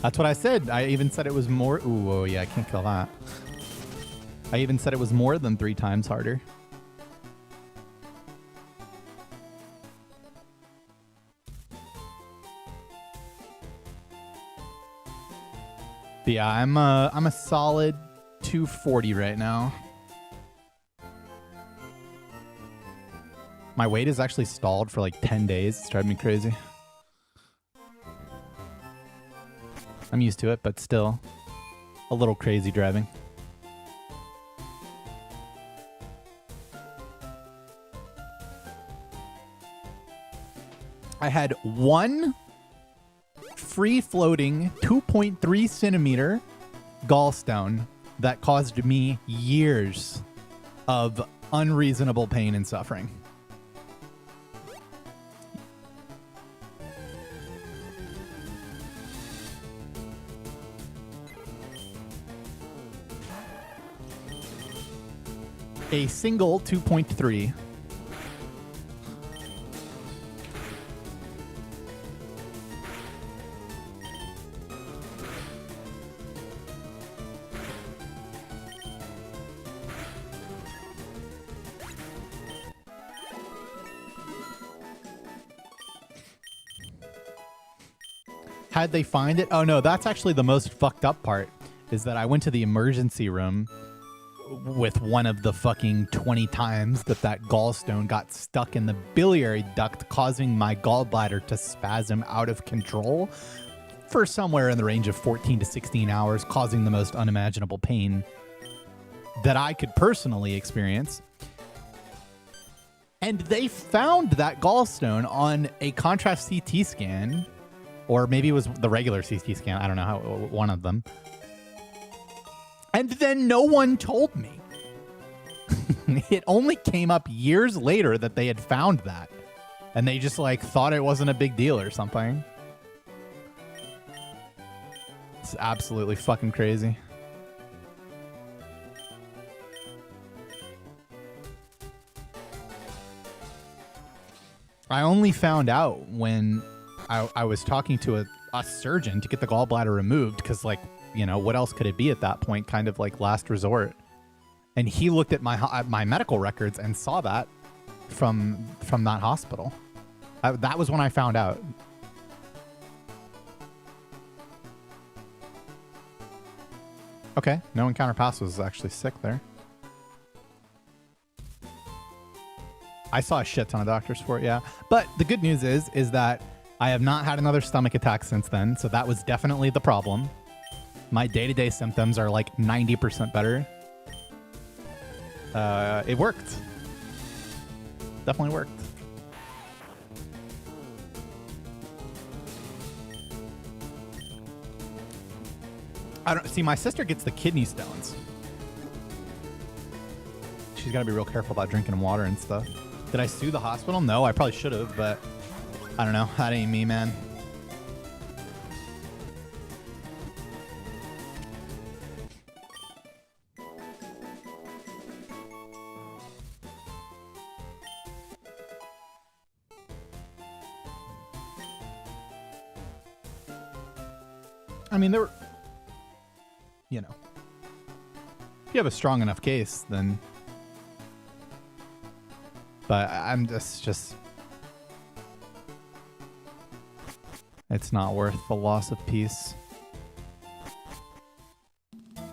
That's what I said. I even said it was more. Ooh, oh yeah, I can't kill that. I even said it was more than 3 times harder. But yeah, I'm a solid 240 right now. My weight is actually stalled for like 10 days. It's driving me crazy. I'm used to it, but still a little crazy driving. I had one free-floating 2.3 centimeter gallstone that caused me years of unreasonable pain and suffering. A single 2.3. How'd they find it? Oh no, that's actually the most fucked up part, is that I went to the emergency room with one of the fucking 20 times that gallstone got stuck in the biliary duct, causing my gallbladder to spasm out of control for somewhere in the range of 14 to 16 hours, causing the most unimaginable pain that I could personally experience. And they found that gallstone on a contrast CT scan, or maybe it was the regular CT scan. I don't know how, one of them. And then no one told me. It only came up years later that they had found that. And they just like thought it wasn't a big deal or something. It's absolutely fucking crazy. I only found out when I was talking to a surgeon to get the gallbladder removed, because, like, you know, what else could it be at that point? Kind of like last resort. And he looked at my medical records and saw that from that hospital. That was when I found out. Okay, no encounter pass was actually sick there. I saw a shit ton of doctors for it, yeah. But the good news is that I have not had another stomach attack since then, so that was definitely the problem. My day-to-day symptoms are like 90% better. It worked. Definitely worked. I don't see. My sister gets the kidney stones. She's got to be real careful about drinking water and stuff. Did I sue the hospital? No, I probably should have, but I don't know. That ain't me, man. I mean, there were, you know, if you have a strong enough case, then, but I'm just, it's not worth the loss of peace. Am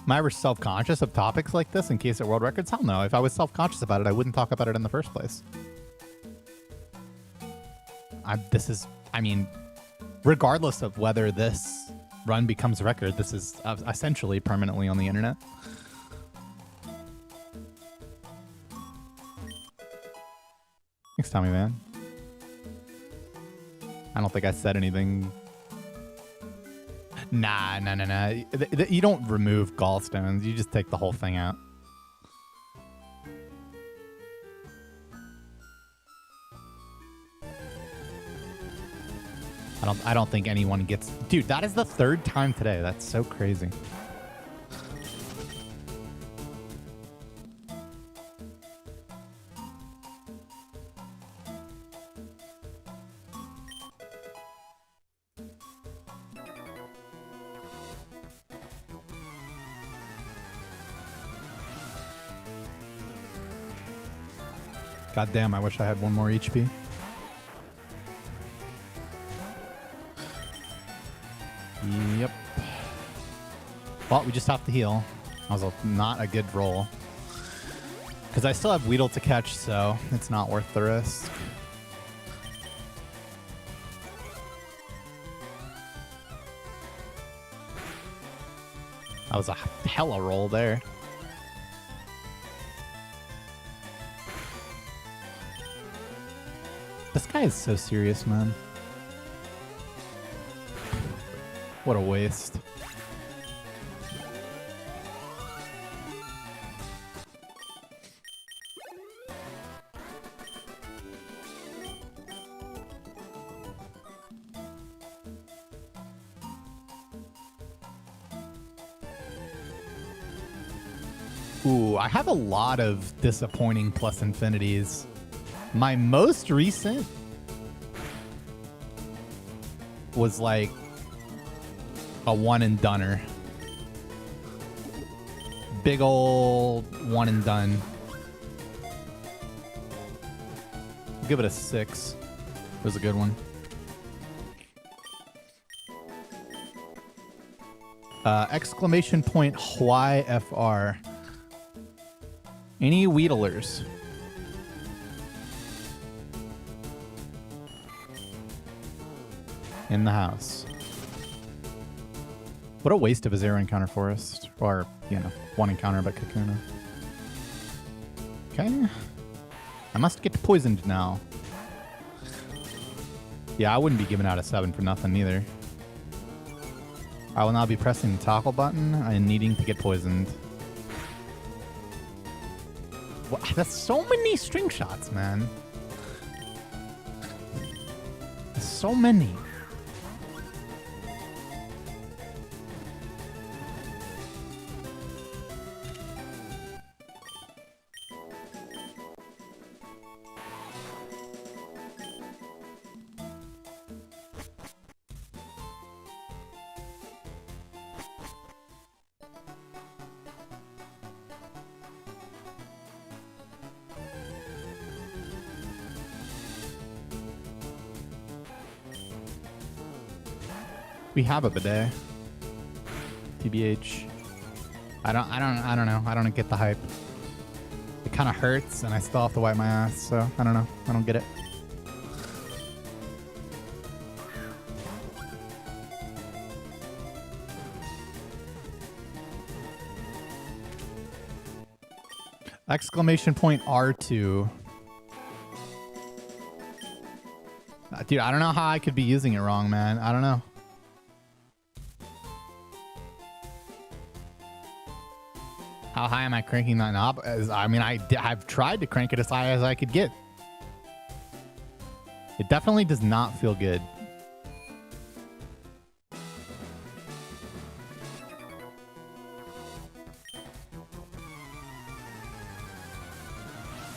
I ever self-conscious of topics like this in case of world records? Hell no. If I was self-conscious about it, I wouldn't talk about it in the first place. I mean, regardless of whether this run becomes a record, this is essentially permanently on the internet. Thanks, Tommy, man. I don't think I said anything. Nah. You don't remove gallstones. You just take the whole thing out. I don't think anyone gets... Dude, that is the third time today. That's so crazy. God damn, I wish I had one more HP. Yep. Well, we just have to heal. That was not a good roll. Because I still have Weedle to catch, so it's not worth the risk. That was a hella roll there. This guy is so serious, man. What a waste. Ooh, I have a lot of disappointing plus infinities. My most recent was like a one and doneer. Big old one and done. I'll give it a 6. It was a good one. Exclamation point YFR. Any Wheatlers? In the house. What a waste of a 0 encounter forest. Or, you know, 1 encounter but Kakuna. Okay. I must get poisoned now. Yeah, I wouldn't be giving out a 7 for nothing either. I will now be pressing the toggle button and needing to get poisoned. What? That's so many string shots, man. There's so many. We have a bidet. TBH. I don't know. I don't get the hype. It kind of hurts and I still have to wipe my ass, so I don't know. I don't get it. Exclamation point R2. Dude, I don't know how I could be using it wrong, man. I don't know. How high am I cranking that knob? I mean, I've tried to crank it as high as I could get. It definitely does not feel good.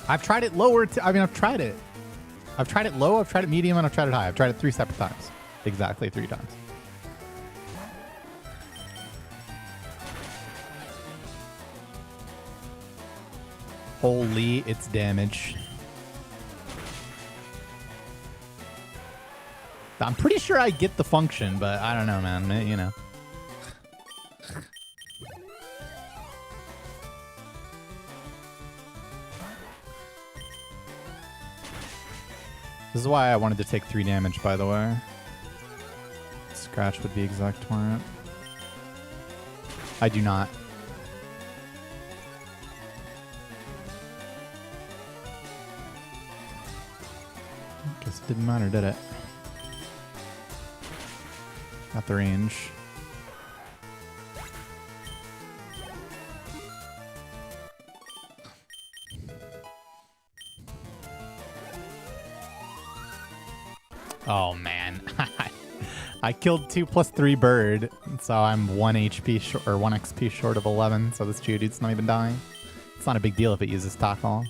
I've tried it lower. I mean, I've tried it. I've tried it low, I've tried it medium, and I've tried it high. I've tried it 3 separate times. Exactly 3 times. Holy, it's damage. I'm pretty sure I get the function, but I don't know, man. You know. This is why I wanted to take 3 damage, by the way. Scratch would be exact torrent. I do not. Guess it didn't matter, did it? Got the range. Oh man. I killed 2 + 3 bird, so I'm 1 HP or 1 XP short of 11, so this Geodude's not even dying. It's not a big deal if it uses tackle.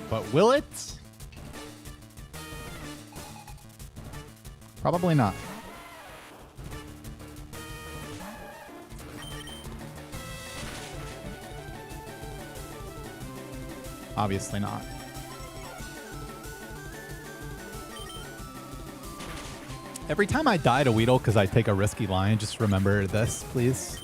But will it? Probably not. Obviously not. Every time I die to Weedle because I take a risky line, just remember this, please.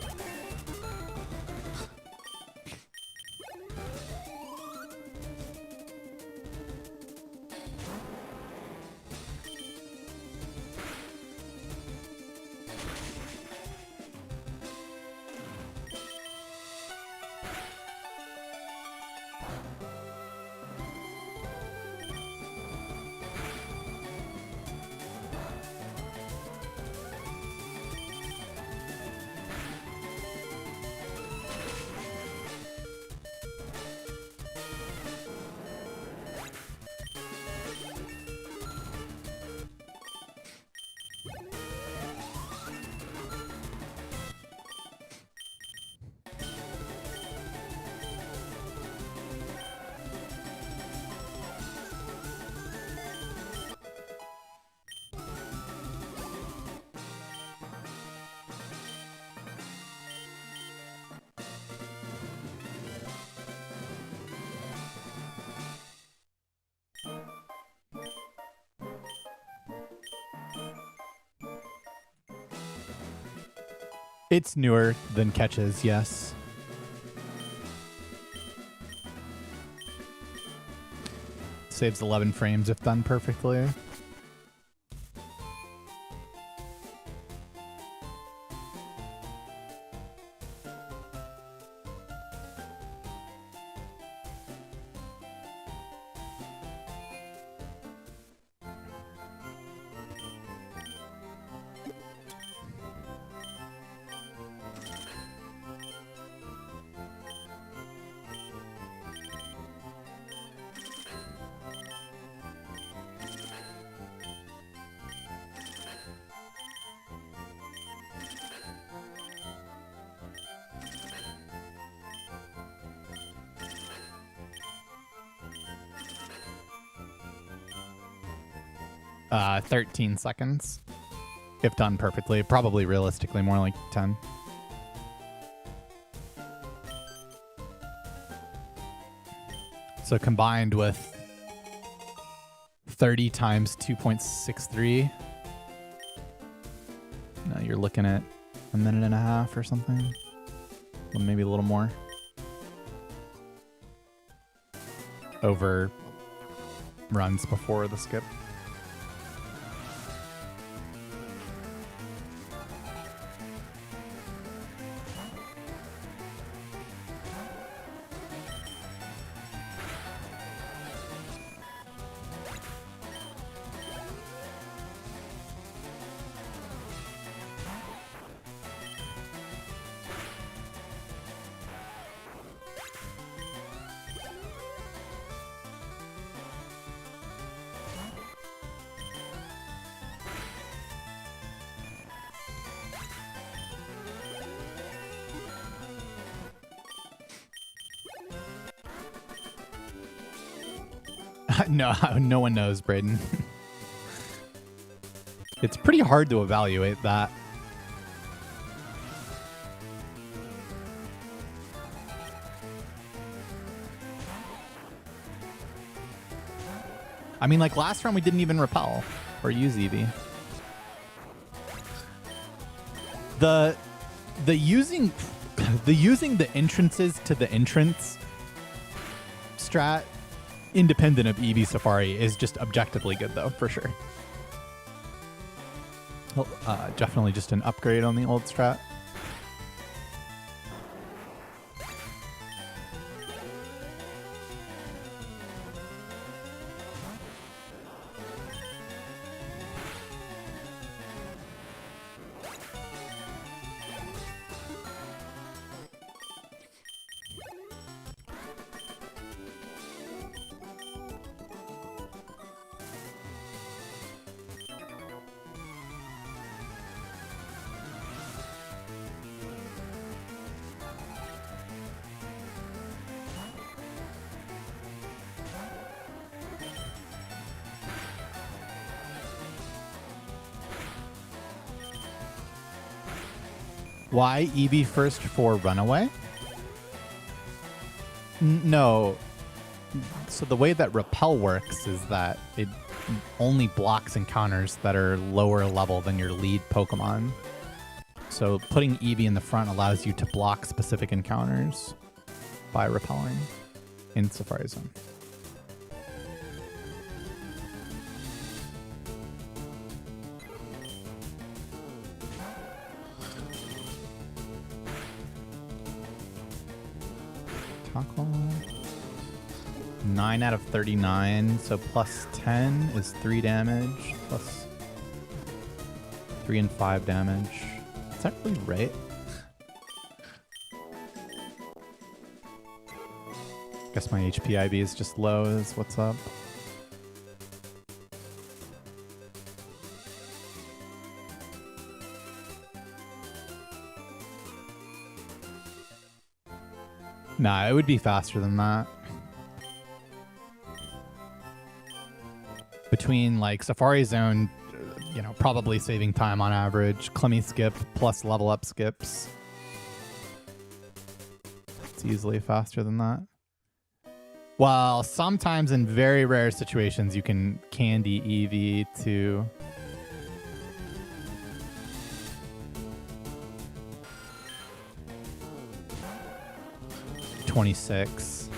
It's newer than catches, yes. Saves 11 frames if done perfectly. Uh, 13 seconds. If done perfectly. Probably realistically more like 10. So combined with 30 times 2.63, now you're looking at a minute and a half or something. Well, maybe a little more. Over runs before the skip. No, no one knows, Braden. It's pretty hard to evaluate that. I mean, like last round we didn't even repel or use Eevee. The using the entrances to the entrance strat independent of Eevee Safari is just objectively good though, for sure. Definitely just an upgrade on the old strat. Why Eevee first for Runaway? No. So the way that Repel works is that it only blocks encounters that are lower level than your lead Pokemon. So putting Eevee in the front allows you to block specific encounters by repelling in Safari Zone. Tackle. 9 out of 39, so plus 10 is 3 damage, plus 3 and 5 damage. Is that really right? Guess my HP IB is just low is what's up. Nah, it would be faster than that. Between like Safari Zone, you know, probably saving time on average, Clemmy skip plus level up skips. It's easily faster than that. Well, sometimes in very rare situations you can candy Eevee to... $26.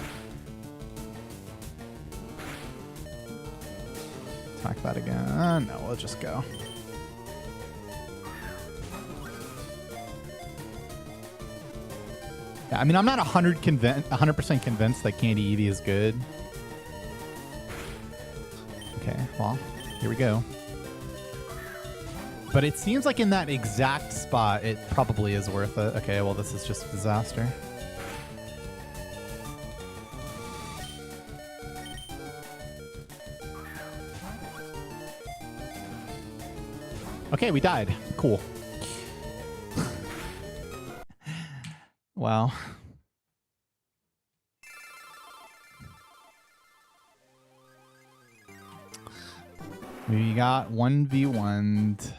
Attack that again. No, we'll just go. Yeah, I mean, I'm not 100% convinced that Candy Eevee is good. Okay, well, here we go. But it seems like in that exact spot, it probably is worth it. Okay, well, this is just a disaster. Okay, we died. Cool. Wow. We got 1v1'd.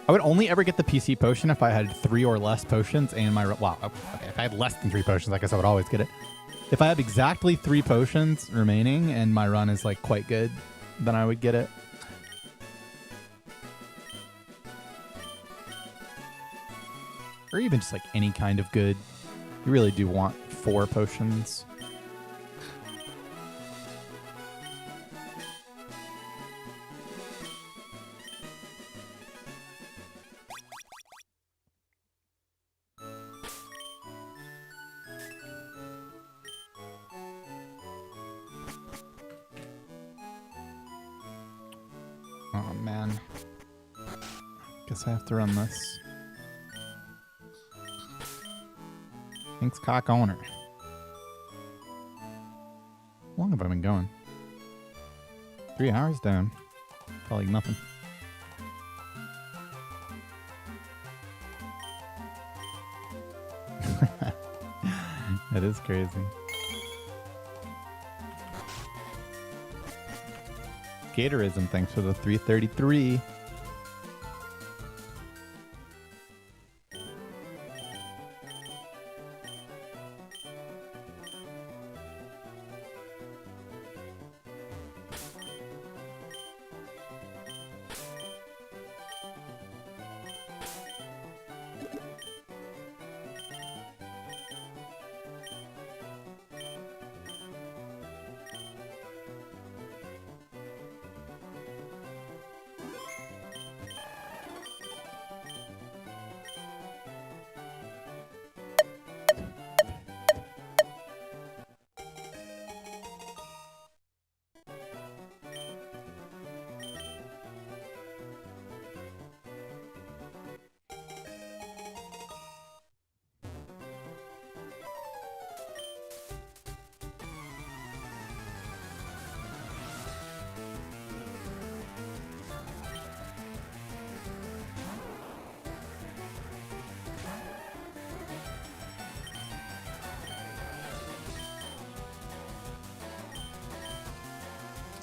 I would only ever get the PC potion if I had 3 or less potions and my... Wow, okay, if I had less than 3 potions, I guess I would always get it. If I have exactly 3 potions remaining and my run is like quite good, then I would get it. Or even just like any kind of good. You really do want 4 potions. Oh man. Guess I have to run this. Thanks, cock owner. How long have I been going? 3 hours? Damn. Felt like nothing. It is crazy. Gatorism, thanks for the 333.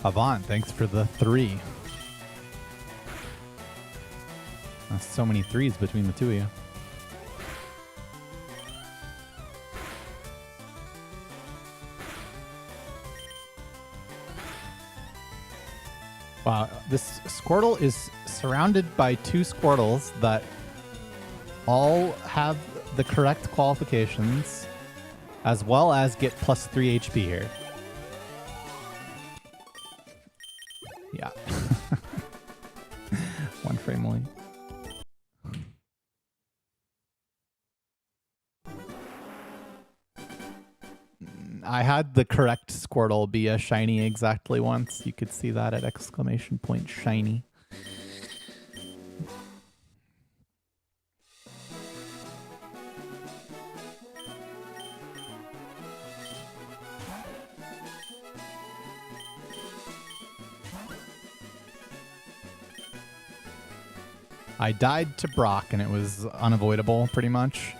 Avant, thanks for the 3. That's so many 3s between the two of you. Wow, this Squirtle is surrounded by 2 Squirtles that all have the correct qualifications, as well as get plus 3 HP here. Yeah. 1 frame away. I had the correct Squirtle be a shiny exactly once. You could see that at exclamation point shiny. I died to Brock and it was unavoidable pretty much.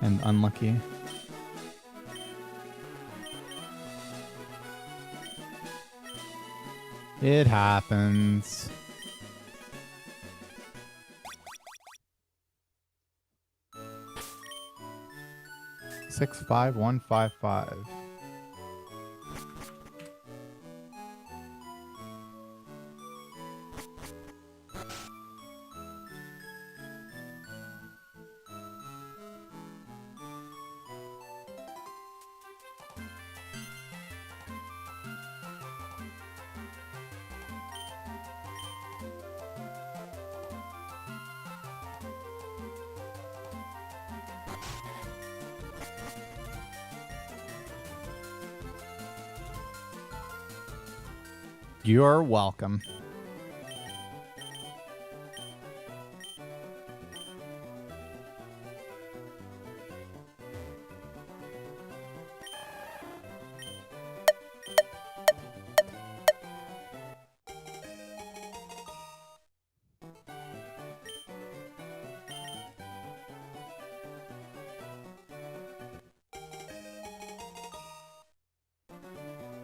And unlucky. It happens. Six 5 1 5 5. You're welcome.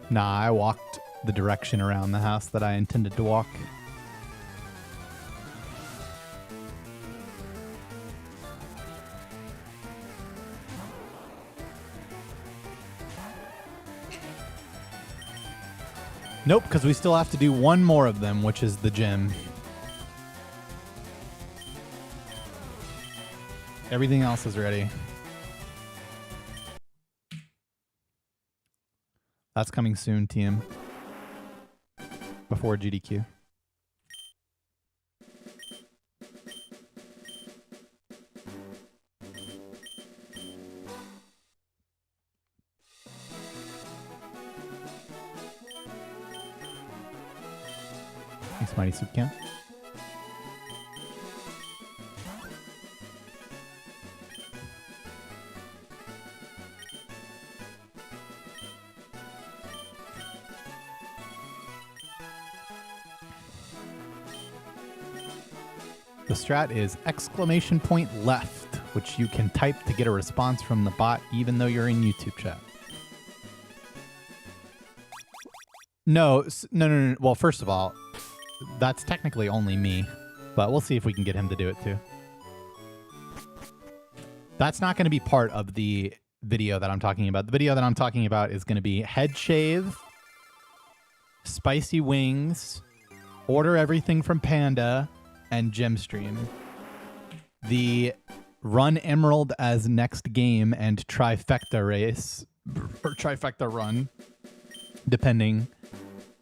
Nah, I walked the direction around the house that I intended to walk. Nope, because we still have to do one more of them, which is the gym. Everything else is ready. That's coming soon, TM. Before GDQ. Thanks, Mighty Soup Camp. The strat is exclamation point left, which you can type to get a response from the bot even though you're in YouTube chat. No. Well, first of all, that's technically only me, but we'll see if we can get him to do it too. That's not going to be part of the video that I'm talking about. The video that I'm talking about is going to be head shave, spicy wings, order everything from Panda, and gem stream. The run Emerald as next game and trifecta race, or trifecta run, depending.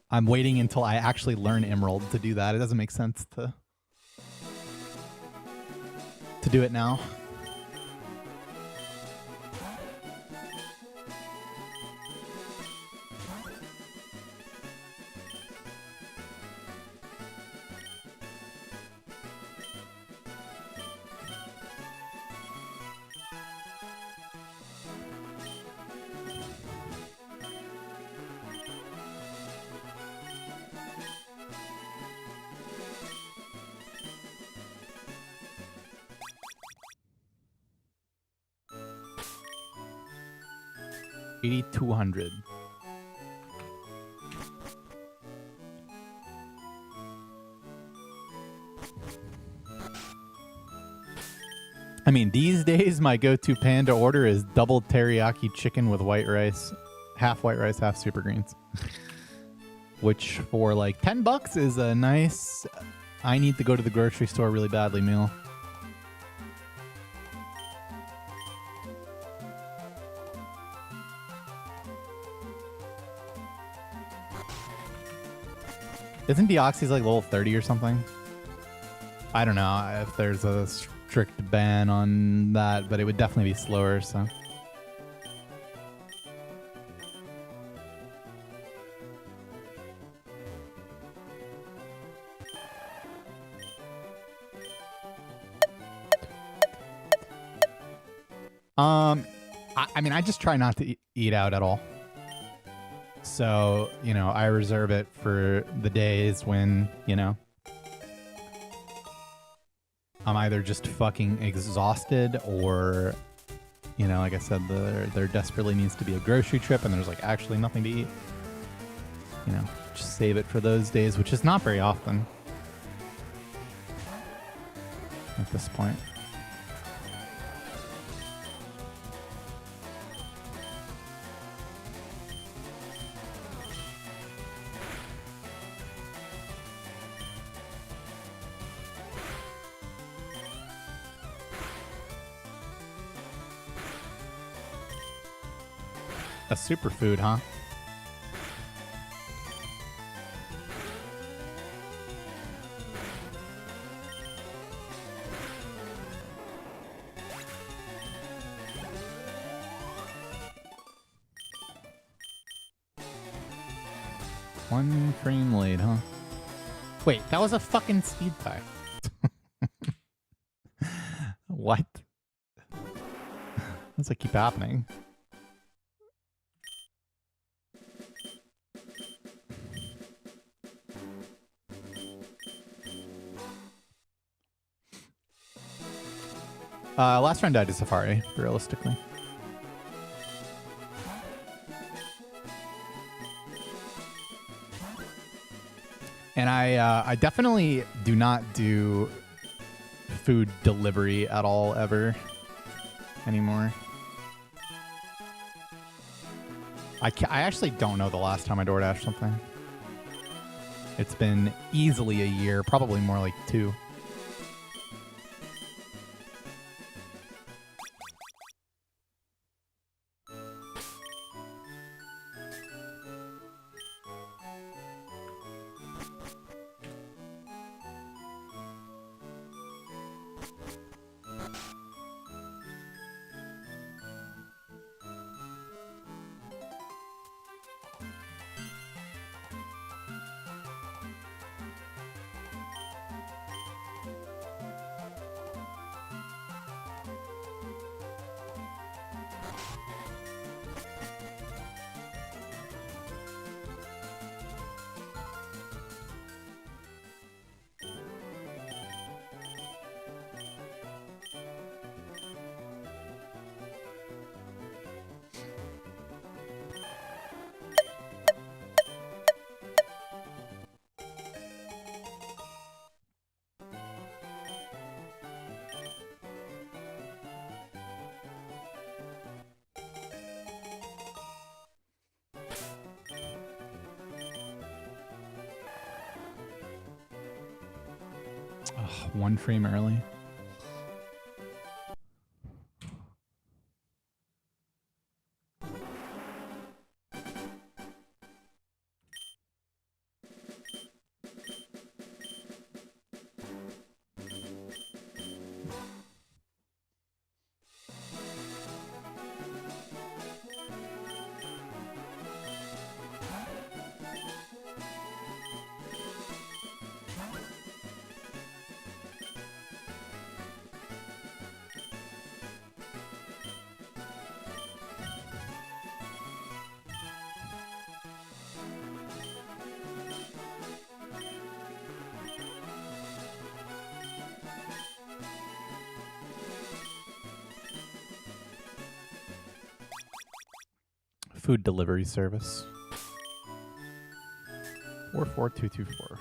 I'm waiting until I actually learn Emerald to do that. It doesn't make sense to do it now. $8,200. I mean, these days my go-to Panda order is double teriyaki chicken with white rice, half white rice, half super greens, which for like $10 is a nice. I need to go to the grocery store really badly meal. Isn't Deoxys like level 30 or something? I don't know if there's a strict ban on that, but it would definitely be slower, so. I mean, I just try not to eat out at all. So, you know, I reserve it for the days when, you know, I'm either just fucking exhausted or, you know, like I said, there desperately needs to be a grocery trip and there's like actually nothing to eat. You know, just save it for those days, which is not very often at this point. A superfood, huh? One frame late, huh? Wait, that was a fucking speed tie. What? Does that keep happening? Last round died to Safari, realistically. And I definitely do not do food delivery at all ever anymore. I actually don't know the last time I DoorDashed something. It's been easily a year, probably more like 2. 1 frame early. Food delivery service. 44224.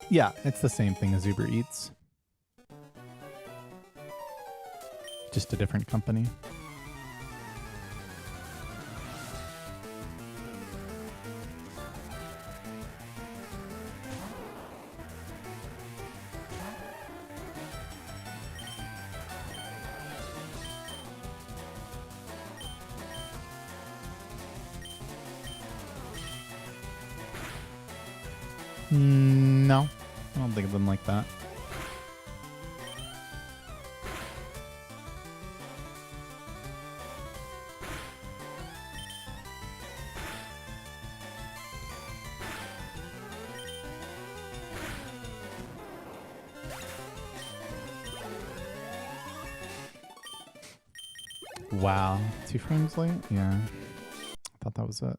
Yeah, it's the same thing as Uber Eats. Just a different company. No, I don't think of them like that. Wow, 2 frames late? Yeah, I thought that was it.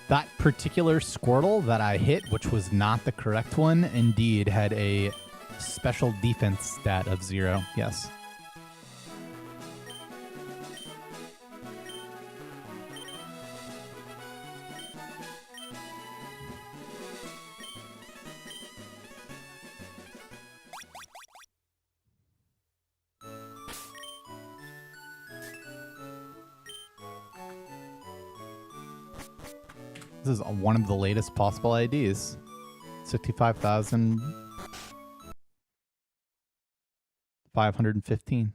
That particular Squirtle that I hit, which was not the correct one, indeed had a special defense stat of 0. Yes. This is one of the latest possible IDs. 65,515.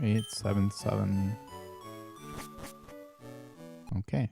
4877. Okay.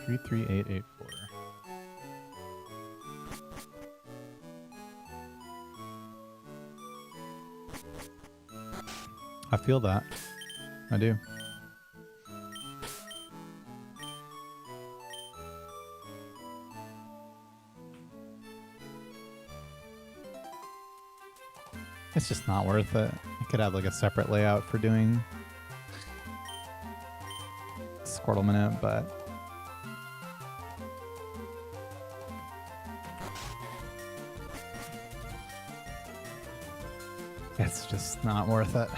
Three 3884. I feel that. I do. It's just not worth it. I could have like a separate layout for doing Squirtle Minute, but it's just not worth it.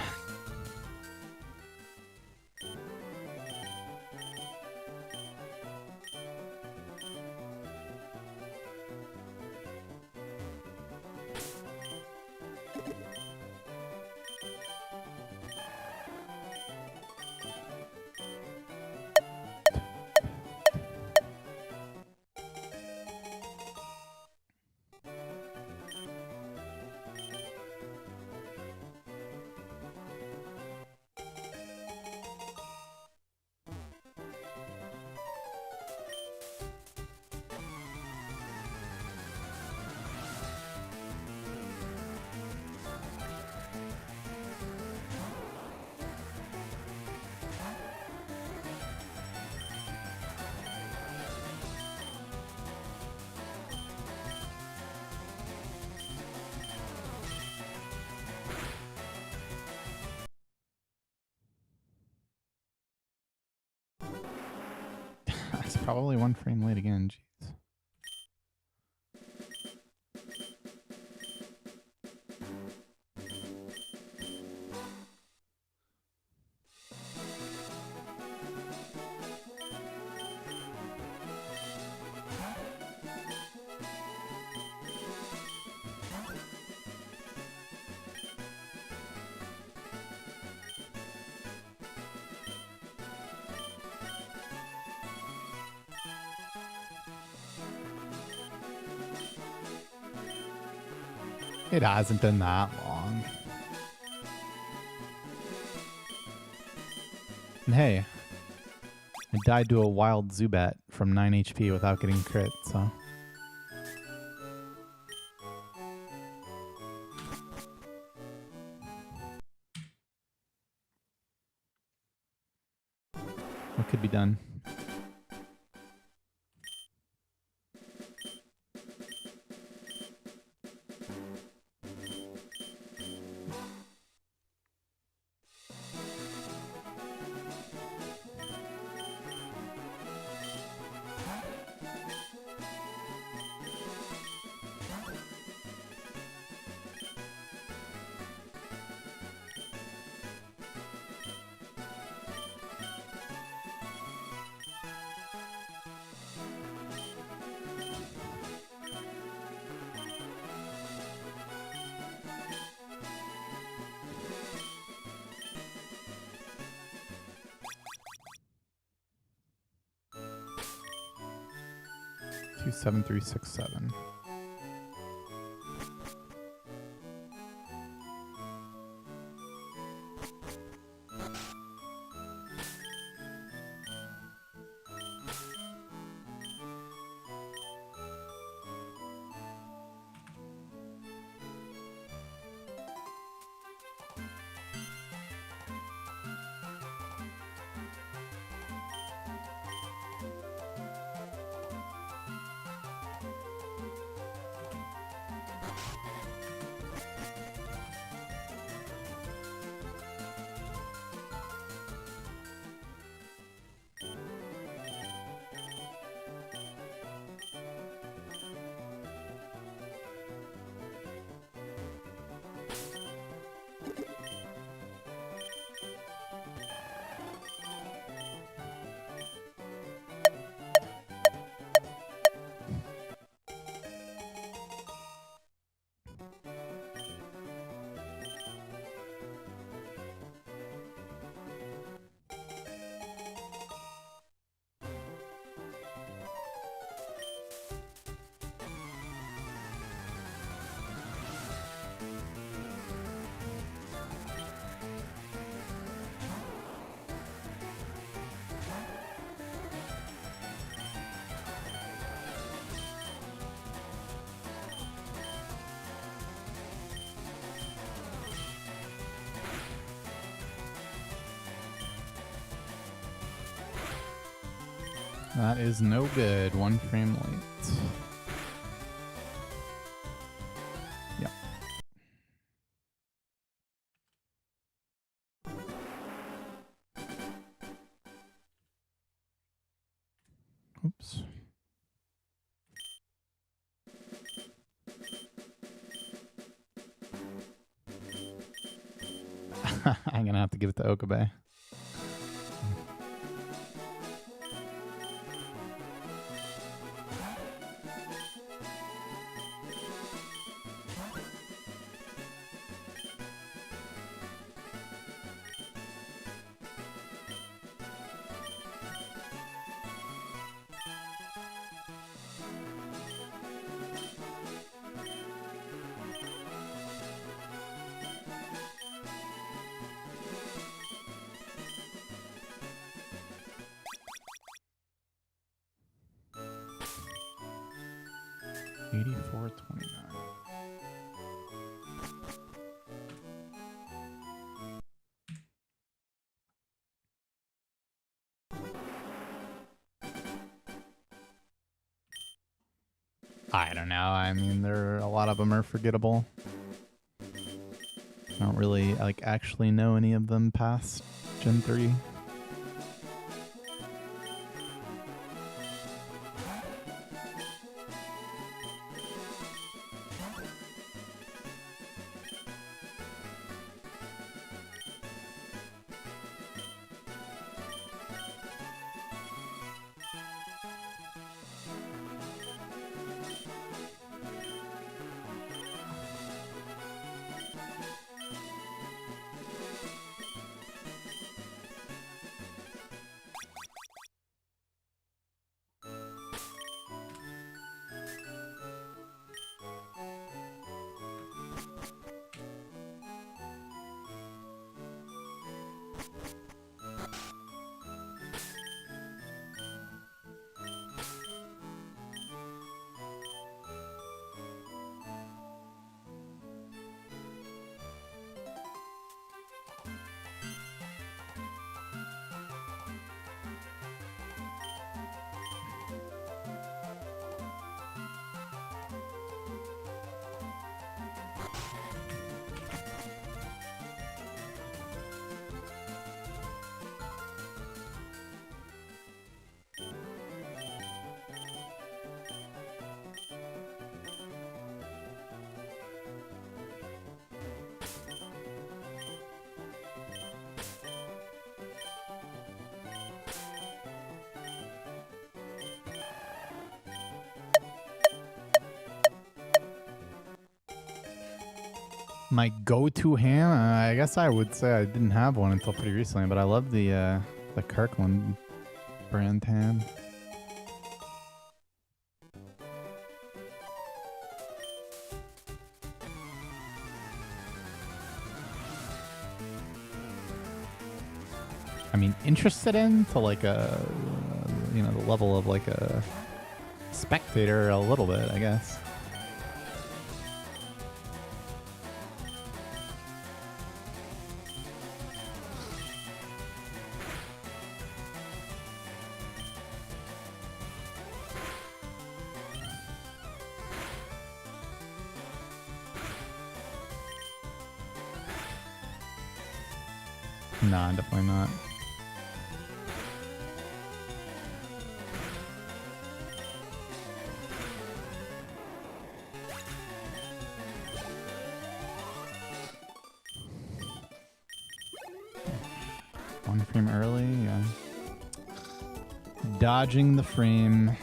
It's probably one frame late again. Jeez. It hasn't been that long. And hey, I died to a wild Zubat from 9 HP without getting crit, so. What could be done? Two 7367. That is no good. 1 frame late. Yep. Oops. I'm gonna have to give it to Okabe. $84.29. I don't know. I mean, a lot of them are forgettable. I don't really like actually know any of them past Gen 3. My go-to ham? I guess I would say I didn't have one until pretty recently, but I love the Kirkland brand ham. I mean, interested in to like a, you know, the level of like a spectator a little bit, I guess. Nah, definitely not. One frame early, yeah. Dodging the frame.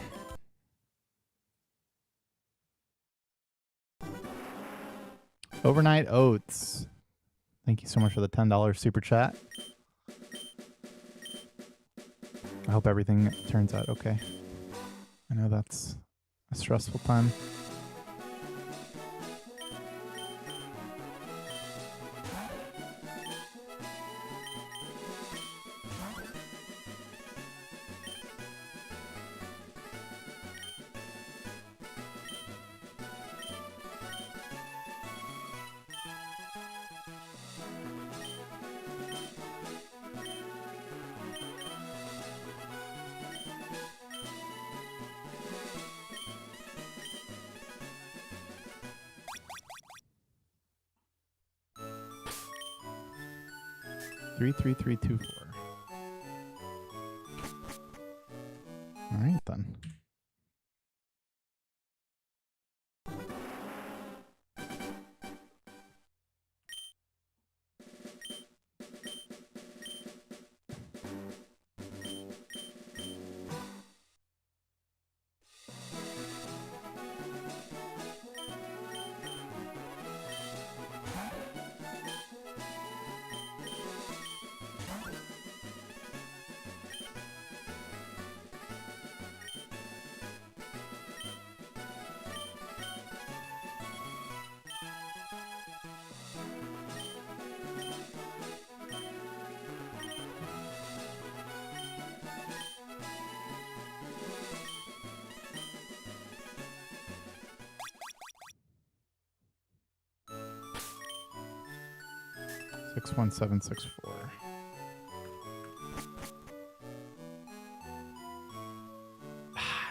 Overnight Oats. Thank you so much for the $10 super chat. I hope everything turns out okay. I know that's a stressful time. 33324. All right then. Six 1764.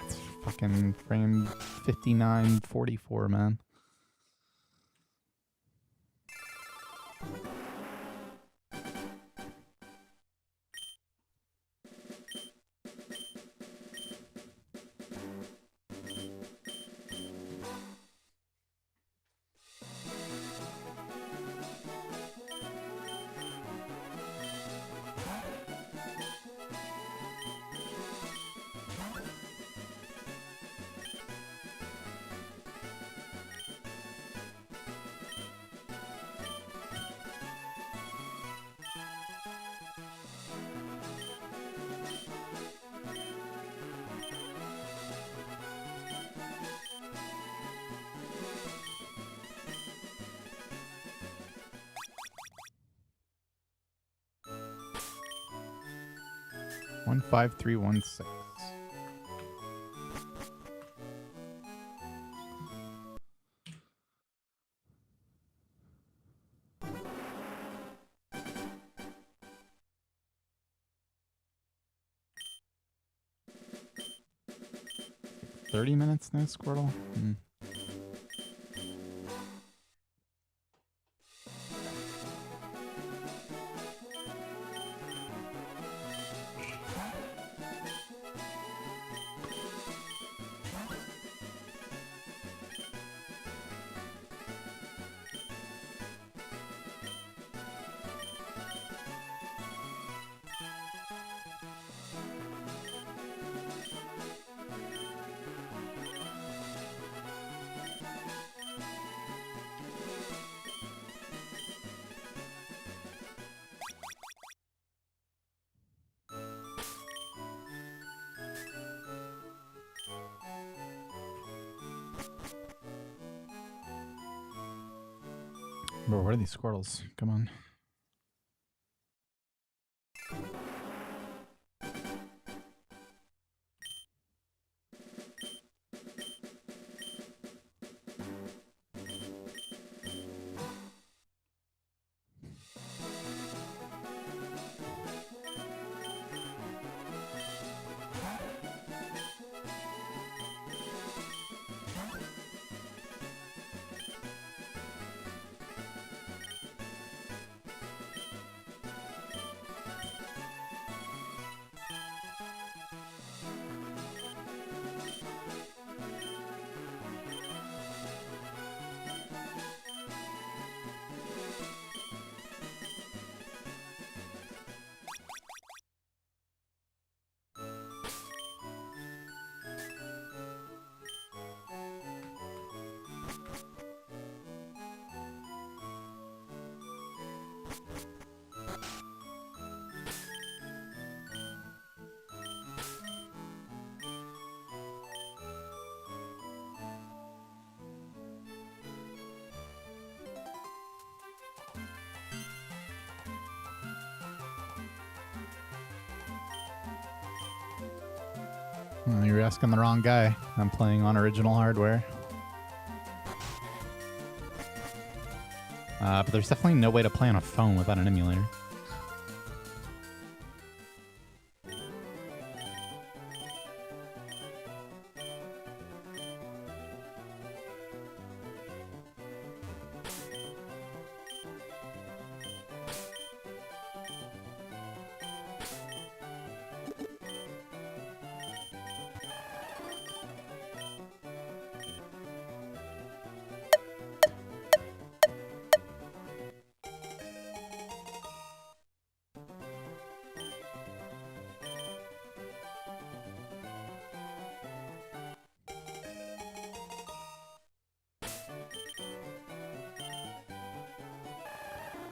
It's fucking frame 5944, man. One 5316. $30 no Squirtle? Hmm. Bro, what are these Squirtles? Come on. You're asking the wrong guy. I'm playing on original hardware. But there's definitely no way to play on a phone without an emulator.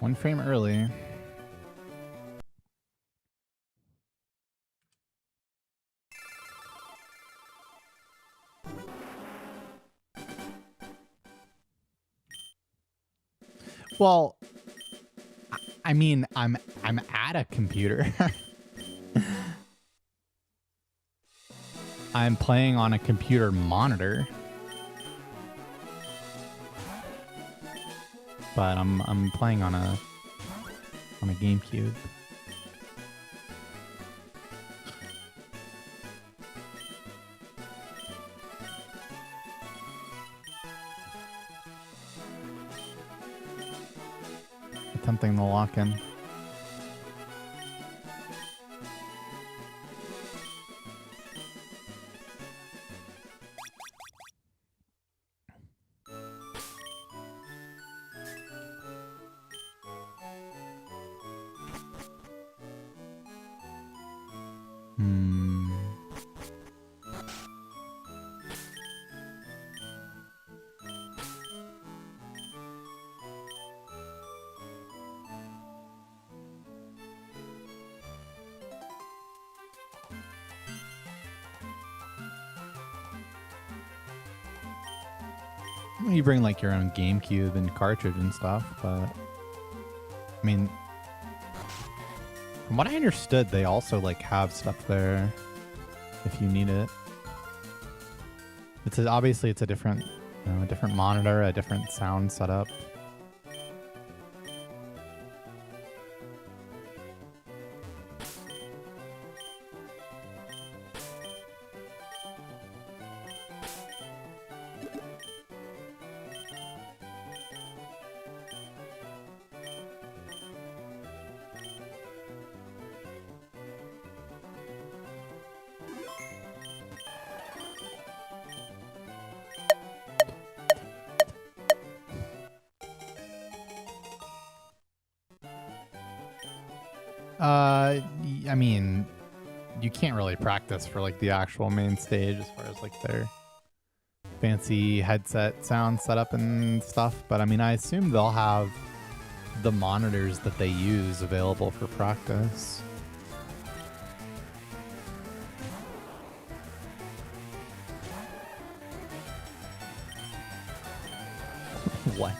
1 frame early. Well, I mean, I'm at a computer. I'm playing on a computer monitor. But I'm playing on a GameCube. Attempting the lock-in. You bring like your own GameCube and cartridge and stuff, but I mean, from what I understood, they also like have stuff there if you need it. Obviously it's a different, a different monitor, a different sound setup. I mean, you can't really practice for like the actual main stage as far as like their fancy headset sound setup and stuff, but I mean, I assume they'll have the monitors that they use available for practice. What?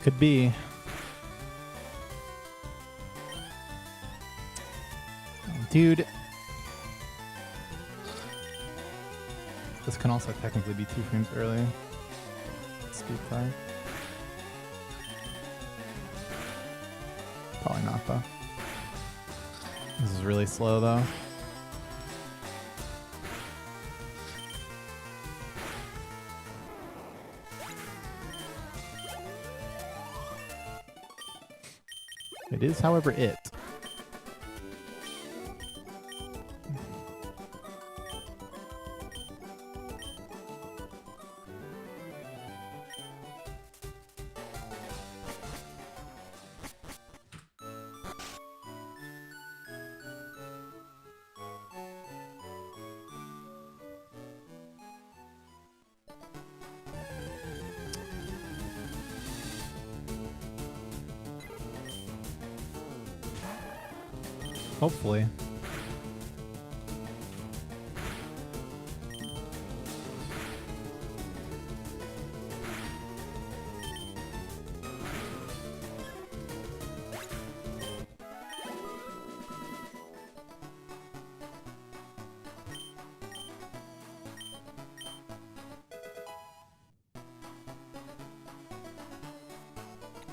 Could be. Dude. This can also technically be 2 frames early. Speed 5. Probably not though. This is really slow though. It is, however, it. Hopefully.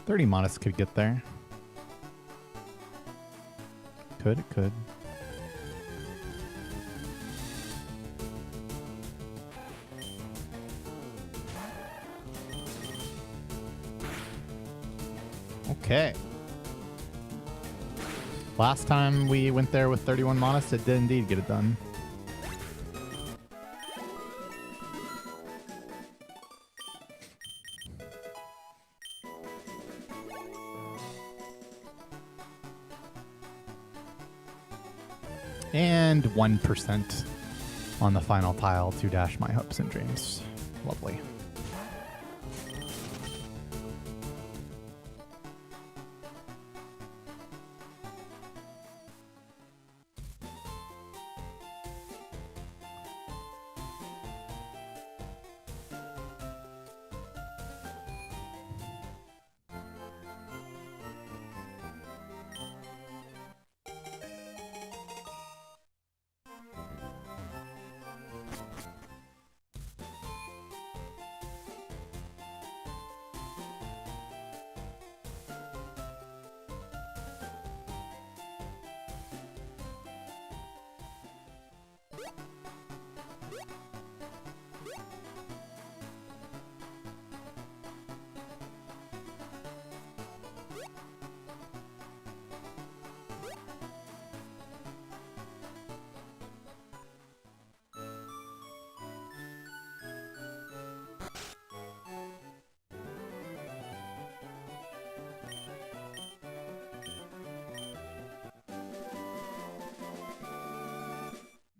$30 modest could get there. It could. Okay. Last time we went there with 31 modest, it did indeed get it done. And 1% on the final tile to dash my hopes and dreams. Lovely.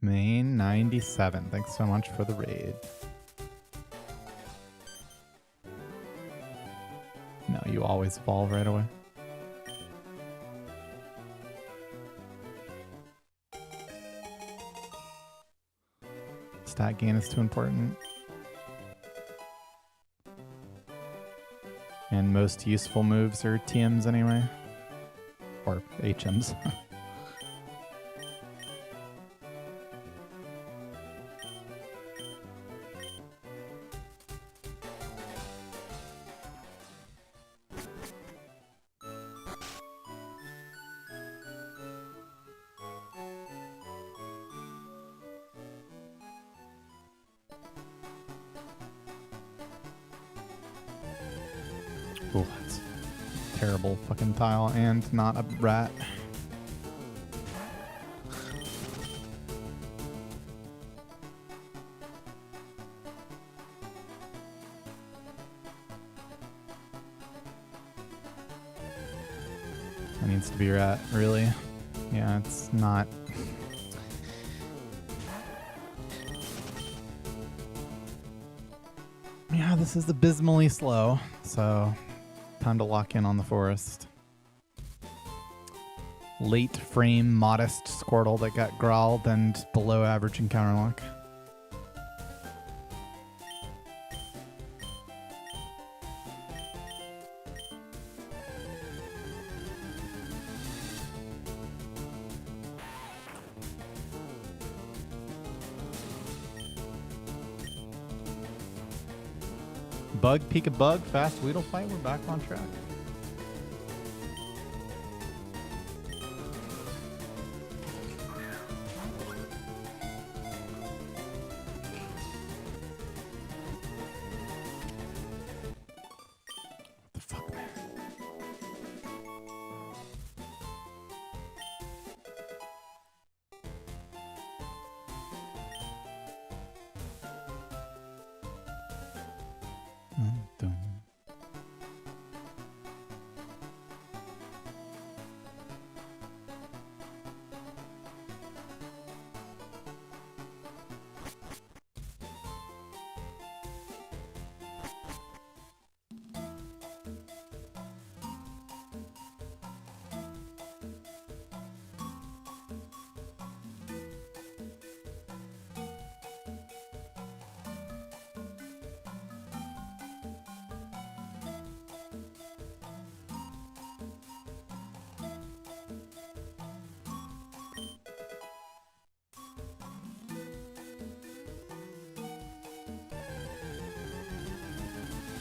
Main 97. Thanks so much for the raid. No, you always fall right away. Stat gain is too important. And most useful moves are TMs anyway. Or HMs. Oh, that's a terrible fucking tile and not a rat. That needs to be rat, really. Yeah, it's not. Yeah, this is abysmally slow, so time to lock in on the forest. Late frame, modest Squirtle that got growled and below average encounter luck. Bug, peek a bug, fast Weedle fight, we're back on track. What the fuck, man? Dun.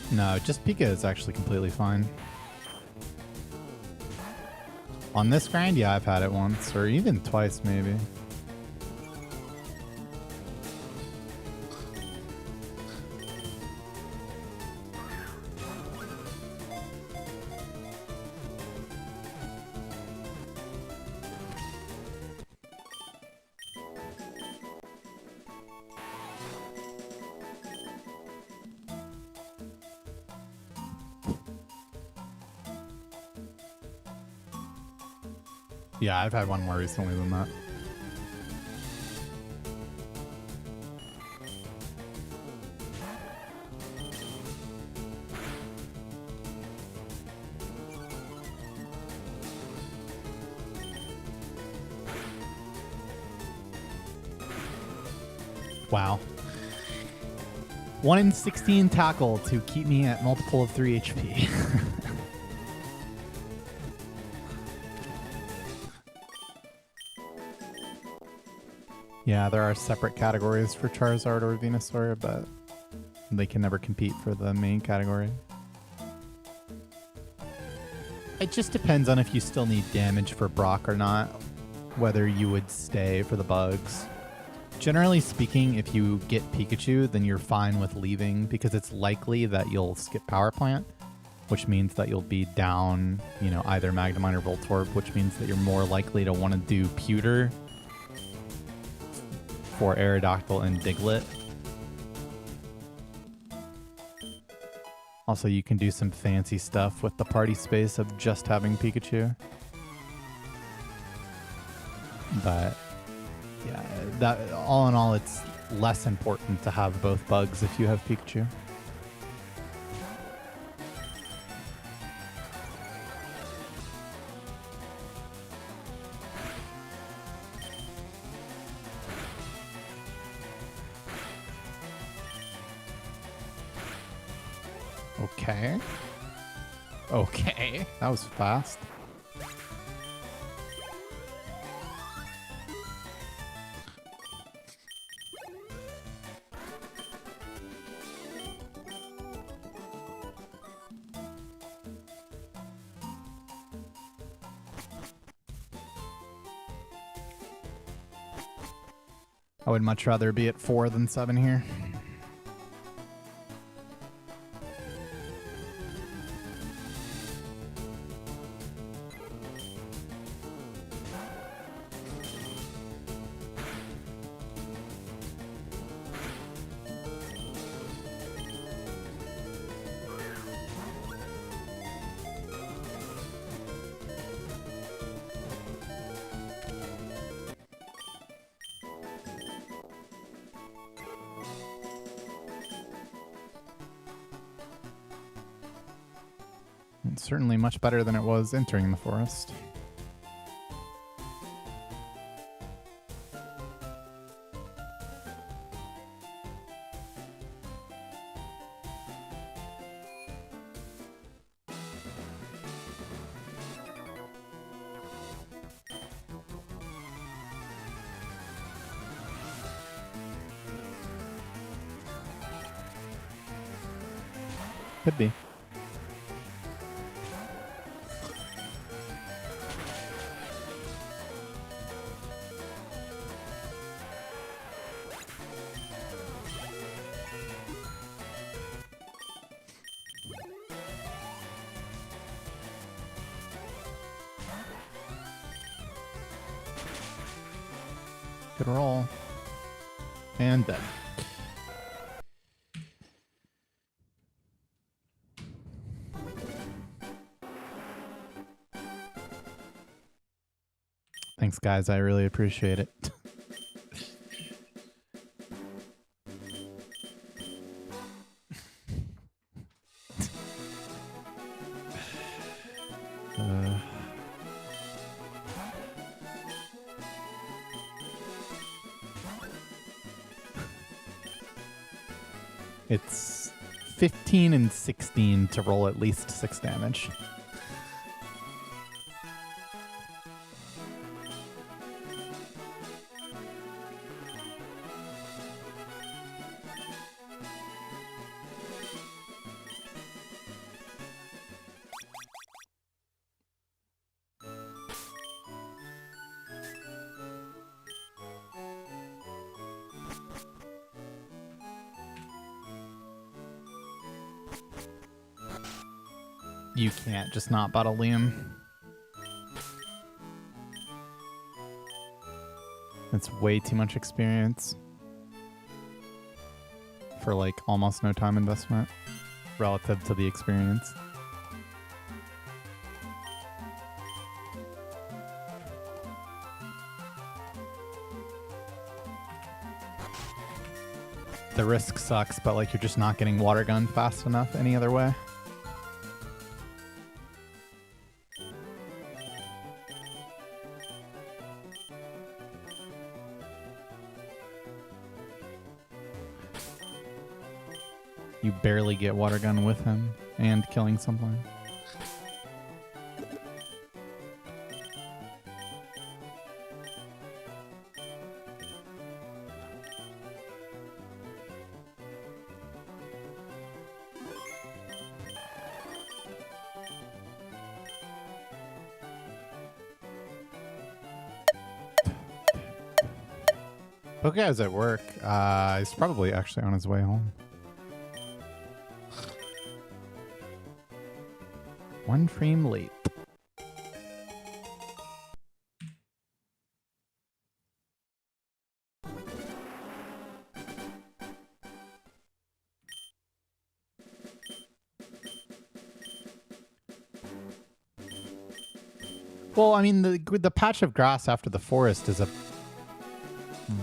No, just Pika is actually completely fine. On this grind, yeah, I've had it once, or even twice, maybe. Yeah, I've had one more recently than that. Wow. 1 in 16 tackle to keep me at multiple of 3 HP. Yeah, there are separate categories for Charizard or Venusaur, but they can never compete for the main category. It just depends on if you still need damage for Brock or not, whether you would stay for the bugs. Generally speaking, if you get Pikachu, then you're fine with leaving because it's likely that you'll skip Power Plant, which means that you'll be down, you know, either Magnemite or Voltorb, which means that you're more likely to want to do Pewter for Aerodactyl and Diglett. Also, you can do some fancy stuff with the party space of just having Pikachu. But yeah, that all in all, it's less important to have both bugs if you have Pikachu. Okay. Okay, that was fast. I would much rather be at 4 than 7 here. It's certainly much better than it was entering the forest. Could be. Good roll. And dead. Thanks, guys. I really appreciate it. It's 15 and 16 to roll at least 6 damage. You can't just not battle Liam. It's way too much experience for like almost no time investment relative to the experience. The risk sucks, but like you're just not getting water gun fast enough any other way. You barely get water gun with him and killing something. Pokeguy's at work. He's probably actually on his way home. 1 frame late. Well, I mean, the patch of grass after the forest is a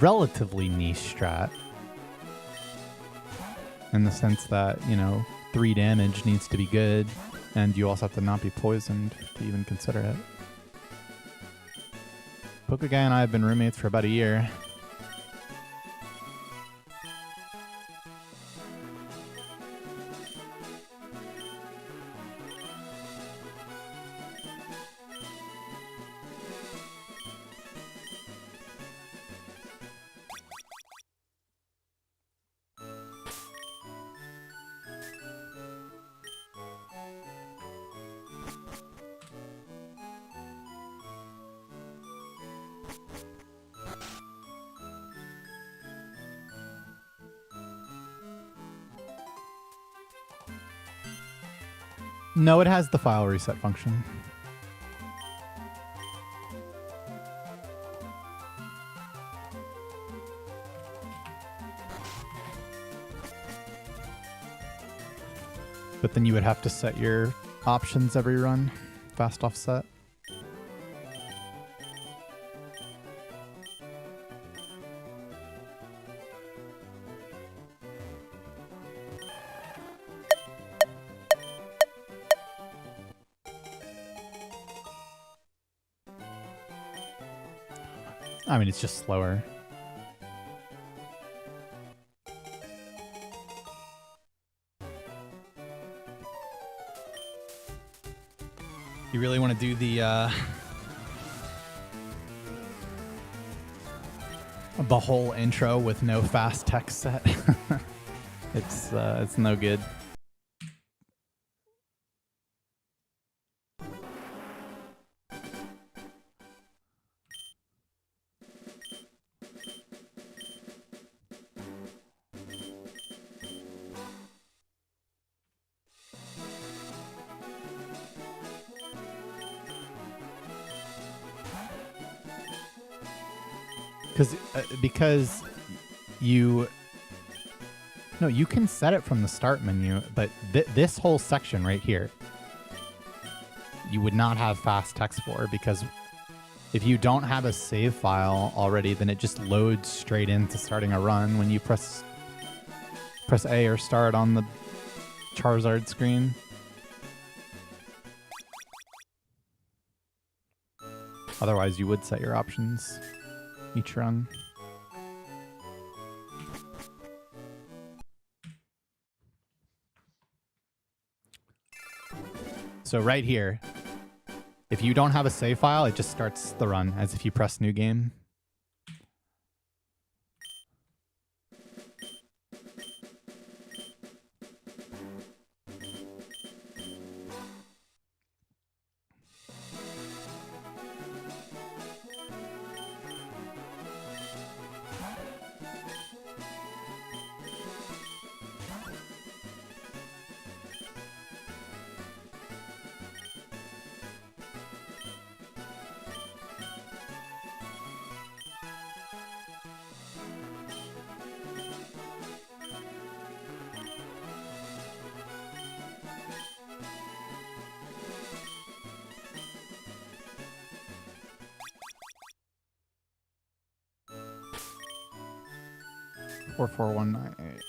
relatively niche strat. In the sense that, you know, 3 damage needs to be good, and you also have to not be poisoned to even consider it. Pokeguy and I have been roommates for about a year. No, it has the file reset function. But then you would have to set your options every run. Fast offset. I mean, it's just slower. You really want to do the whole intro with no fast text set? It's no good. Because you can set it from the start menu, but this whole section right here you would not have fast text for, because if you don't have a save file already, then it just loads straight into starting a run when you press A or start on the Charizard screen. Otherwise you would set your options each run. So right here, if you don't have a save file, it just starts the run as if you press new game. Four, 4, 1, 9, 8.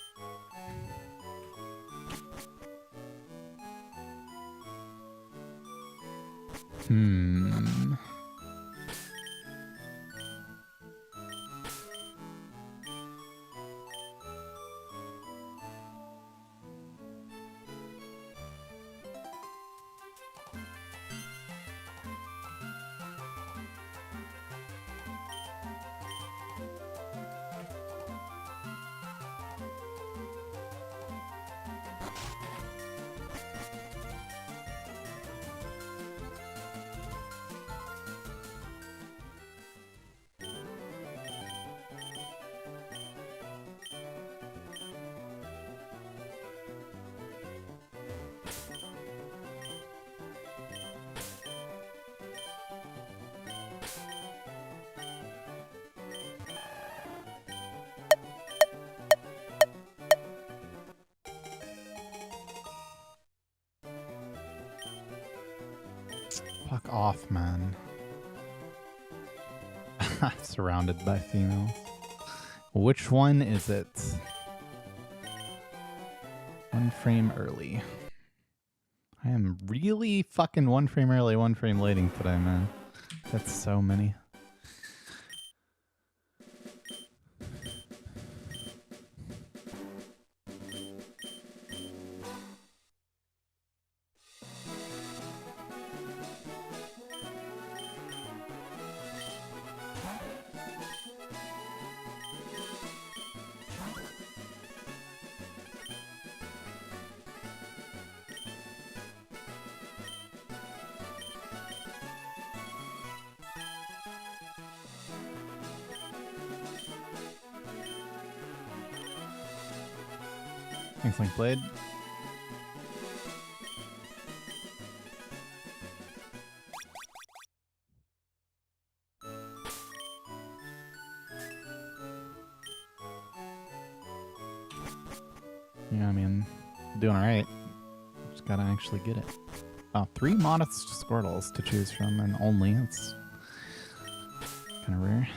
Fuck off, man. Surrounded by females. Which one is it? One frame early. I am really fucking one frame early, one frame lating today, man. That's so many. Thanks, Link Blade. Yeah, I mean, doing alright. Just gotta actually get it. Oh, 3 modest Squirtles to choose from, and only. That's kind of rare.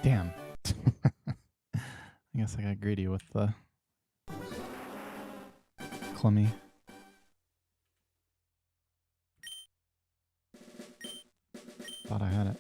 Damn. I guess I got greedy with the Clemmy. Thought I had it.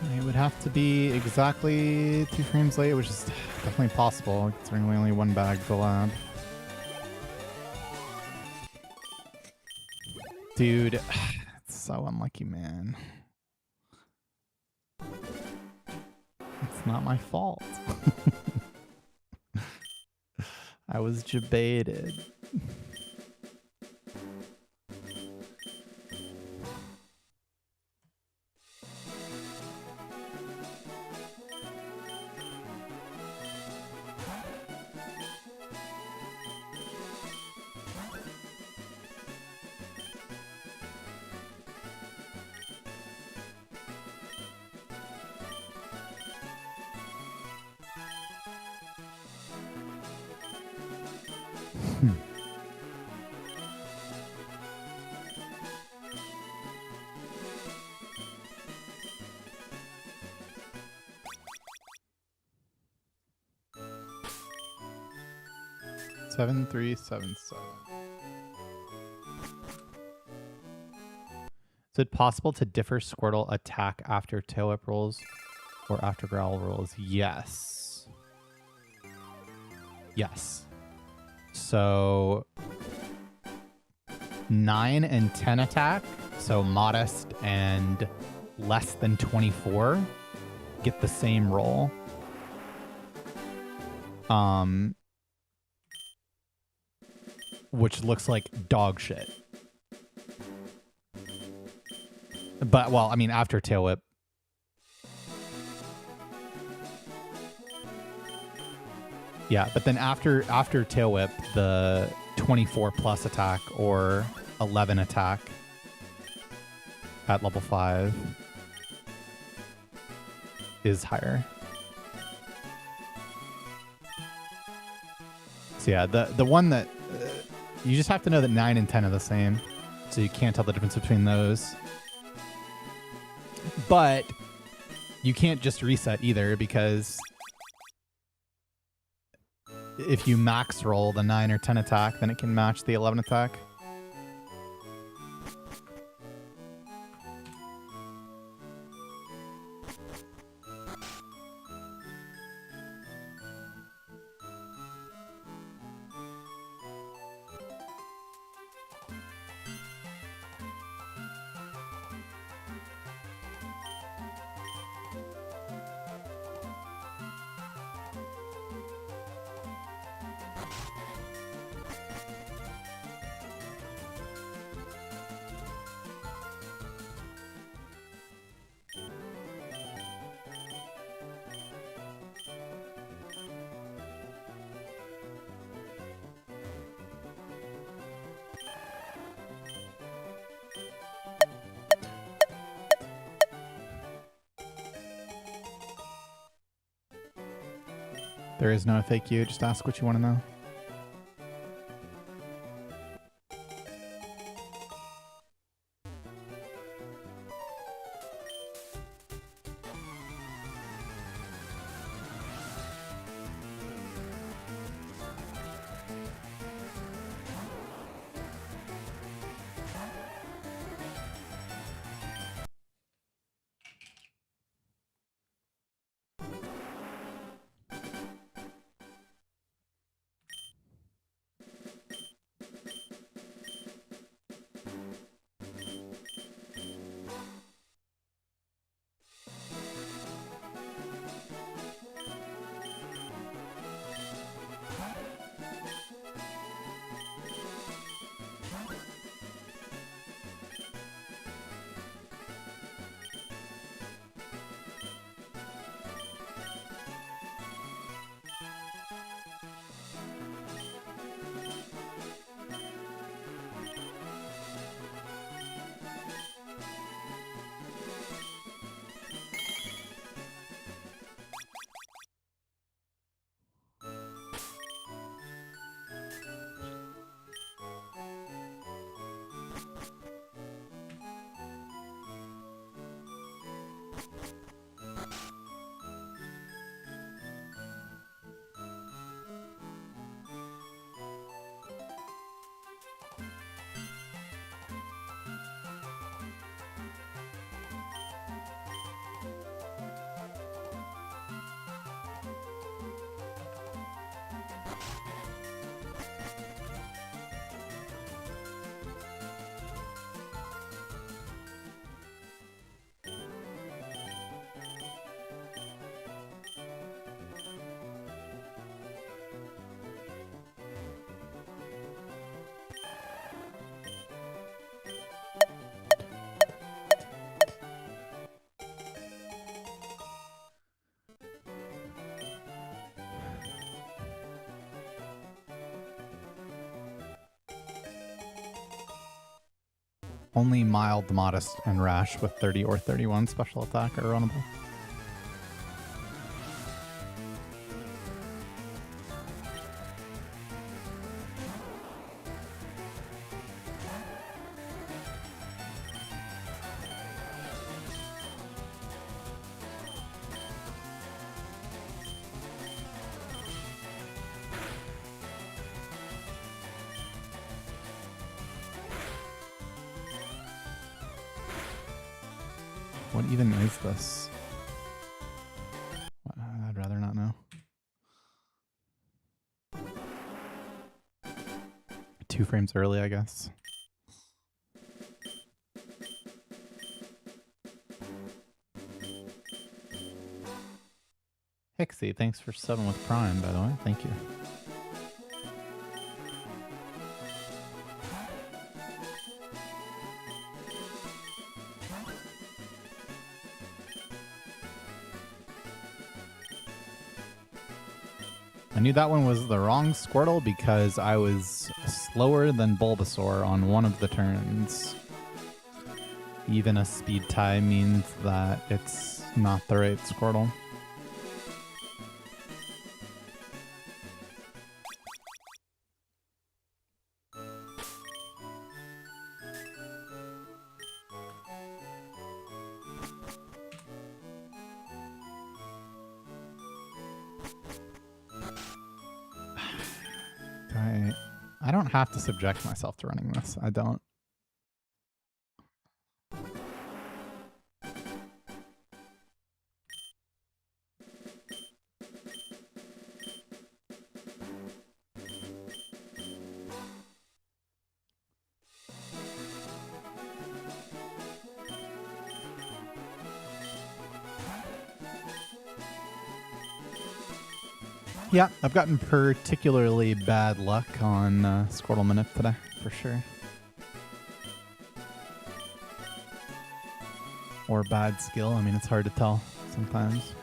It would have to be exactly 2 frames late, which is definitely possible, considering we only one bag to lab. Dude, it's so unlucky, man. It's not my fault. I was jebaited. Seven, 3, 7, 7. Is it possible to differ Squirtle attack after tail whip rolls or after growl rolls? Yes. Yes. So 9 and 10 attack, so modest and less than 24, get the same roll. Which looks like dog shit. But, well, I mean, after tail whip. Yeah, but then after tail whip, the 24 plus attack or 11 attack at level 5 is higher. So yeah, the one that you just have to know that 9 and 10 are the same, so you can't tell the difference between those. But you can't just reset either, because if you max roll the 9 or 10 attack, then it can match the 11 attack. There is no FAQ, just ask what you want to know. Only mild, modest, and rash with 30 or 31 special attack are runnable. What even is this? I'd rather not know. 2 frames early, I guess. Hixie, thanks for subbing with Prime, by the way. Thank you. I knew that one was the wrong Squirtle because I was slower than Bulbasaur on one of the turns. Even a speed tie means that it's not the right Squirtle. I don't have to subject myself to running this. I don't. Yeah, I've gotten particularly bad luck on Squirtle Manip today, for sure. Or bad skill. I mean, it's hard to tell sometimes.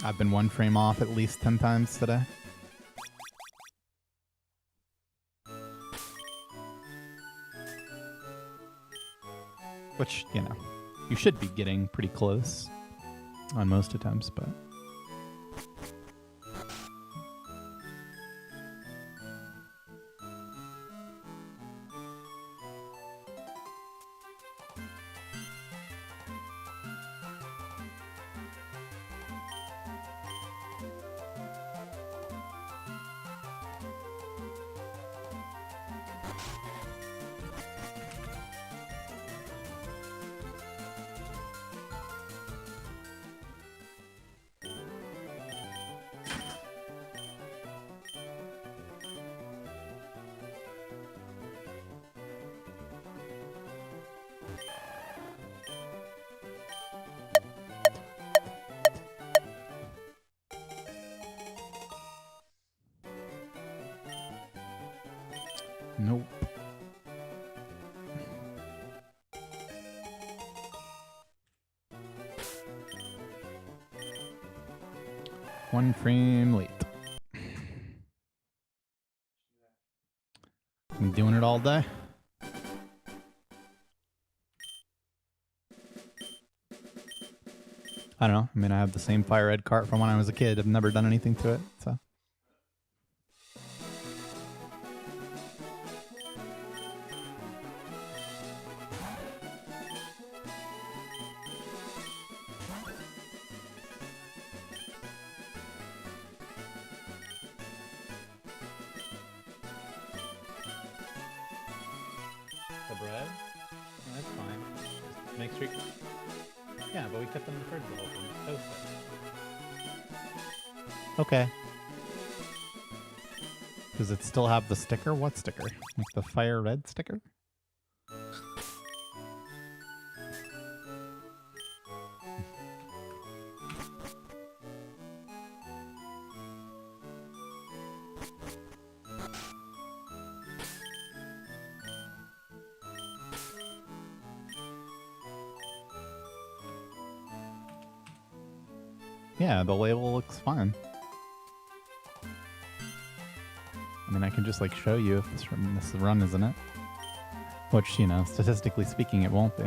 I've been 1 frame off at least 10 times today. Which, you know, you should be getting pretty close on most attempts, but... Nope. One frame late. I'm doing it all day. I don't know. I mean, I have the same FireRed cart from when I was a kid. I've never done anything to it, so... The bread? Yeah, that's fine. Just make sure... Yeah, but we kept them in the fridge the whole time. Toast it. Okay. Does it still have the sticker? What sticker? Like the FireRed sticker? Yeah, the label looks fine. I mean, I can just like show you if this run, isn't it? Which, you know, statistically speaking, it won't be.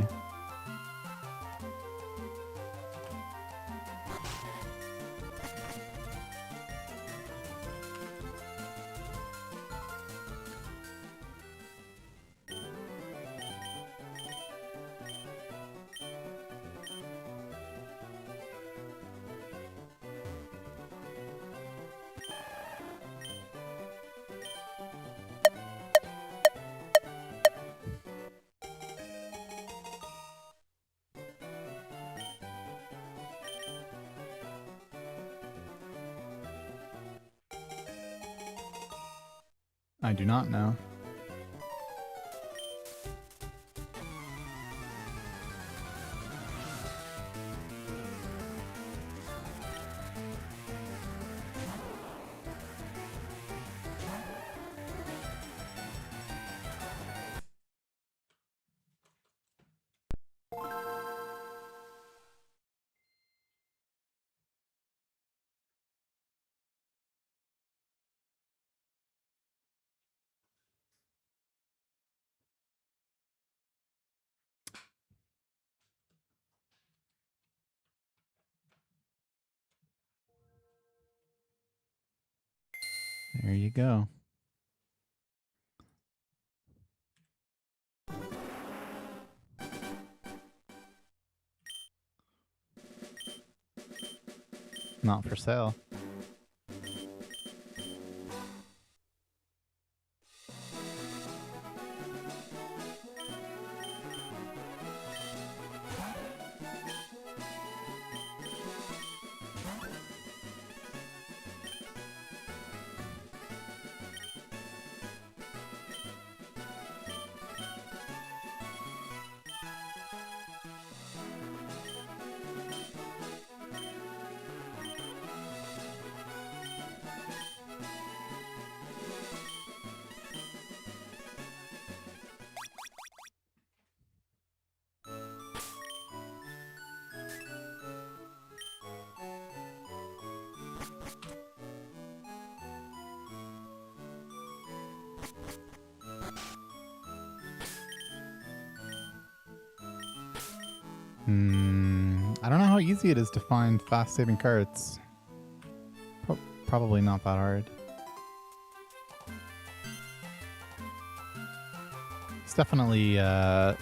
I do not know. There you go. Not for sale. I don't know how easy it is to find fast-saving cards. Probably not that hard. It's definitely, I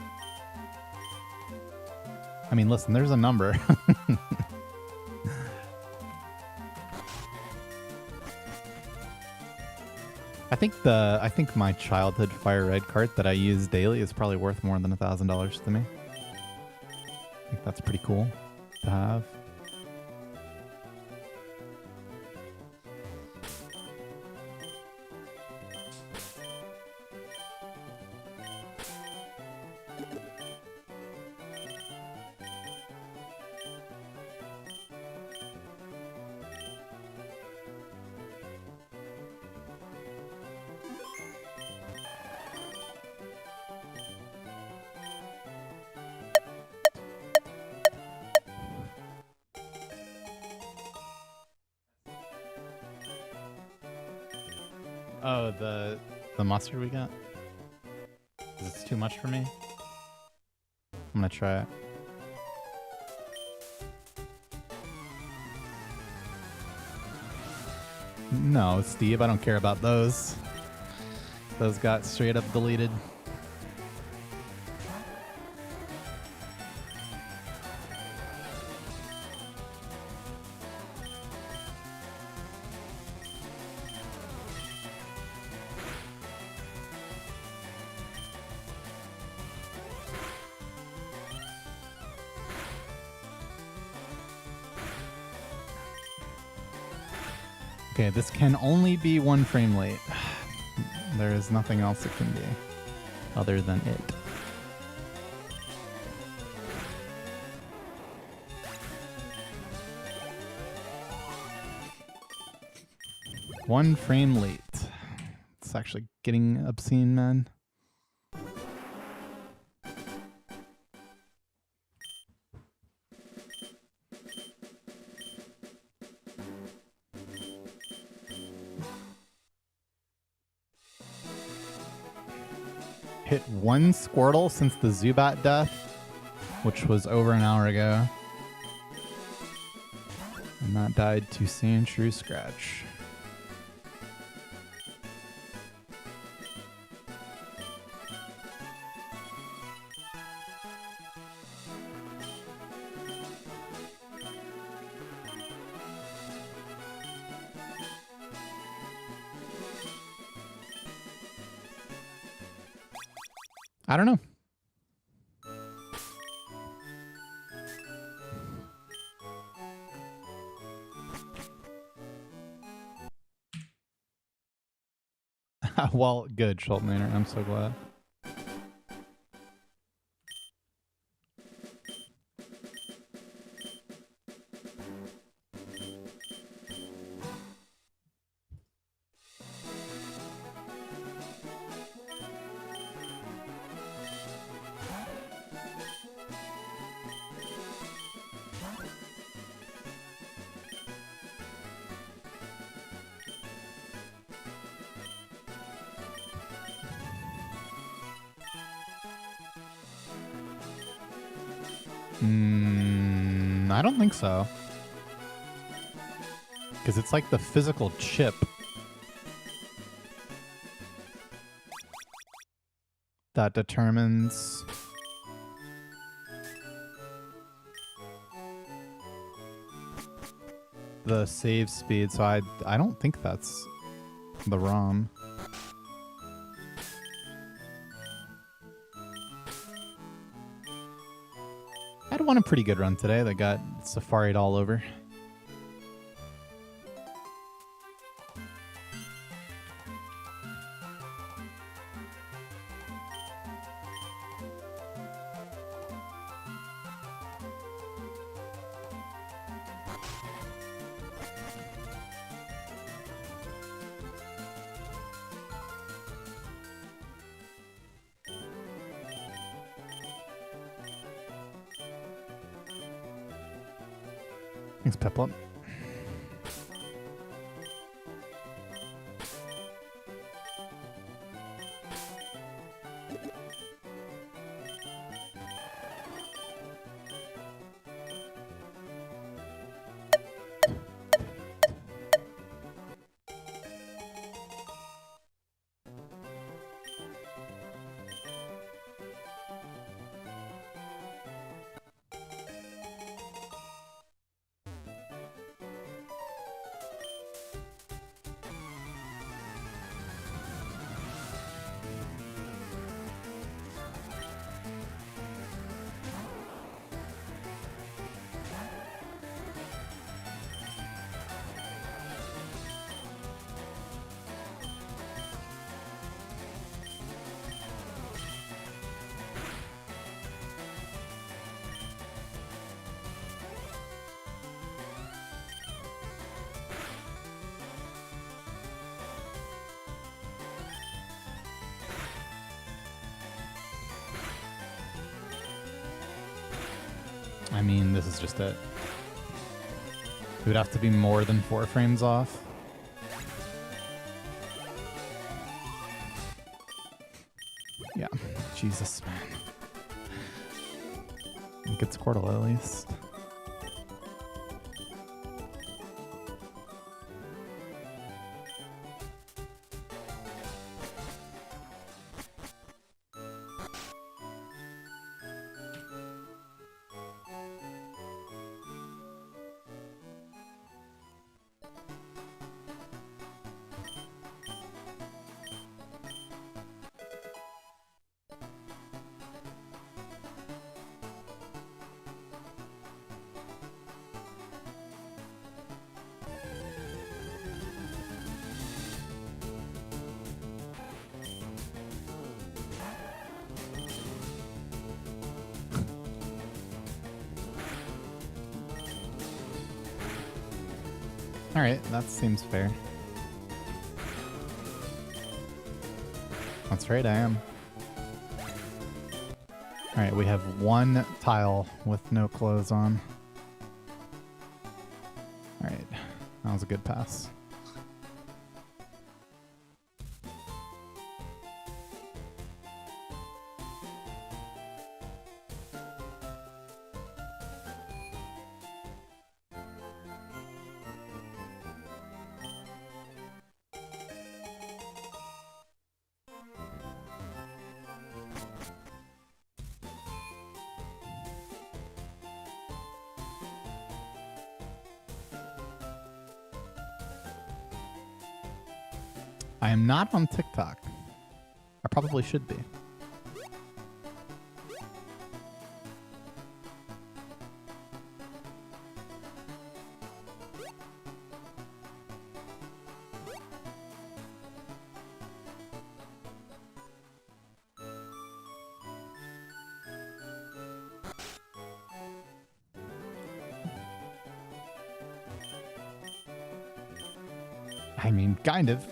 mean, listen, there's a number. I think my childhood FireRed cart that I use daily is probably worth more than $1,000 to me. I think that's pretty cool to have. Oh, the mustard we got? Is it too much for me? I'm gonna try it. No, Steve, I don't care about those. Those got straight up deleted. Okay, this can only be 1 frame late. There is nothing else it can be other than it. One frame late. It's actually getting obscene, man. hit one Squirtle since the Zubat death, which was over an hour ago. And that died to Sandshrew Scratch. I don't know. Well, good, Schultmaner. I'm so glad. I don't think so. Because it's like the physical chip that determines the save speed. So I don't think that's the ROM. I'd won a pretty good run today that got safari'd all over. Thanks, Peplup. I mean, this is just it. It would have to be more than 4 frames off. Yeah, Jesus, man. Get Squirtle at least. Alright, that seems fair. That's right, I am. Alright, we have one tile with no clothes on. Alright, that was a good pass. I am not on TikTok. I probably should be. I mean, kind of.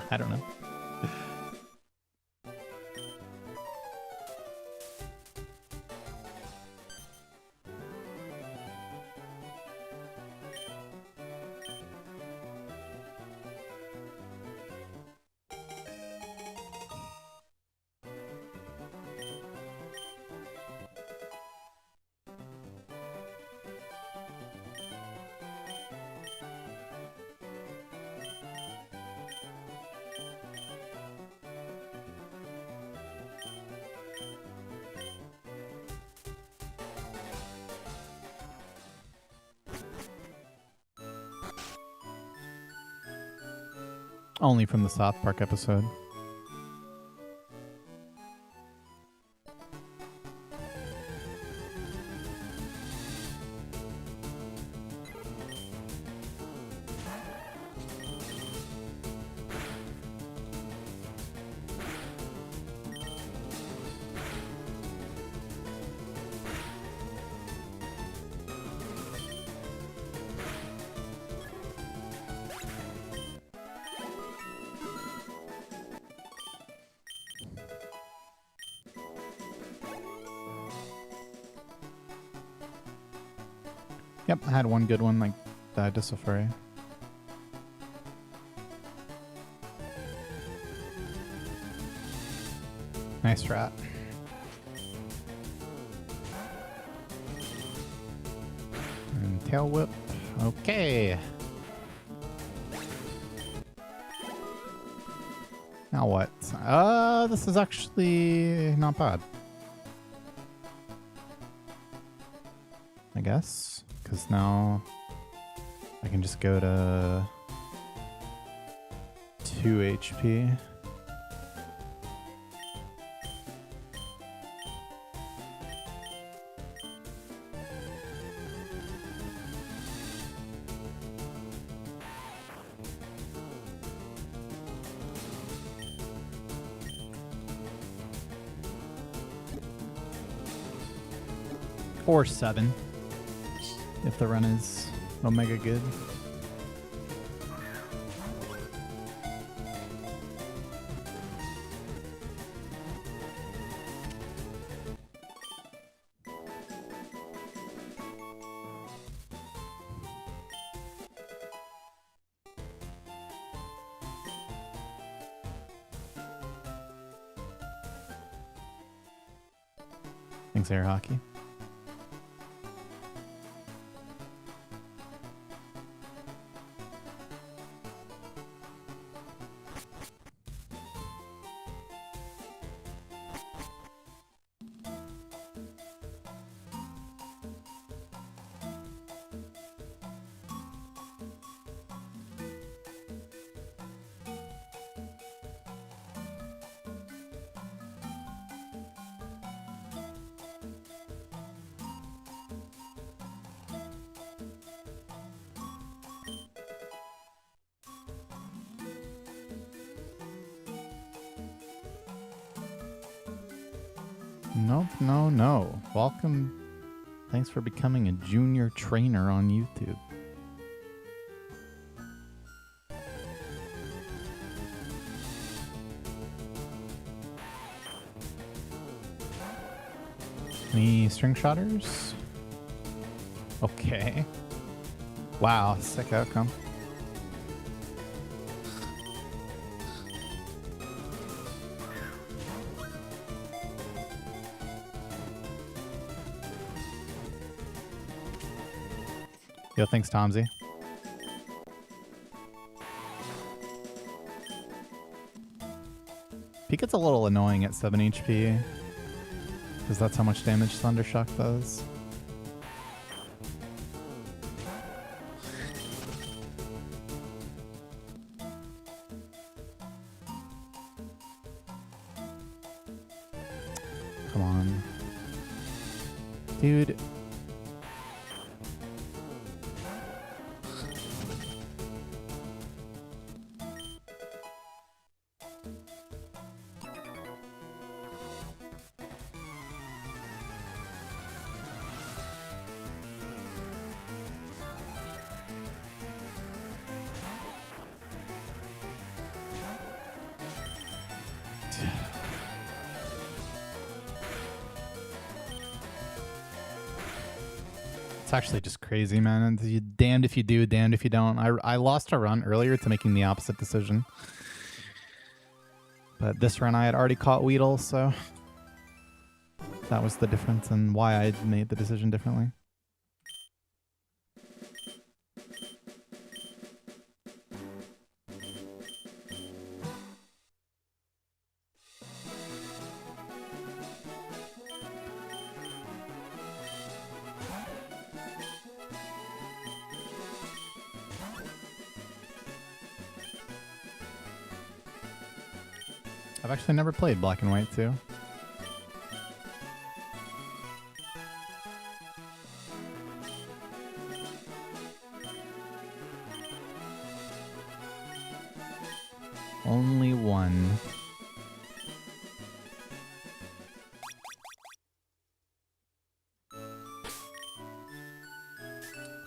I don't know. Only from the South Park episode. Yep, I had one good one, like died to Safari. Nice rat. And tail whip. Okay. Now what? This is actually not bad. I guess. Because now I can just go to 2 HP. Or 7. If the run is Omega good. Thanks, Air Hockey. Nope, no. Welcome. Thanks for becoming a junior trainer on YouTube. Any string shotters? Okay. Wow, sick outcome. Yo, thanks, Tomsy. He gets a little annoying at 7 HP, because that's how much damage Thundershock does. Come on. Dude. It's actually just crazy, man. And you damned if you do, damned if you don't. I lost a run earlier to making the opposite decision. But this run I had already caught Weedle, so that was the difference and why I made the decision differently. I've actually never played Black and White 2. Only one.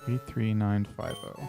33950.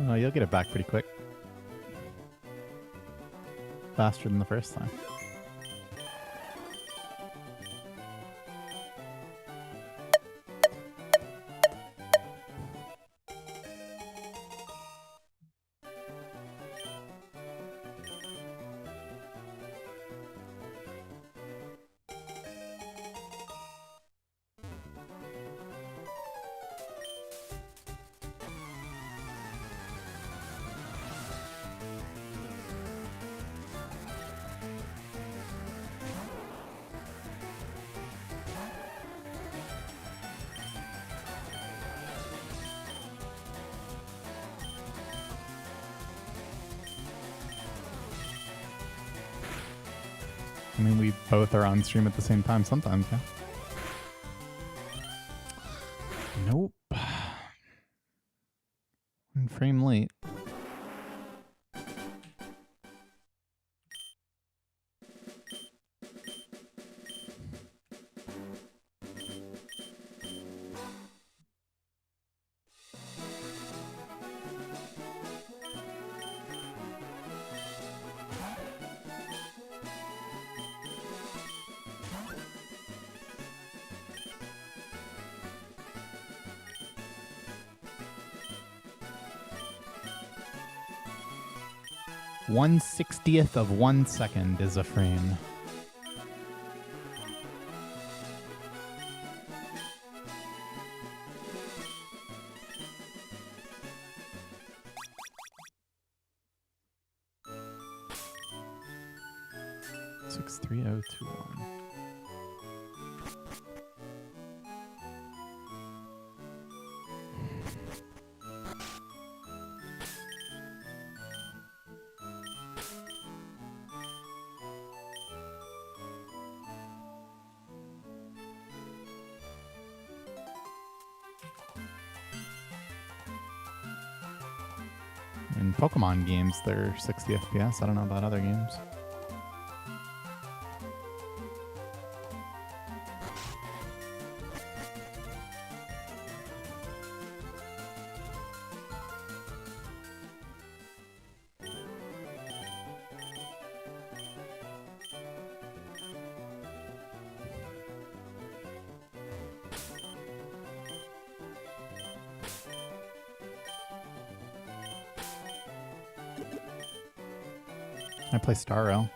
Oh, you'll get it back pretty quick. Faster than the first time. I mean, we both are on stream at the same time sometimes, yeah. Nope. 1 frame late. One 1/60th of 1 second is a frame. Six 3021. In Pokemon games, they're 60 FPS. I don't know about other games. I play Star Rail.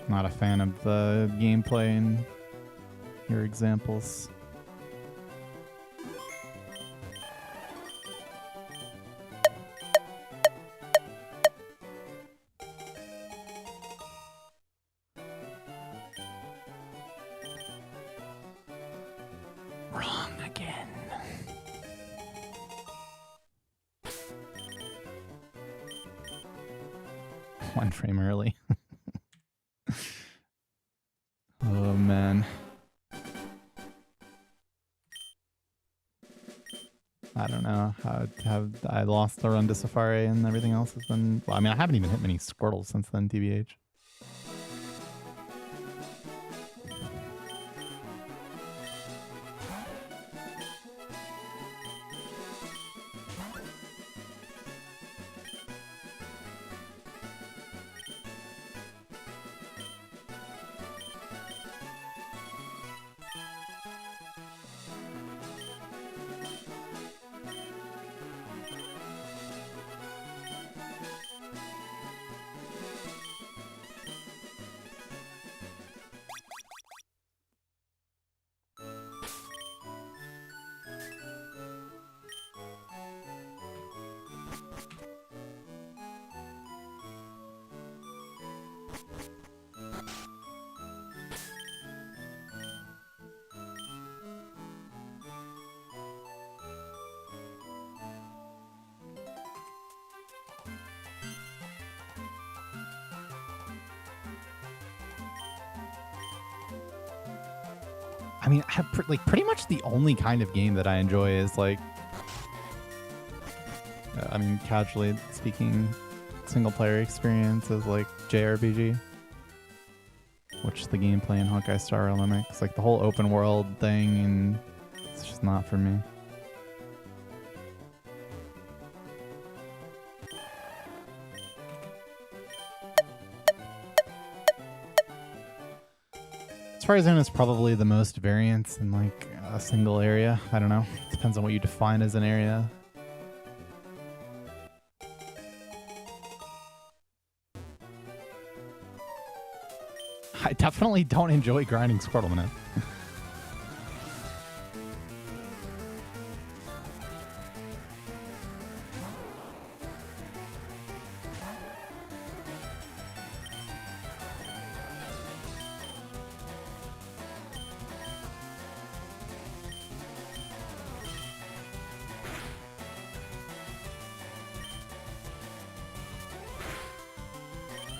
Not a fan of the gameplay in your examples. Wrong again. One frame early. Oh man. I don't know. Have I lost the run to Safari and everything else has been... Well, I mean, I haven't even hit many Squirtles since then, TBH. I mean, I have pretty much the only kind of game that I enjoy is like, I mean, casually speaking, single player experience is like JRPG, which the gameplay in Honkai Star Rail mimics. Like the whole open world thing, and it's just not for me. Zone is probably the most variance in like a single area. I don't know. It depends on what you define as an area. I definitely don't enjoy grinding Squirtle in it.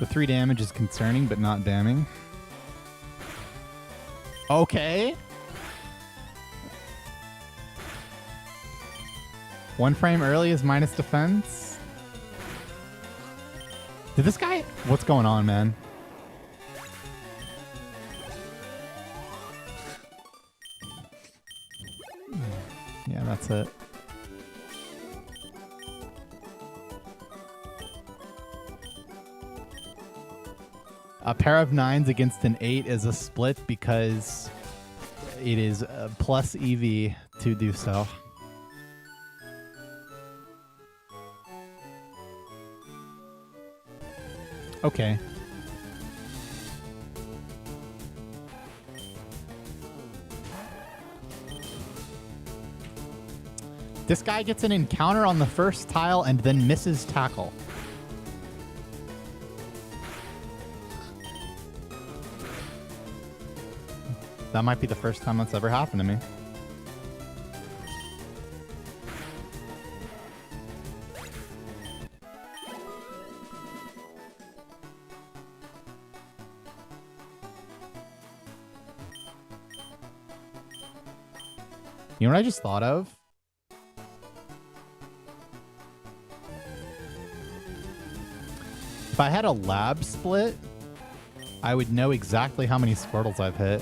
The 3 damage is concerning, but not damning. Okay. 1 frame early is minus defense. Did this guy... What's going on, man? Yeah, that's it. A pair of 9s against an 8 is a split because it is plus EV to do so. Okay. This guy gets an encounter on the first tile and then misses tackle. That might be the first time that's ever happened to me. You know what I just thought of? If I had a lab split, I would know exactly how many Squirtles I've hit.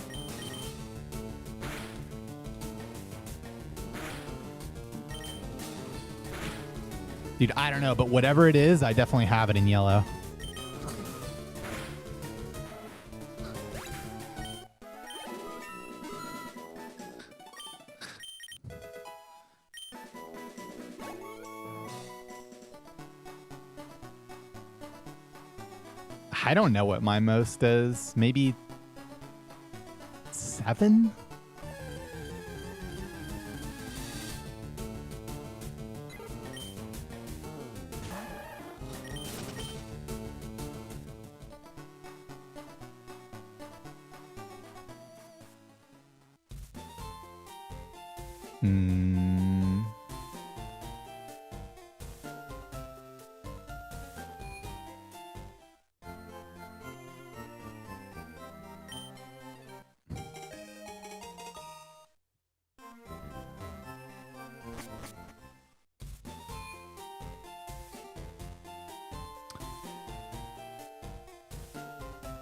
Dude, I don't know, but whatever it is, I definitely have it in yellow. I don't know what my most is. Maybe 7?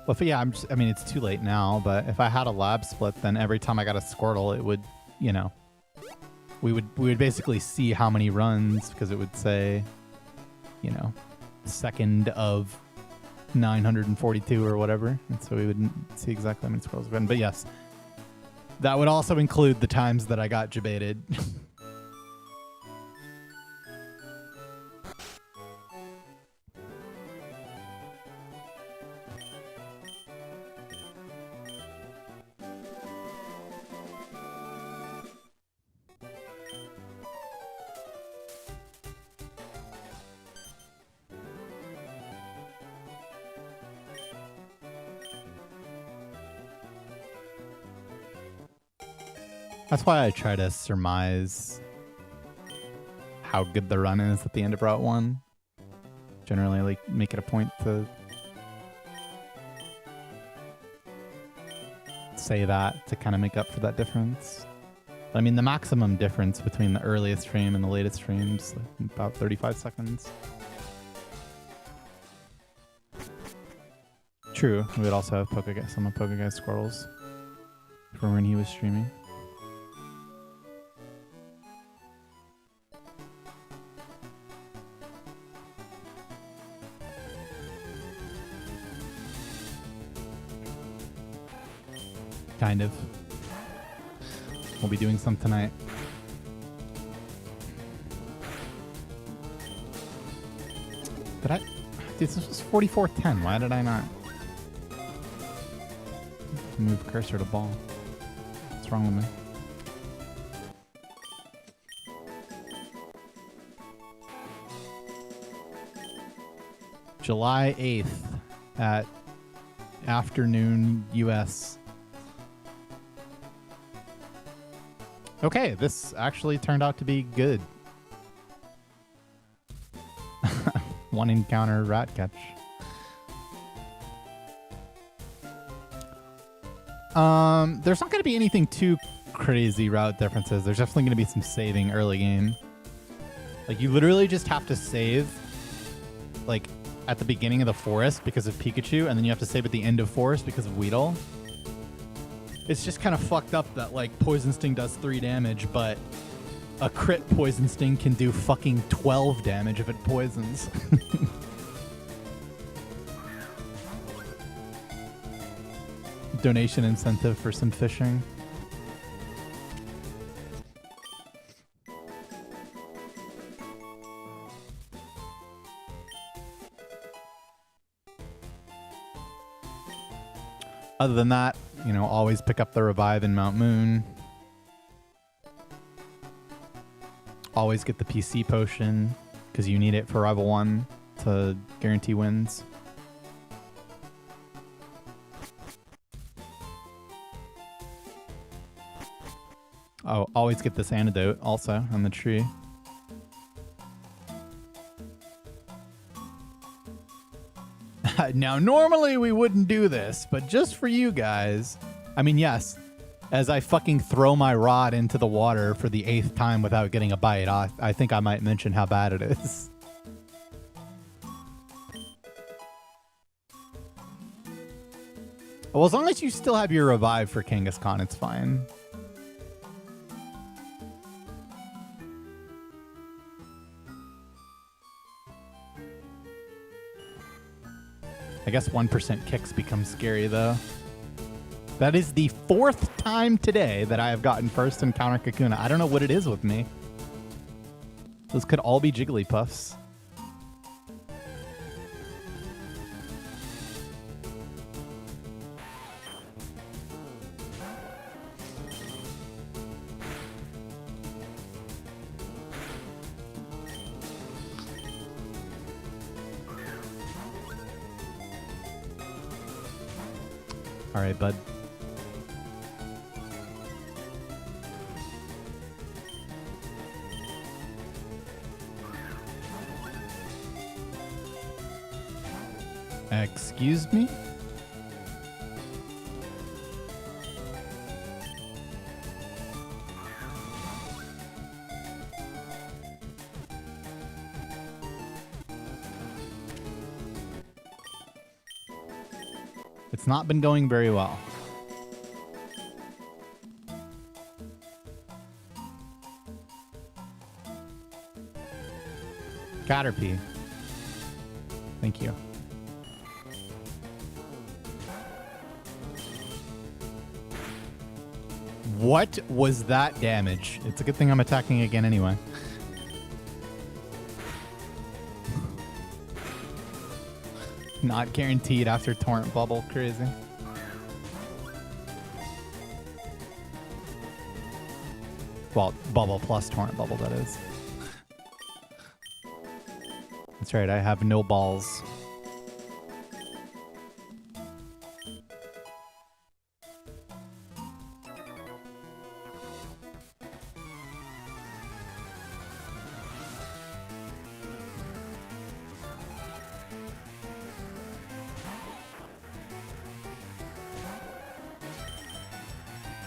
Well, yeah, I mean, it's too late now, but if I had a lab split, then every time I got a Squirtle, it would, you know, we would basically see how many runs, because it would say, you know, second of 942 or whatever, and so we would see exactly how many Squirtles have been. But yes, that would also include the times that I got debated. That's why I try to surmise how good the run is at the end of Route 1. Generally, like, make it a point to say that to kind of make up for that difference. But, I mean, the maximum difference between the earliest frame and the latest frame is like about 35 seconds. True. We would also have some of Pokeguy's Squirtles for when he was streaming. Kind of. We'll be doing some tonight. Did I? This was 44:10. Why did I not move cursor to ball? What's wrong with me? July 8th at afternoon US. Okay, this actually turned out to be good. One encounter rat catch. There's not going to be anything too crazy route differences. There's definitely going to be some saving early game. Like, you literally just have to save, like, at the beginning of the forest because of Pikachu, and then you have to save at the end of forest because of Weedle. It's just kind of fucked up that, like, Poison Sting does 3 damage, but a crit Poison Sting can do fucking 12 damage if it poisons. Donation incentive for some fishing. Other than that, you know, always pick up the revive in Mount Moon. Always get the PC potion because you need it for Rival 1 to guarantee wins. Oh, always get this antidote also on the tree. Now, normally we wouldn't do this, but just for you guys, I mean, yes, as I fucking throw my rod into the water for the 8th time without getting a bite, I think I might mention how bad it is. Well, as long as you still have your revive for Kangaskhan, it's fine. I guess 1% kicks become scary, though. That is the 4th time today that I have gotten first encounter Kakuna. I don't know what it is with me. Those could all be Jigglypuffs. All right, bud. Excuse me? It's not been going very well. Caterpie. Thank you. What was that damage? It's a good thing I'm attacking again anyway. Not guaranteed after Torrent Bubble. Crazy. Well, Bubble plus Torrent Bubble, that is. That's right, I have no balls.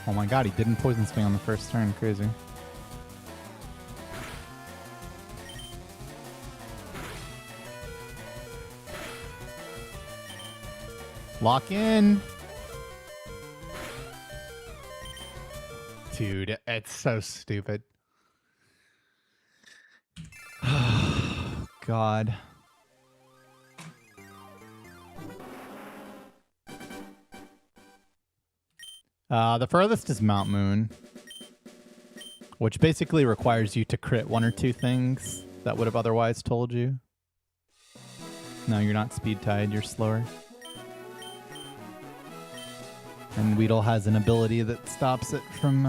Oh my god, he didn't Poison Sting on the first turn. Crazy. Lock in. Dude, it's so stupid. God. The furthest is Mount Moon, which basically requires you to crit 1 or 2 things that would have otherwise told you. No, you're not speed tied, you're slower. And Weedle has an ability that stops it from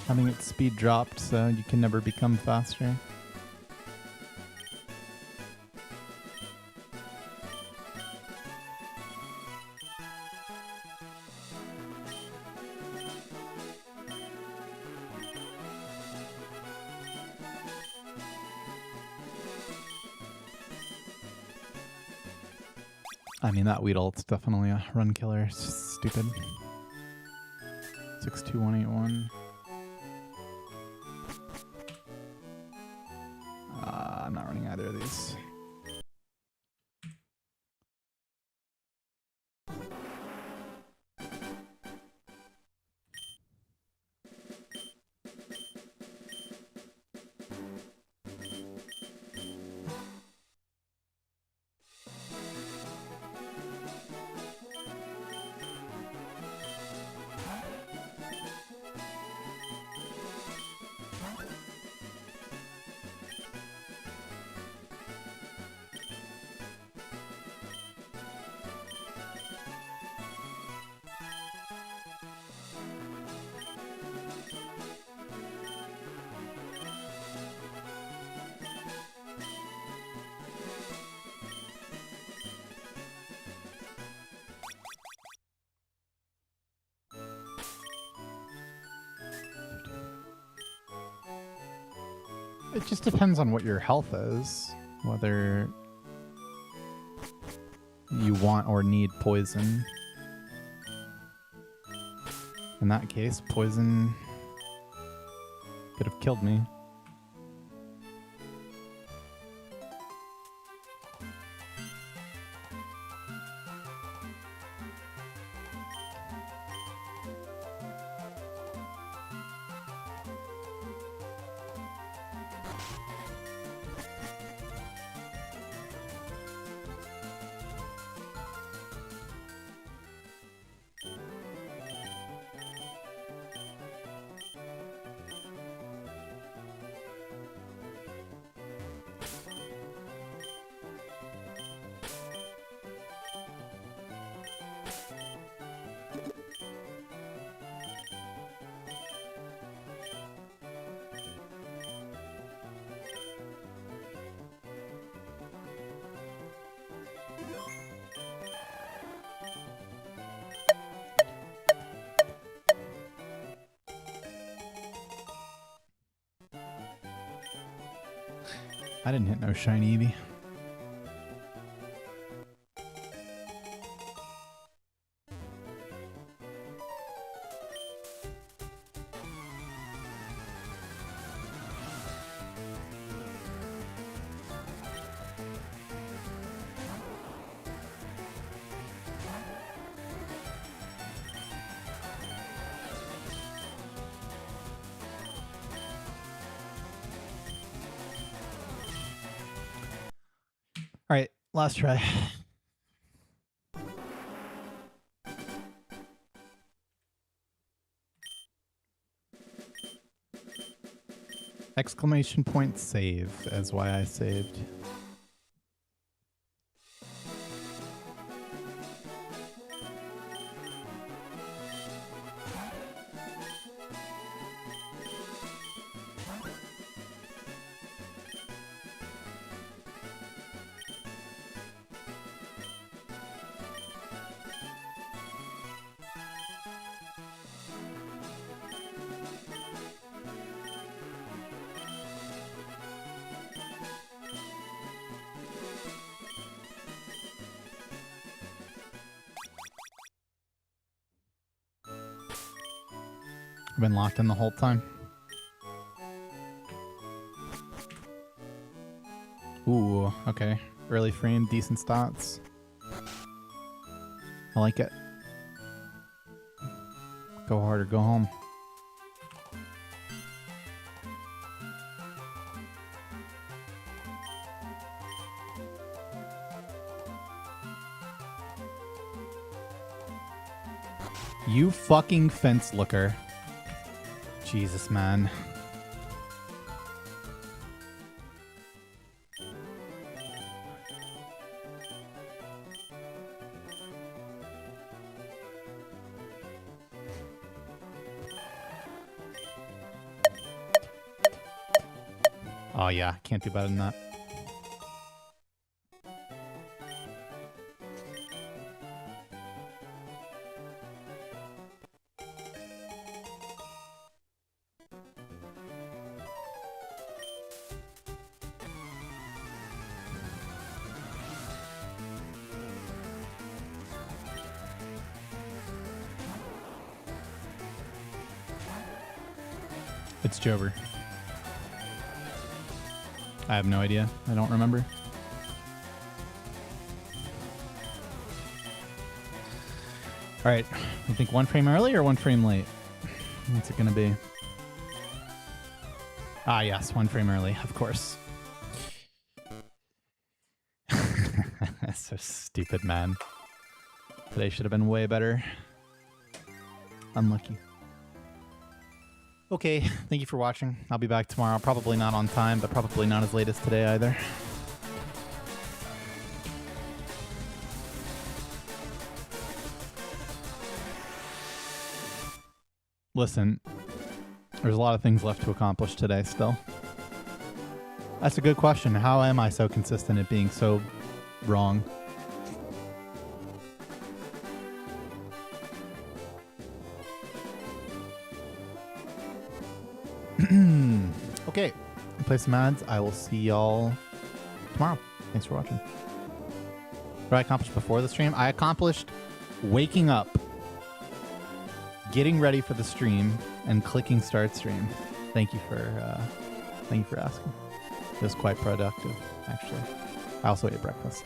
having its speed dropped, so you can never become faster. I mean, that Weedle, it's definitely a run killer. It's just stupid. 62181. I'm not running either of these. It just depends on what your health is, whether you want or need poison. In that case, poison could have killed me. I didn't hit no shiny Eevee. All right, last try. Exclamation point save is why I saved. I've been locked in the whole time. Ooh, okay. Early frame, decent stats. I like it. Go hard or go home. You fucking fence looker. Jesus, man. Oh yeah, can't do better than that. It's Jover. I have no idea. I don't remember. All right. You think 1 frame early or 1 frame late? What's it going to be? Ah, yes. 1 frame early, of course. That's so stupid, man. Today should have been way better. Unlucky. Okay, thank you for watching. I'll be back tomorrow. Probably not on time, but probably not as late as today either. Listen, there's a lot of things left to accomplish today still. That's a good question. How am I so consistent at being so wrong? Okay, play some ads. I will see y'all tomorrow. Thanks for watching. What did I accomplish before the stream? I accomplished waking up, getting ready for the stream, and clicking start stream. Thank you for asking. It was quite productive, actually. I also ate breakfast.